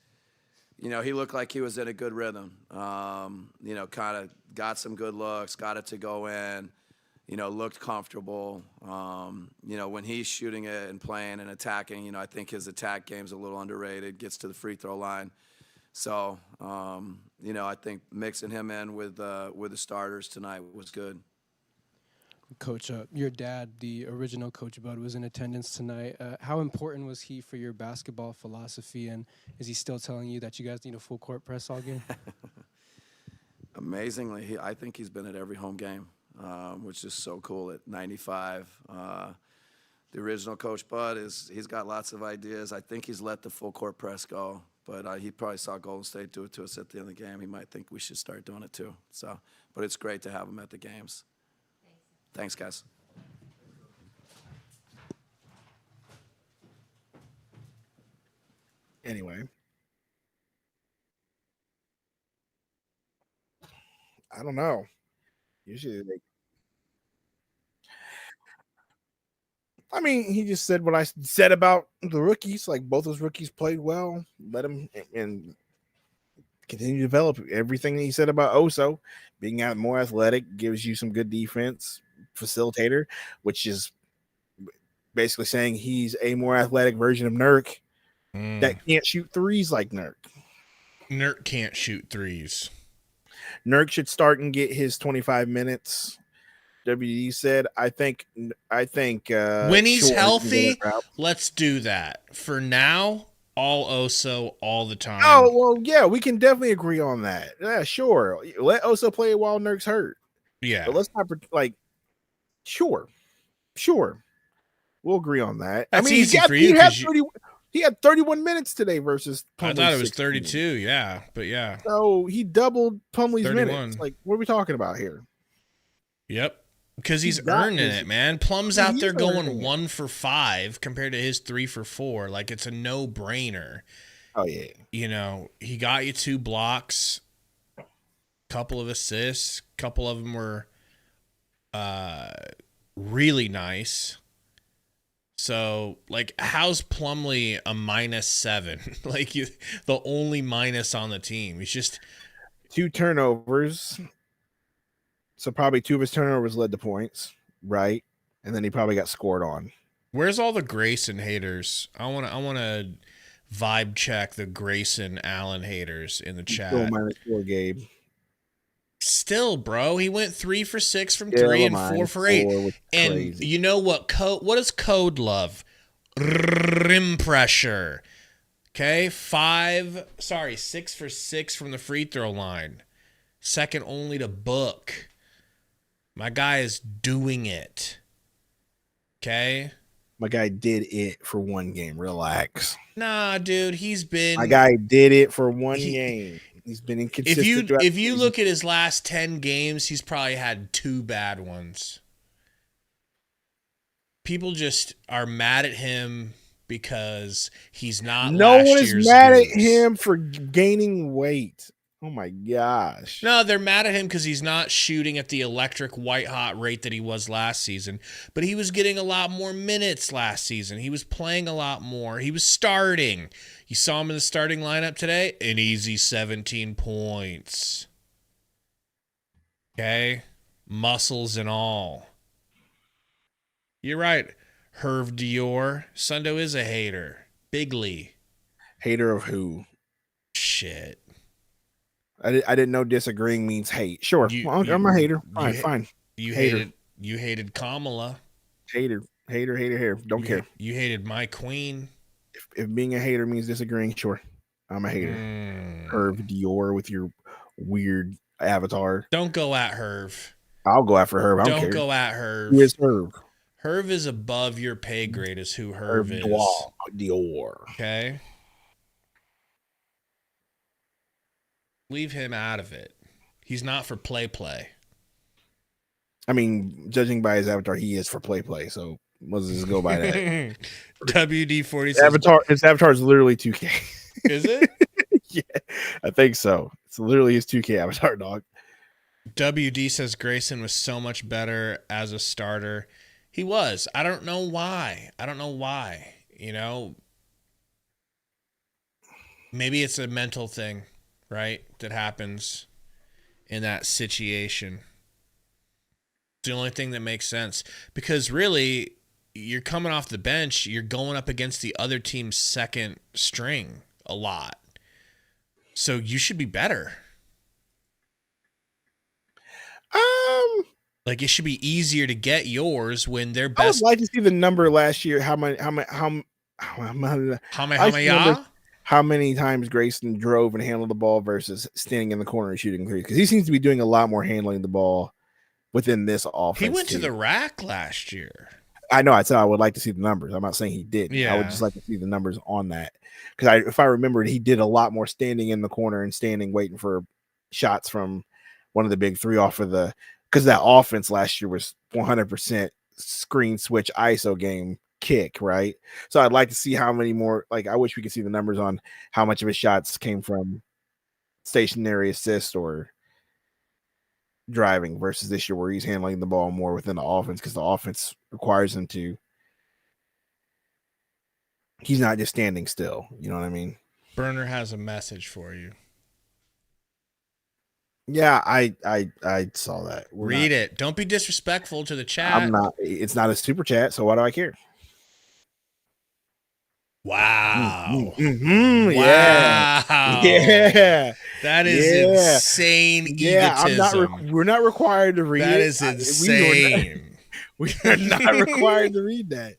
he looked like he was in a good rhythm. Kind of got some good looks, got it to go in, looked comfortable. When he's shooting it and playing and attacking, I think his attack game's a little underrated, gets to the free throw line. So, I think mixing him in with the starters tonight was good. Coach, your dad, the original Coach Bud, was in attendance tonight. How important was he for your basketball philosophy, and is he still telling you that you guys need a full court press all game? Amazingly, I think he's been at every home game, which is so cool at 95. The original Coach Bud, he's got lots of ideas. I think he's let the full court press go. But he probably saw Golden State do it to us at the end of the game. He might think we should start doing it too. So, but it's great to have him at the games. Thanks, guys. Anyway, I don't know. Usually he just said what I said about the rookies. Like, both those rookies played well. Let them and continue to develop. Everything that he said about Oso being out more athletic gives you some good defense, facilitator, which is basically saying he's a more athletic version of Nurk that can't shoot threes like Nurk. Nurk can't shoot threes. Nurk should start and get his 25 minutes. WD said, I think when he's healthy, let's do that. For now, all Oso all the time. Oh, well, yeah, we can definitely agree on that. Yeah, sure. Let Oso play while Nurk's hurt. Yeah. But let's not, sure. We'll agree on that. That's easy for you. He had 31 minutes today versus Plumlee's. I thought it was 32, yeah. But yeah. So he doubled Plumlee's minutes. Like, what are we talking about here? Yep. Because he's earning it, man. Plum's out there going 1 for 5 compared to his 3 for 4. Like, it's a no-brainer. Oh, yeah. He got you 2 blocks, couple of assists, couple of them were really nice. So, like, how's Plumlee a -7? Like, the only minus on the team. He's just 2 turnovers. So probably 2 of his turnovers led to points, right? And then he probably got scored on. Where's all the Grayson haters? I wanna vibe check the Grayson Allen haters in the chat. Still -4, Gabe. Still, bro, he went 3 for 6 from Still 3 and a 4 for -4, 8. which is And crazy. you know what does Code love? Rim pressure. Okay, 6 for 6 from the free throw line. Second only to Book. My guy is doing it. Okay? My guy did it for 1 game. Relax. Nah, dude, he's been. My guy did it for 1 game. He's been inconsistent. If you look at his last 10 games, he's probably had 2 bad ones. People just are mad at him because he's not. No last one is year's mad at Goose. him for gaining weight. Oh my gosh. No, they're mad at him because he's not shooting at the electric white hot rate that he was last season. But he was getting a lot more minutes last season. He was playing a lot more. He was starting. You saw him in the starting lineup today, an easy 17 points. Okay? Muscles and all. You're right, Herv Dior. Sundo is a hater. Bigly. Hater of who? Shit. I didn't know disagreeing means hate. Sure. I'm a hater. Fine. You Hater. hated Kamala. Hater. Don't care. You hated my queen. If being a hater means disagreeing, sure. I'm a hater. Herv Dior with your weird avatar. Don't go at Herv. I'll go after Herv. I don't care. Go at Herv. Who is Herv? Herv is above your pay grade is who Herv is. Dior. Okay. Leave him out of it. He's not for play. I mean, judging by his avatar, he is for play. So let's just go by that. WD-40 his avatar is literally 2K. Is it? Yeah, I think so. It's literally his 2K avatar, dog. WD says Grayson was so much better as a starter. He was. I don't know why. You know, maybe it's a mental thing, right? That happens in that situation. It's the only thing that makes sense. Because really, you're coming off the bench, you're going up against the other team's second string a lot. So you should be better. Like it should be easier to get yours when they're best. I would like to see the number last year. How many times Grayson drove and handled the ball versus standing in the corner and shooting threes? Because he seems to be doing a lot more handling the ball within this offense. He went to the rack last year. I know. I said I would like to see the numbers. I'm not saying he did. Yeah. I would just like to see the numbers on that. Because if I remember, he did a lot more standing in the corner and standing waiting for shots from one of the big three off of the. Because that offense last year was 100% screen switch ISO game kick, right? So I'd like to see how many more. Like I wish we could see the numbers on how much of his shots came from stationary assist or driving versus this year where he's handling the ball more within the offense because the offense requires him to. He's not just standing still. You know what I mean? Burner has a message for you. Yeah, I saw that. Read it. Don't be disrespectful to the chat. I'm not. It's not a super chat, so why do I care? Wow. Mm-hmm. Wow. Yeah. That is insane egotism. We're not required to read that it. That is insane. We are not required to read that.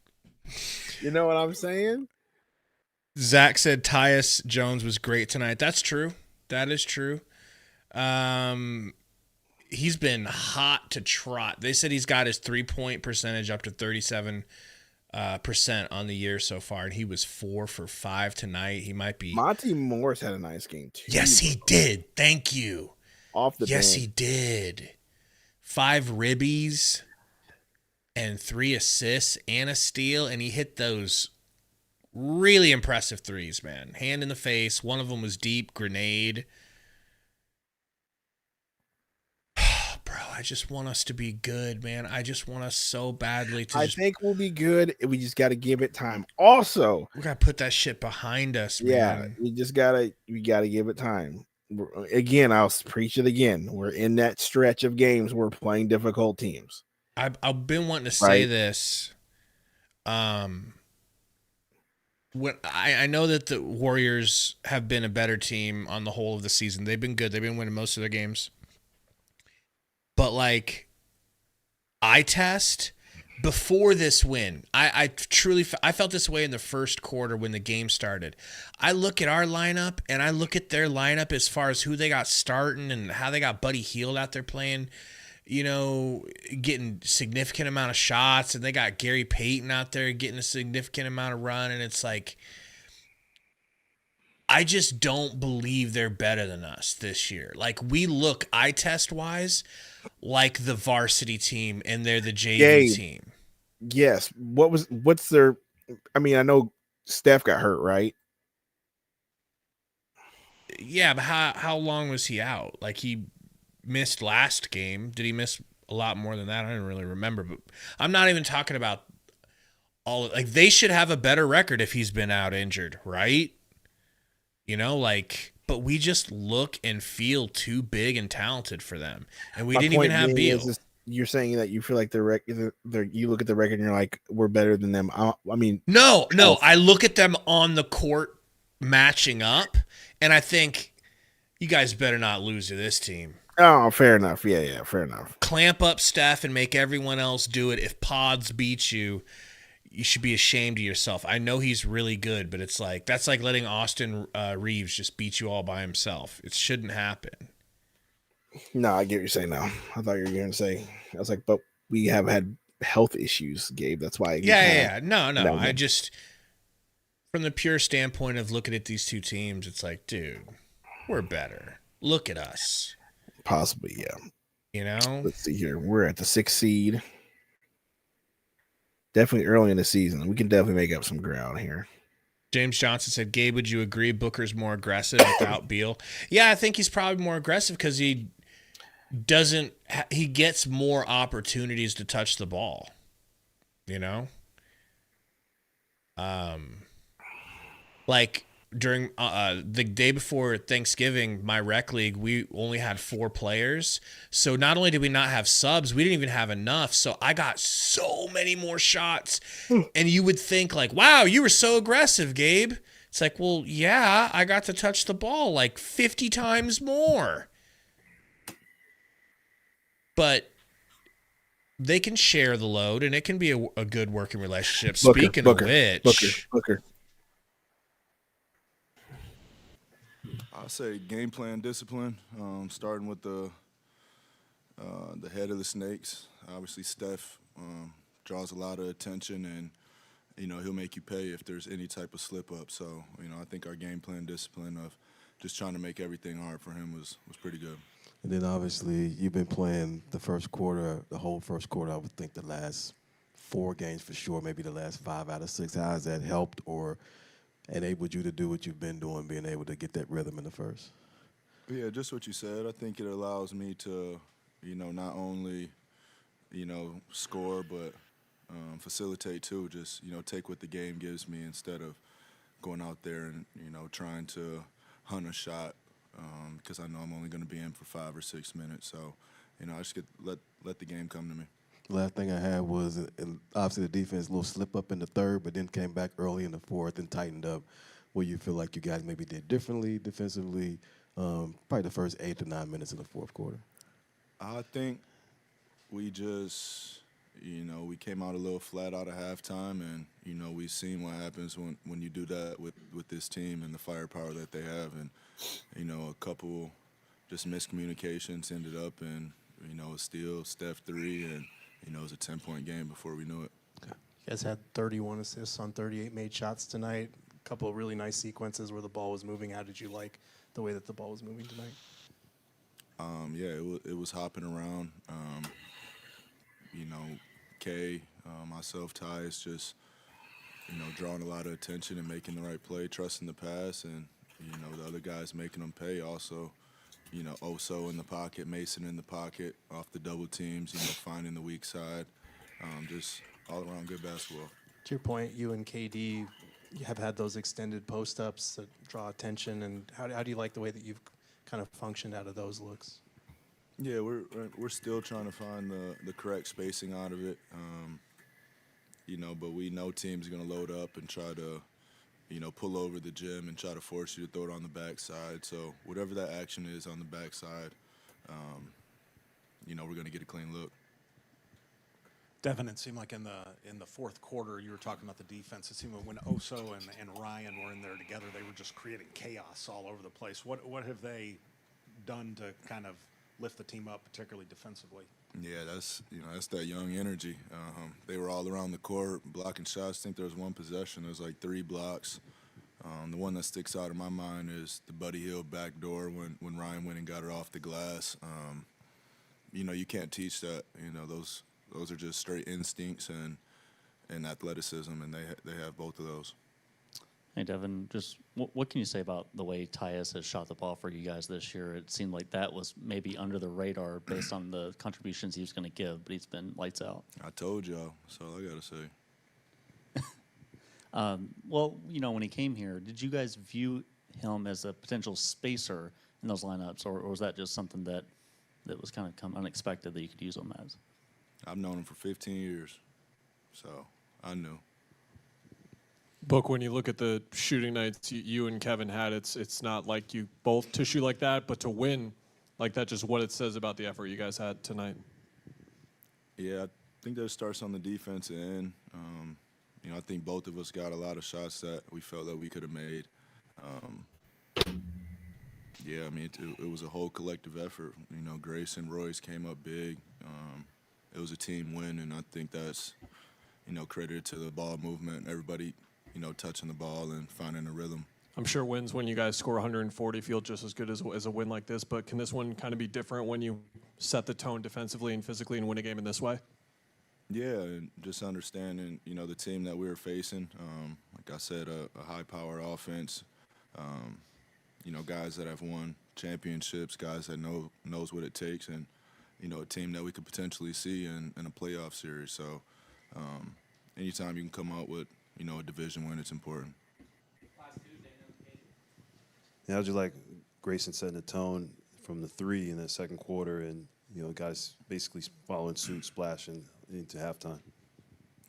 You know what I'm saying? Zach said Tyus Jones was great tonight. That's true. That is true. He's been hot to trot. They said he's got his 3-point percentage up to 37% on the year so far, and he was 4 for 5 tonight. He might be. Monty Morris had a nice game too. Yes, he did. Thank you. Off the yes, bench. He did. 5 ribbies and 3 assists and a steal, and he hit those really impressive threes, man. Hand in the face. One of them was deep, grenade. Bro, I just want us to be good, man. I just want us so badly to. I think we'll be good. We just got to give it time. Also, we got to put that shit behind us, man. We gotta give it time. Again, I'll preach it again. We're in that stretch of games where we're playing difficult teams. I've been wanting to say this. When I know that the Warriors have been a better team on the whole of the season. They've been good. They've been winning most of their games. But like, eye test before this win, I truly felt this way in the first quarter when the game started. I look at our lineup and I look at their lineup as far as who they got starting and how they got Buddy Hield out there playing, getting significant amount of shots, and they got Gary Payton out there getting a significant amount of run, and it's like, I just don't believe they're better than us this year. Like, we look eye test wise like the varsity team, and they're the JV team. Yes. What's their? I mean, I know Steph got hurt, right? Yeah, but how long was he out? Like, he missed last game. Did he miss a lot more than that? I don't really remember. But I'm not even talking about all. Like, they should have a better record if he's been out injured, right? But we just look and feel too big and talented for them, and we didn't even have Beal. You're saying that you feel like you look at the record and you're like, we're better than them. I mean, no. I look at them on the court matching up, and I think you guys better not lose to this team. Oh, fair enough. Yeah, fair enough. Clamp up Steph and make everyone else do it. If Pods beats you, you should be ashamed of yourself. I know he's really good, but it's like that's like letting Austin Reeves just beat you all by himself. It shouldn't happen. No, I get what you're saying now. I thought you were going to say, I was like, but we have had health issues, Gabe. That's why. Yeah. No. I just, from the pure standpoint of looking at these two teams, it's like, dude, we're better. Look at us. Possibly, yeah. Let's see here. We're at the 6th seed. Definitely early in the season. We can definitely make up some ground here. James Johnson said, Gabe, would you agree Booker's more aggressive without Beal? Yeah, I think he's probably more aggressive because he gets more opportunities to touch the ball. Like during the day before Thanksgiving, my rec league, we only had 4 players. So not only did we not have subs, we didn't even have enough. So I got so many more shots. And you would think like, wow, you were so aggressive, Gabe. It's like, well, yeah, I got to touch the ball like 50 times more. But they can share the load, and it can be a good working relationship. Speaking of which, Booker. I'll say game plan discipline, starting with the head of the Snakes. Obviously, Steph draws a lot of attention, and he'll make you pay if there's any type of slip up. So I think our game plan discipline of just trying to make everything hard for him was pretty good. And then obviously you've been playing the whole first quarter. I would think the last 4 games for sure, maybe the last 5 out of 6. How has that helped or enabled you to do what you've been doing, being able to get that rhythm in the first? Yeah, just what you said. I think it allows me to, not only, score, but facilitate too. Just, take what the game gives me instead of going out there and, trying to hunt a shot because I know I'm only going to be in for 5 or 6 minutes. So, I just let the game come to me. Last thing I had was obviously the defense a little slip up in the third, but then came back early in the fourth and tightened up. What you feel like you guys maybe did differently defensively, probably the first 8 to 9 minutes of the fourth quarter? I think we just, we came out a little flat out of halftime, and we've seen what happens when you do that with this team and the firepower that they have, and a couple just miscommunications ended up in a steal, Steph 3, and it was a 10-point game before we knew it. Okay. You guys had 31 assists on 38 made shots tonight. A couple of really nice sequences where the ball was moving. How did you like the way that the ball was moving tonight? Yeah, it was hopping around. Kay, myself, Ty is just, drawing a lot of attention and making the right play, trusting the pass, and, the other guys making them pay also, Oso in the pocket, Mason in the pocket, off the double teams, finding the weak side. Just all around good basketball. To your point, you and KD have had those extended post-ups that draw attention, and how do you like the way that you've kind of functioned out of those looks? Yeah, we're still trying to find the correct spacing out of it, but we know teams are going to load up and try to, pull over the gym and try to force you to throw it on the backside. So whatever that action is on the backside, we're going to get a clean look. Devin, it seemed like in the fourth quarter, you were talking about the defense. It seemed like when Oso and Ryan were in there together, they were just creating chaos all over the place. What have they done to kind of lift the team up, particularly defensively? Yeah, that's that young energy. They were all around the court blocking shots. I think there was one possession. There was like 3 blocks. The one that sticks out in my mind is the Buddy Hield backdoor when Ryan went and got it off the glass. You can't teach that. Those are just straight instincts and athleticism, and they have both of those. Hey, Devin, just what can you say about the way Tyus has shot the ball for you guys this year? It seemed like that was maybe under the radar based on the contributions he was going to give, but he's been lights out. I told y'all, that's all I got to say. When he came here, did you guys view him as a potential spacer in those lineups, or was that just something that was kind of unexpected that you could use him as? I've known him for 15 years, so I knew. Book, when you look at the shooting nights you and Kevin had, it's not like you both to shoot like that, but to win like that, just what it says about the effort you guys had tonight. Yeah, I think that starts on the defensive end. I think both of us got a lot of shots that we felt that we could have made. It was a whole collective effort. Grace and Royce came up big. It was a team win, and I think that's, credited to the ball movement, everybody, touching the ball and finding a rhythm. I'm sure wins when you guys score 140 feel just as good as a win like this, but can this one kind of be different when you set the tone defensively and physically and win a game in this way? Yeah, and just understanding, the team that we were facing. Like I said, a high-power offense, guys that have won championships, guys that knows what it takes, and, a team that we could potentially see in a playoff series. So anytime you can come out with, a division win, it's important. How'd you like Grayson setting the tone from the 3 in that second quarter and, guys basically following suit, splashing into halftime?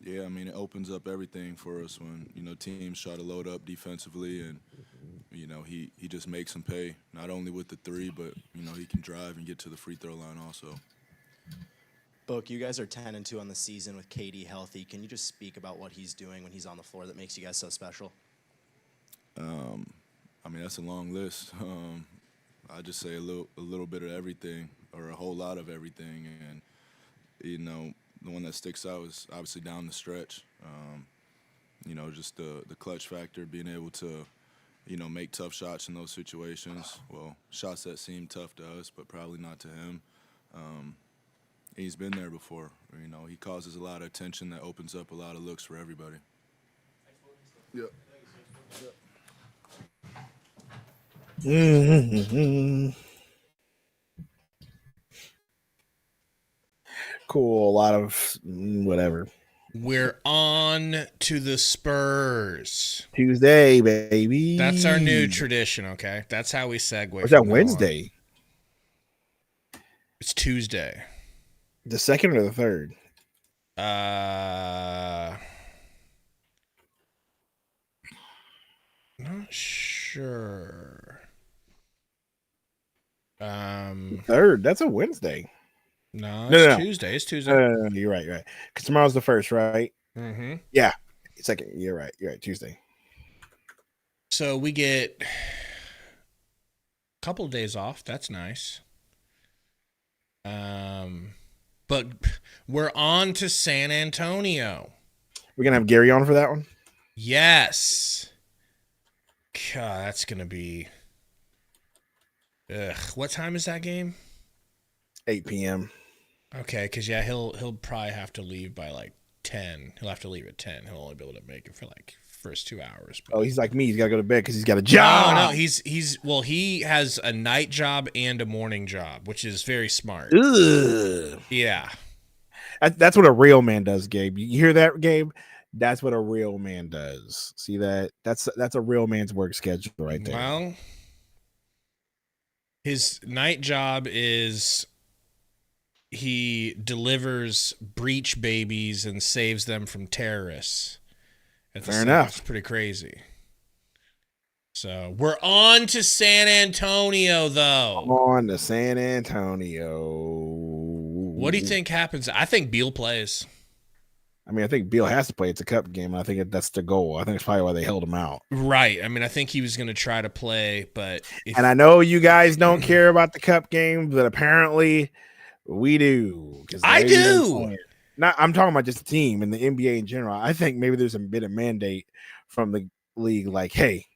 Yeah, it opens up everything for us when, teams try to load up defensively and, he just makes them pay, not only with the 3, but, he can drive and get to the free throw line also. Book, you guys are 10-2 on the season with KD healthy. Can you just speak about what he's doing when he's on the floor that makes you guys so special? That's a long list. I just say a little bit of everything or a whole lot of everything. And, the one that sticks out is obviously down the stretch. Just the clutch factor, being able to, make tough shots in those situations. Well, shots that seem tough to us, but probably not to him. He's been there before. He causes a lot of attention that opens up a lot of looks for everybody. Yep. Cool. A lot of whatever. We're on to the Spurs. Tuesday, baby. That's our new tradition, okay? That's how we segue. What's that, Wednesday? It's Tuesday. The 2nd or the 3rd? Not sure. 3rd. That's a Wednesday. No, it's Tuesday. It's Tuesday. No, you're right. Because tomorrow's the 1st, right? Mm-hmm. Yeah. 2nd. You're right. Tuesday. So we get a couple of days off. That's nice. But we're on to San Antonio. We're going to have Gary on for that one? Yes. God, that's going to be... What time is that game? 8 p.m. Okay, because, he'll probably have to leave by, 10. He'll have to leave at 10. He'll only be able to make it for, first 2 hours. Oh, he's like me. He's got to go to bed because he's got a job. No, he has a night job and a morning job, which is very smart. Ugh. Yeah. That's what a real man does, Gabe. You hear that, Gabe? That's what a real man does. See that? That's a real man's work schedule right there. Well, his night job is he delivers breech babies and saves them from terrorists. Fair enough. It's pretty crazy. So we're on to San Antonio, though. On to San Antonio. What do you think happens? I think Beal plays. I mean, I think Beal has to play. It's a cup game. I think that's the goal. I think it's probably why they held him out. Right. I mean, I think he was going to try to play, but and I know you guys don't care about the cup game, but apparently we do. I do. I'm talking about just the team and the NBA in general. I think maybe there's a bit of mandate from the league, like, hey,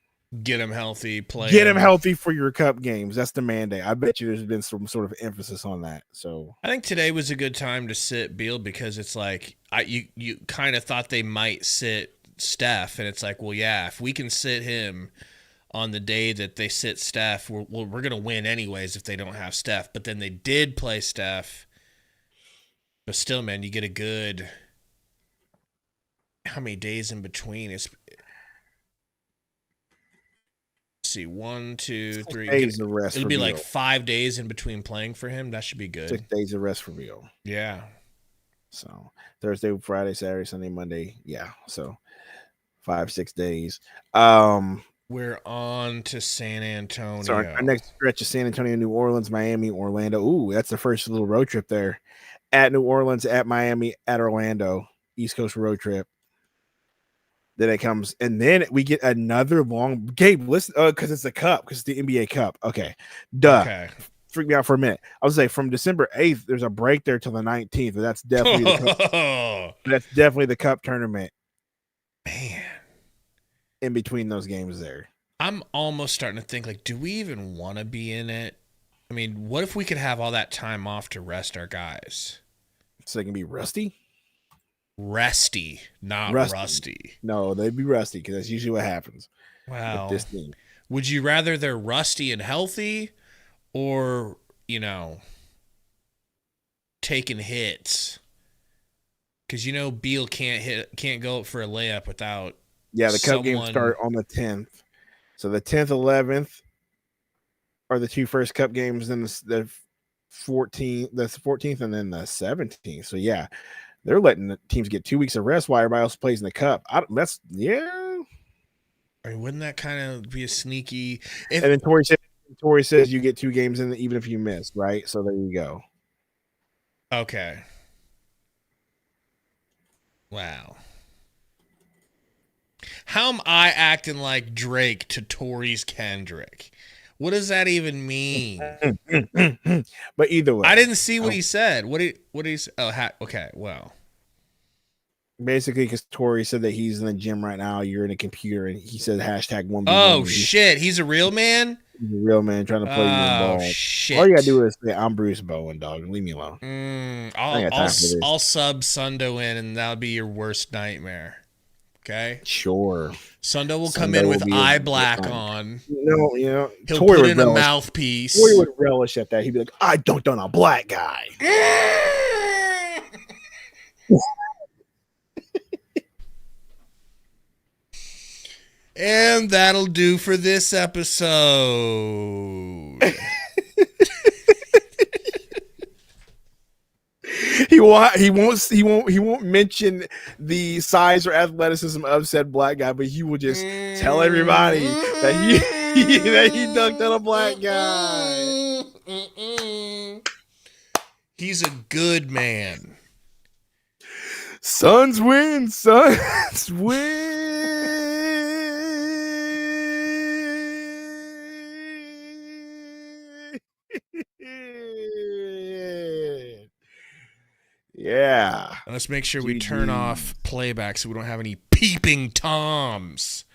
get him healthy, play. Get him healthy for your cup games. That's the mandate. I bet you there's been some sort of emphasis on that. So I think today was a good time to sit Beal because it's like you kind of thought they might sit Steph, and it's like, well, yeah, if we can sit him on the day that they sit Steph, we're gonna win anyways if they don't have Steph. But then they did play Steph. But still, man, you get a good how many days in between? See, 1, 2, 3 days of rest. It'll be like 5 days in between playing for him. That should be good. 6 days of rest for Beal. Yeah. So Thursday, Friday, Saturday, Sunday, Monday. Yeah. So 5-6 days. We're on to San Antonio. So our next stretch is San Antonio, New Orleans, Miami, Orlando. Ooh, that's the first little road trip there. At New Orleans, at Miami, at Orlando. East Coast road trip. Then it comes, and then we get another long Gabe. Listen, because it's the cup, because it's the NBA Cup. Okay, duh. Okay. Freak me out for a minute. I would say from December 8th, there's a break there till the 19th, but that's definitely the cup tournament. Man, in between those games there, I'm almost starting to think like, do we even want to be in it? I mean, what if we could have all that time off to rest our guys, so they can be rusty? Rusty, not rusty. No, they'd be rusty because that's usually what happens. Wow. With this team. Would you rather they're rusty and healthy, or taking hits? Because Beal can't go up for a layup without. Yeah, the cup games start on the 10th. So the 10th, 11th are the two first cup games, then the 14th, and then the 17th. So yeah. They're letting the teams get 2 weeks of rest while everybody else plays in the cup. I mean, wouldn't that kind of be a sneaky? And then Torrey says you get 2 games in even if you miss, right? So there you go. Okay. Wow. How am I acting like Drake to Torrey's Kendrick? What does that even mean? But either way, I didn't see what he said. What he say? Oh, okay. Well, basically, because Torrey said that he's in the gym right now. You're in a computer, and he said #1. Oh shit, he's a real man. He's a real man trying to play you in ball. Shit. All you gotta do is say, "I'm Bruce Bowen, dog. Leave me alone." I'll sub Sundo in, and that'll be your worst nightmare. Okay. Sure. Sundo will come in with eye black on. No, he'll put in a mouthpiece. Torrey would relish at that. He'd be like, "I dunked on a black guy." And that'll do for this episode. He won't mention the size or athleticism of said black guy, but he will just tell everybody that he dunked on a black guy. He's a good man. Suns win. Suns win. Yeah. Let's make sure we turn off playback so we don't have any peeping toms.